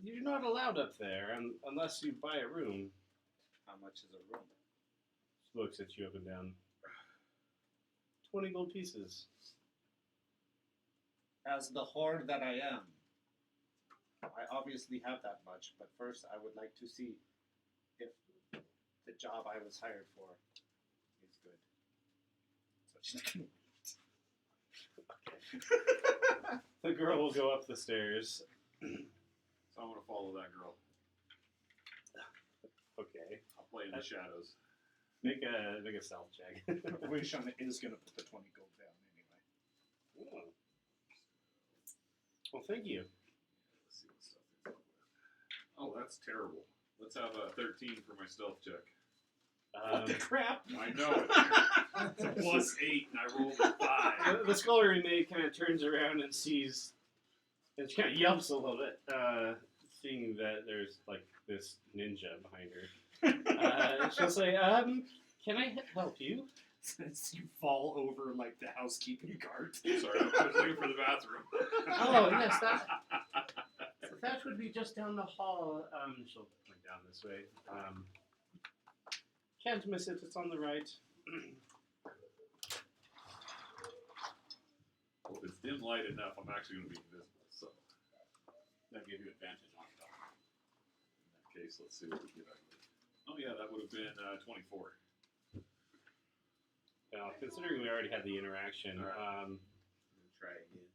you're not allowed up there unless you buy a room. How much is a room? She looks at you up and down. 20 gold pieces. As the whore that I am, I obviously have that much, but first I would like to see if the job I was hired for is good. So she's going The girl will go up the stairs. So I'm gonna follow that girl. Okay. I'll play in the shadows. Make a stealth check. Voyeashana is going to put the 20 gold down anyway. Oh. Well, thank you. Let's see what stuff they come with. Oh, that's terrible. Let's have a 13 for my stealth check. What the crap? I know it. It's a plus 8, and I rolled a 5. The scullery maid kind of turns around and sees, and she kind of yelps a little bit. seeing that there's like this ninja behind her, she'll say, "Can I help you?" Since you fall over like the housekeeping cart. Sorry, I was looking for the bathroom. Oh yes, that would be just down the hall. She'll point down this way. Can't miss it. It's on the right. Well, if it's dim light enough, I'm actually going to be invisible. So That'll give you advantage on it. in that case, let's see what we get. Oh yeah, that would have been 24. Now, considering we already had the interaction, I'm gonna try again.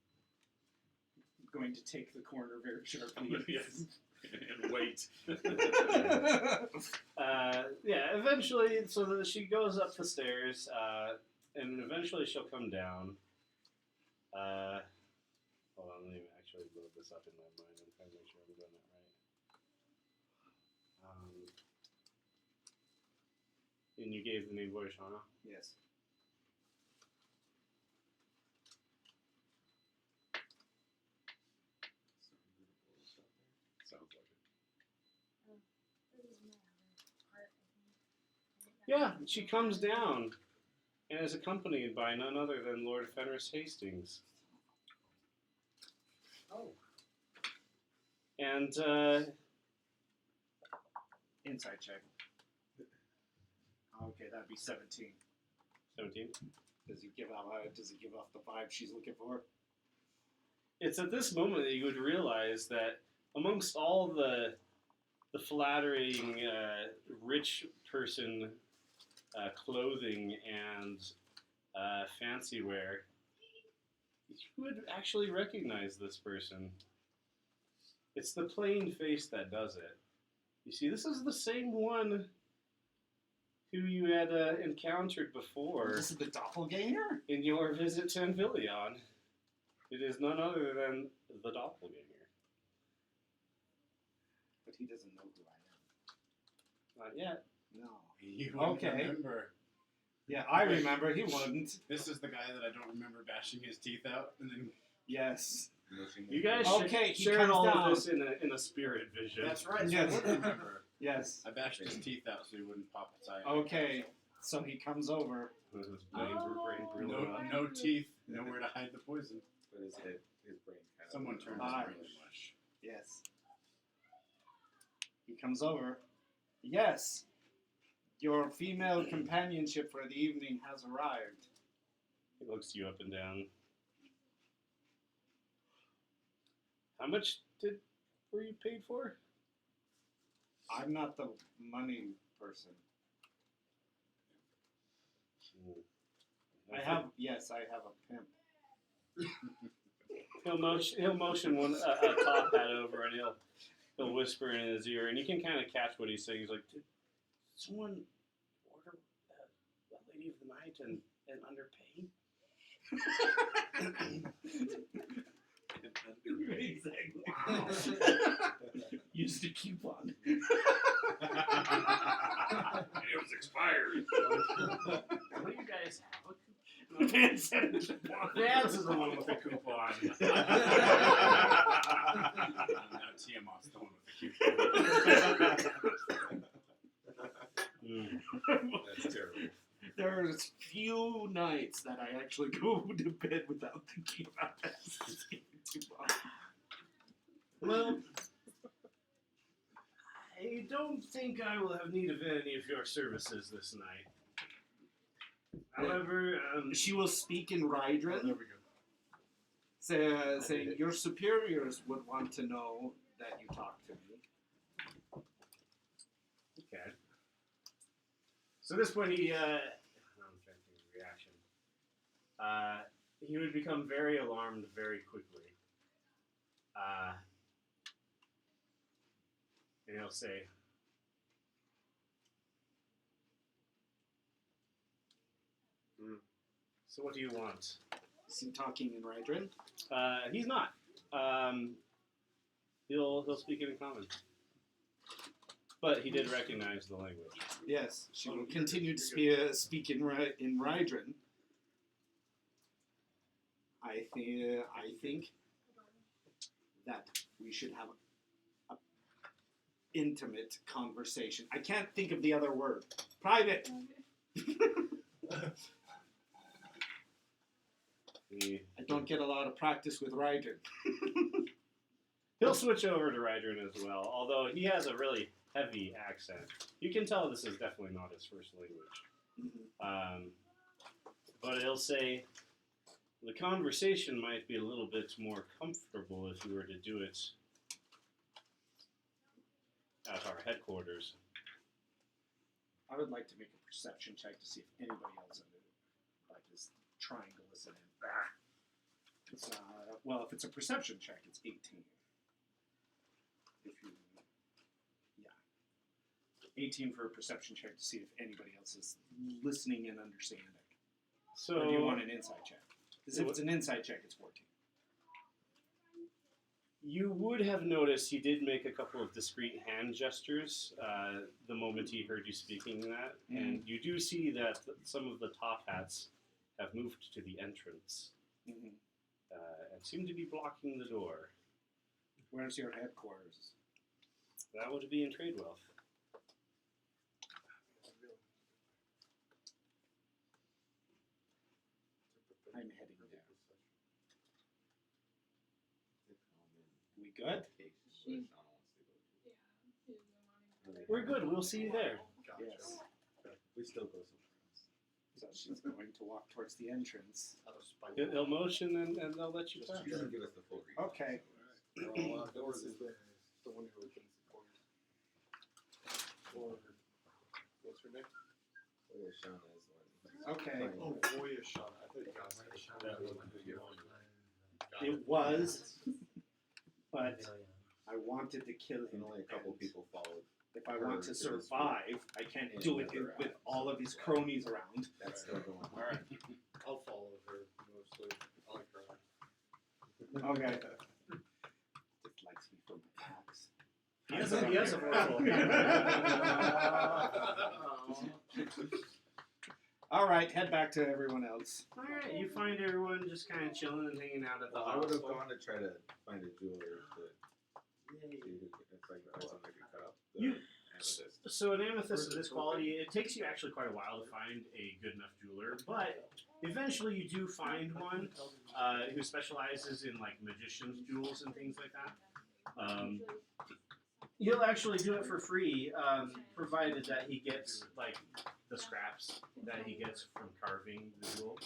Going to take the corner very sharply. Yes. And wait. yeah, eventually, so that she goes up the stairs, and eventually she'll come down. Hold on, let me actually load this up in my mind and try to make sure I'm doing that right. And you gave the name Voyeashana? Yes. Sounds like it. Yeah, she comes down and is accompanied by none other than Lord Fenris Hastings. Oh. And, Inside check. Okay, that'd be 17. 17. Does he give off the vibe she's looking for? It's at this moment that you would realize that amongst all the flattering, rich person clothing and fancy wear, you would actually recognize this person. It's the plain face that does it. You see, this is the same one who you had encountered before This is the doppelganger? in your visit to Anvillion. It is none other than the doppelganger. But he doesn't know who I Not yet. am. No. You wouldn't Okay. remember. Yeah, I remember. He wouldn't. This is the guy that I don't remember bashing his teeth out, and then Yes. You guys Okay, he shared comes all down. of this in a spirit vision. that's right. So Yes. I would remember. Yes. I bashed his teeth out so he wouldn't pop his eye. Okay. So he comes over. With his brain brewing No teeth, nowhere to hide the poison. But his brain kind of. Someone turned his brain to mush. Yes. He comes over. Yes. Your female companionship for the evening has arrived. He looks you up and down. How much were you paid for? I'm not the money person. I have a pimp. He'll motion a top hat over, and he'll whisper in his ear, and you can kind of catch what he's saying. He's like, "Did someone order a lady of the night and underpay?" Exactly. Wow. Used a coupon. It was expired. What do you guys have? Vance had a coupon. Vance is the one with the coupon. Now Tiamat's the one with the cupid. That's terrible. There's few nights that I actually go to bed without thinking about that. Well, I don't think I will have need of any of your services this night. However, She will speak in Rydran, There we go. saying your superiors would want to know that you talked to me. okay. So at this point, I'm trying to think of the reaction. He would become very alarmed very quickly. And he'll say, "So what do you want?" Is he talking in Rydran? He's not. He'll speak it in common. But he did recognize the language. Yes, she will continue to speak in Rydran. I think that we should have a intimate conversation. I can't think of the other word. Private. I don't get a lot of practice with Ryder. He'll switch over to Rydron as well, although he has a really heavy accent. You can tell this is definitely not his first language. But he'll say, the conversation might be a little bit more comfortable if you were to do it at our headquarters. I would like to make a perception check to see if anybody else under this triangle is in it. It's, well, if it's a perception check, it's 18. If you, yeah, 18 for a perception check to see if anybody else is listening and understanding. So, or do you want an insight check? Because if it's an insight check, it's 14. you would have noticed he did make a couple of discreet hand gestures the moment he heard you speaking that, and you do see that some of the top hats have moved to the entrance and seem to be blocking the door. Where's your headquarters? That would be in Tradewealth. I'm heading there. We good? We're good. We'll see you there. Gotcha. Yes. We still go somewhere else. So she's going to walk towards the entrance. He'll motion and they'll let you pass. He doesn't give us the full read. Okay. Doors is the one who can support. Or what's her name? Voyeashana is the one. Okay. Oh, Voyeashana. I thought you guys said that was who you wanted. Got It was, but I wanted to kill him. And only a couple and people followed. If I want to survive, I can't do it with all of his cronies around. That's still going on. Alright. I'll follow her mostly. I like her. Okay. Dislikes me for my hacks. He has a All right, head back to everyone else. Alright, you find everyone just kind of chilling and hanging out at the Well, I would have hostel. gone to try to find a jeweler to see who it's like something that could cut up the You- amethyst. So an amethyst of this quality, it takes you actually quite a while to find a good enough jeweler, but eventually you do find one who specializes in like magician's jewels and things like that. He'll actually do it for free, provided that he gets like the scraps that he gets from carving the jewel.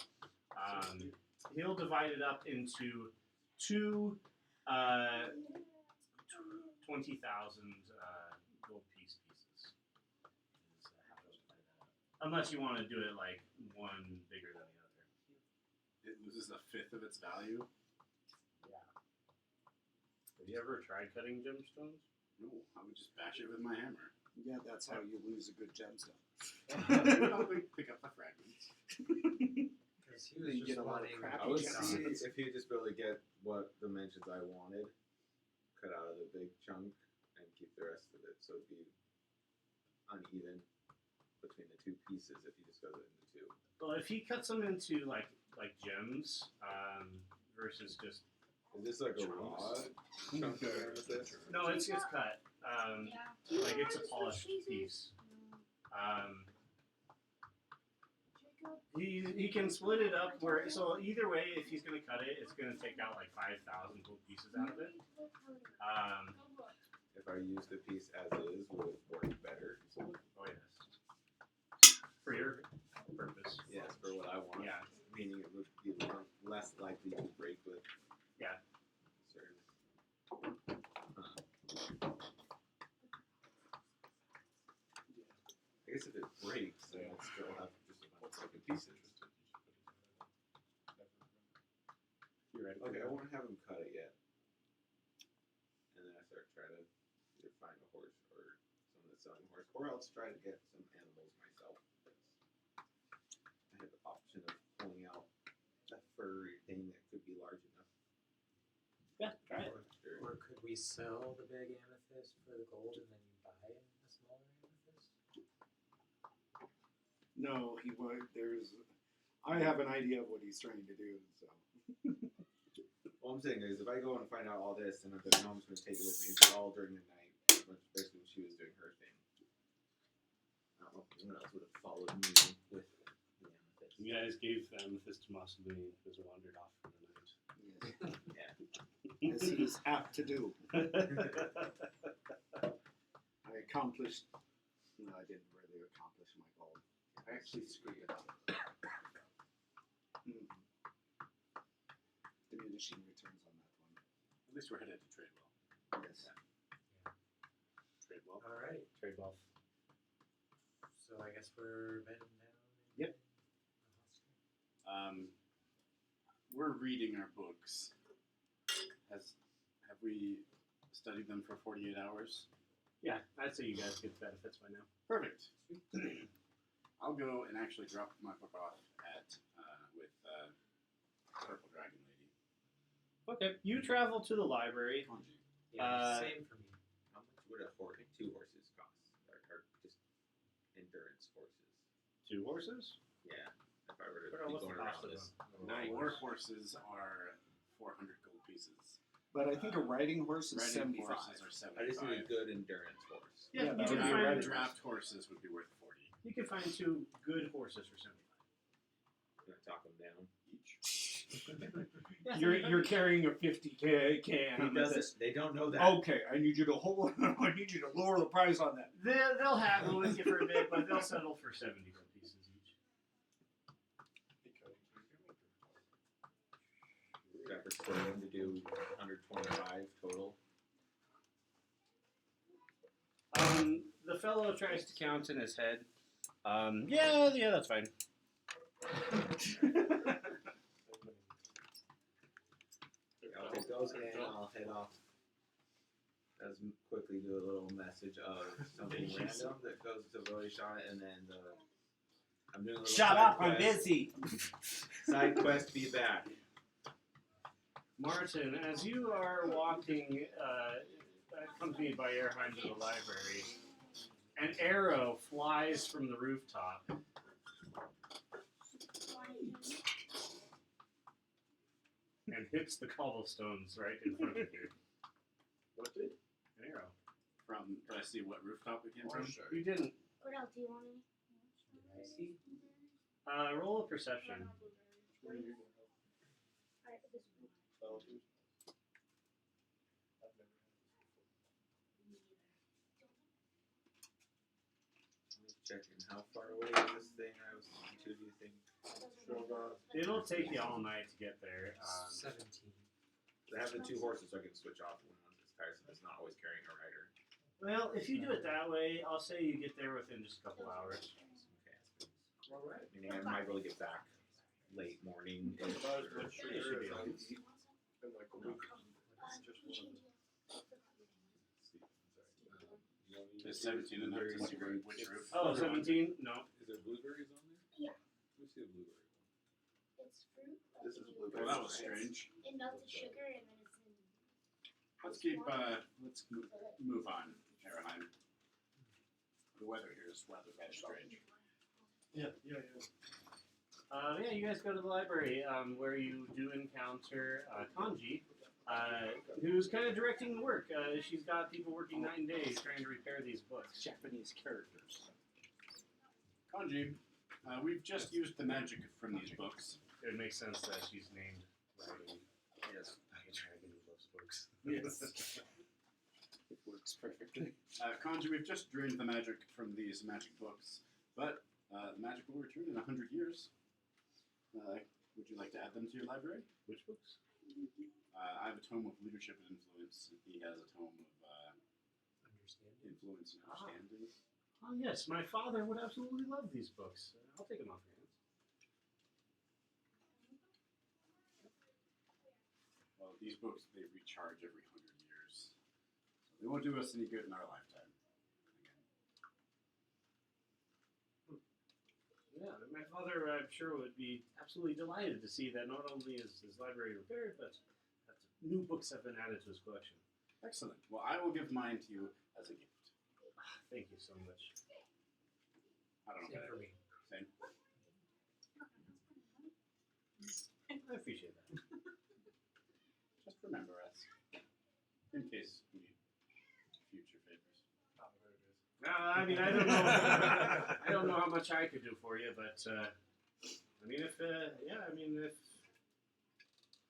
He'll divide it up into two 20,000 gold pieces. Is how he'll divide that up. Unless you want to do it like one bigger than the other. It loses a fifth of its value. Have you ever tried cutting gemstones? No, I would just bash it with my hammer. Yeah, that's how you lose a good gemstone. I'll pick up the fragments. Because he was You just get a lot of wanting crap. I would Yeah. see if he just be able to get what dimensions I wanted, cut out of the big chunk, and keep the rest of it, so it'd be uneven between the two pieces if he just goes it into two. Well, if he cuts them into like gems versus just Is this like a raw chunk of amethyst? no, it's cut. Like it's a polished piece. He can split it up where so either way, if he's gonna cut it, it's gonna take out like 5,000 gold pieces out of it. If I use the piece as is, would it work better? Oh yes. For your purpose. Yes, for what I want. Yeah. Meaning it would be less likely to break with. Yeah. Certain. I guess if it breaks, then I'd still have just a bunch of broken pieces. Okay, I won't have him cut it yet. And then I start trying to either find a horse or someone that's selling a horse, or else try to get some animals myself. I have the option of pulling out a furry thing that could be large enough. Yeah, try it. Or could we sell the big amethyst for the gold and then you buy a smaller amethyst? No, he would. I have an idea of what he's trying to do. So. All I'm saying is, if I go and find out all this, and then I'm just going to take it with me, but all during the night, basically when she she was doing her thing. I don't know if anyone else would have followed me with the amethyst. You guys gave the amethyst to Masumi, who has wandered off for the night. Yeah. As he is apt to do. I accomplished. No, I didn't really accomplish my goal. I actually screwed it up. Diminishing returns on that one. At least we're headed to Tradewell. Yes. Tradewell. All right. Trade wealth. So I guess we're bedding down. Yep. We're reading our books. Have we studied them for 48 hours? Yeah, I'd say you guys get the benefits by now. Perfect. I'll go and actually drop my book off at with Purple Dragon Lady. Okay, you travel to the library. Kanji. Yeah, same for me. How much would a horse, 2 horses cost? Or just endurance horses? 2 horses? Yeah. If I were to But be what's the going cost around of this. them? 4 horses are 400 gold pieces. But I think a riding horse is Riding 75. horses are 75. I just need a good endurance horse. Yeah, that you would can be find right. Draft horses would be worth 40 You can find 2 good horses for 75. I'm gonna talk them down. Yeah, You're carrying a 50K can. He doesn't. They don't know that. Okay, I need you to hold. I need you to lower the price on that. They'll haggle with you for a bit, but they'll settle for 70 gold pieces each. Got persuade him to do 125 total. The fellow tries to count in his head. Yeah, that's fine. I'll take those and I'll head off. As quickly do a little message of something random that goes to Voyeashana, and then I'm doing a little Shut side up! I'm quest. busy. Side quest, be back. Martin, as you are walking, accompanied by Erheim to the library, an arrow flies from the rooftop. And hits the cobblestones right in front of you. What did? An arrow. Did I see what rooftop it came from? You didn't. What else do you want any? I see. Roll a perception. Where are you going? Alright, this one. Solitude? I've never had this before. Checking how far away is this thing I was talking to, do you think? It'll take you all night to get there. 17. I have the 2 horses, so I can switch off when one is tired, so it's not always carrying a rider. Well, if you do it that way, I'll say you get there within just a couple hours. Okay, Alright. meaning I might be able to get back late morning. About as much Yeah, sugar should be as I able can eat in like a week. It's just one of the. Is 17 enough to see which roof? Oh, 17? No. Is there blueberries on there? Yeah. Let me see a blueberry one. It's fruit. This is blueberry. Well, that was strange. And melted sugar, and then it's in. Let's move on, Caroline. The weather here is rather strange. Yeah. Yeah, you guys go to the library where you do encounter Kanji, who's kind of directing the work. She's got people working 9 days trying to repair these books. Japanese characters. Kanji, we've just used the magic from these books. It makes sense that she's named writing. Yes, I can try to get those books. Yes. It works perfectly. Kanji, we've just drained the magic from these magic books, but the magic will return in 100 years. Would you like to add them to your library? Which books? I have a tome of leadership and influence. He has a tome of Understand. influence and understanding. Oh, yes, my father would absolutely love these books. I'll take them off your hands. Well, these books, they recharge every 100 years. So they won't do us any good in our lifetime. Yeah, my father, I'm sure, would be absolutely delighted to see that not only is his library repaired, but that new books have been added to his collection. Excellent. Well, I will give mine to you as a gift. Thank you so much. I don't know. Same for me. Same. I appreciate that. Just remember us. In case we need future favors. Not very I mean, I don't know. I don't know how much I could do for you, but I mean, if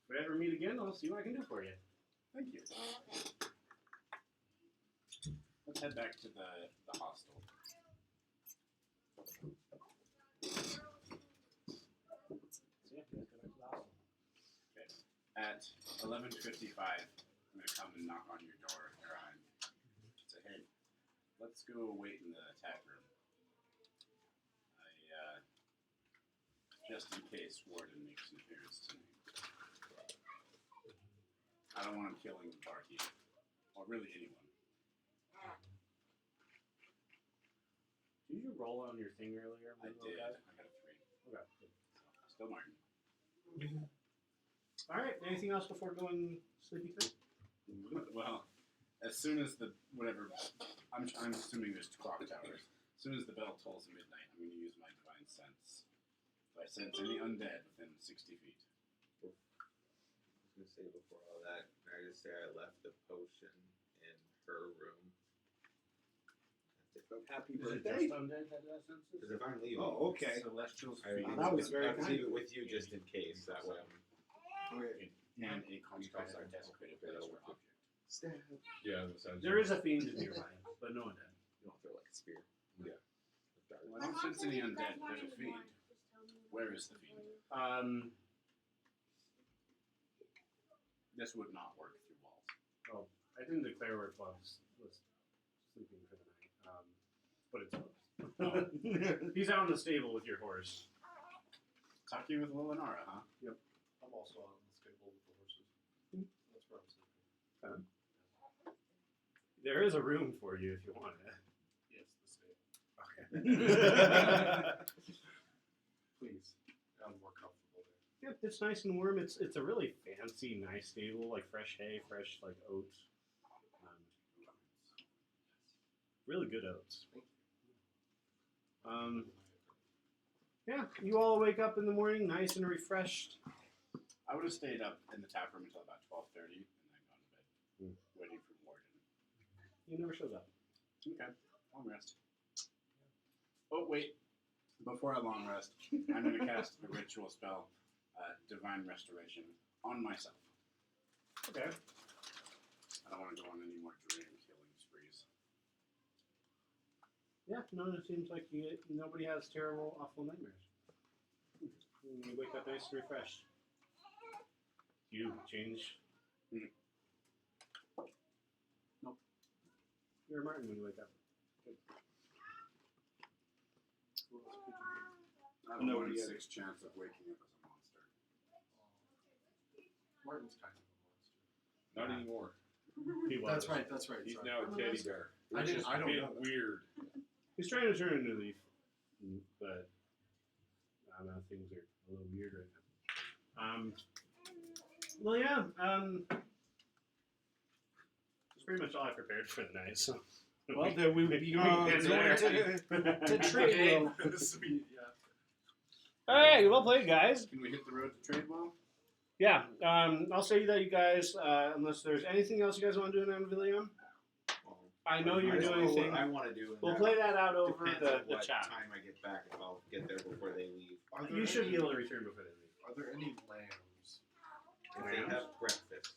we ever meet again, I'll see what I can do for you. Thank you. Let's head back to the hostel. So yeah, you guys go back to the hostel. Okay. At 11:55, I'm gonna come and knock on your door, Aaron. Say, hey, let's go wait in the tap room. Just in case Warden makes an appearance tonight. I don't want him killing the barkeep, or really anyone. Did you roll on your thing earlier? I did. I got a 3. Okay. Good. Still Martin. All right. Anything else before going sleepy time? Well, as soon as I'm assuming there's clock towers. As soon as the bell tolls midnight, I'm going to use my divine sense. If I sense any undead within 60 feet. I was gonna say before all that, can I just say I left the potion in her room? Happy Is it birthday! just undead that senses? Because if I'm leaving, Oh, okay. Celestials. I feed. that was very I'll kind. leave it with you just in case. That way, Okay. And a construct are desecrated place for object. Yeah, that sounds. There is a fiend nearby, but no undead. you don't throw like a spear. Yeah. Well, I don't sense any undead. There's a fiend. Where is the fiend? This would not work through walls. I didn't declare where Bubs was sleeping for the night, but it's Bubs. He's out in the stable with your horse. Talking with Lilinara, huh? I'm also on the stable with the horses. That's where I'm sleeping. There is a room for you if you want it. Yes, the stable. Okay. Please. I'm more comfortable there. Yep, it's nice and warm. It's a really fancy, nice stable, like fresh hay, fresh like oats. Really good oats. Yeah, you all wake up in the morning nice and refreshed. I would have stayed up in the tap room until about 12:30 and then gone to bed, waiting for Warden. He never shows up. Okay, long rest. Oh wait, before I long rest, I'm going to cast the ritual spell, Divine Restoration, on myself. Okay. I don't want to go on any more dream killing sprees. Yeah, no, it seems like nobody has terrible, awful nightmares. You wake up nice and refreshed. You change. Nope. You're Martin when you wake up. I have a 1 in 6 chance of waking up as a monster. Martin's kind of a monster. Not anymore. He was. That's right. He's sorry. now a teddy bear. I Which is don't been know that. weird. He's trying to turn into a leaf, but I don't know, things are a little weird right now. Well, yeah, that's pretty much all I prepared for the night, so. Well, then we would be going end there. to trade. Sweet, yeah. Alright, well played, guys. Can we hit the road to trade well? Yeah, I'll say that you guys, unless there's anything else you guys want to do in Anvillion, I know you're doing what things. I want to do. We'll play that out over Depends the on what chat. time I get back. If I'll get there before they leave. Are there You should any, be able to return before they leave. Are there any lambs? If they have breakfast.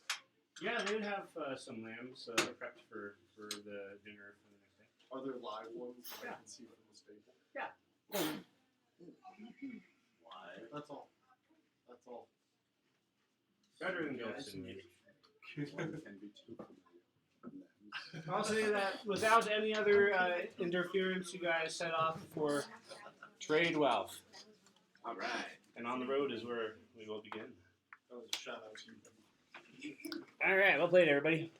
Yeah, they would have some lambs prepped for the dinner for the next day. Are there live ones that Yeah. I can see from the stable? Why? That's all. That's all. Better than goats and meat. One can be too familiar. I'll say that without any other interference, you guys set off for trade wealth. All right. And on the road is where we will begin. That was a shout out to you. All right, well played, everybody.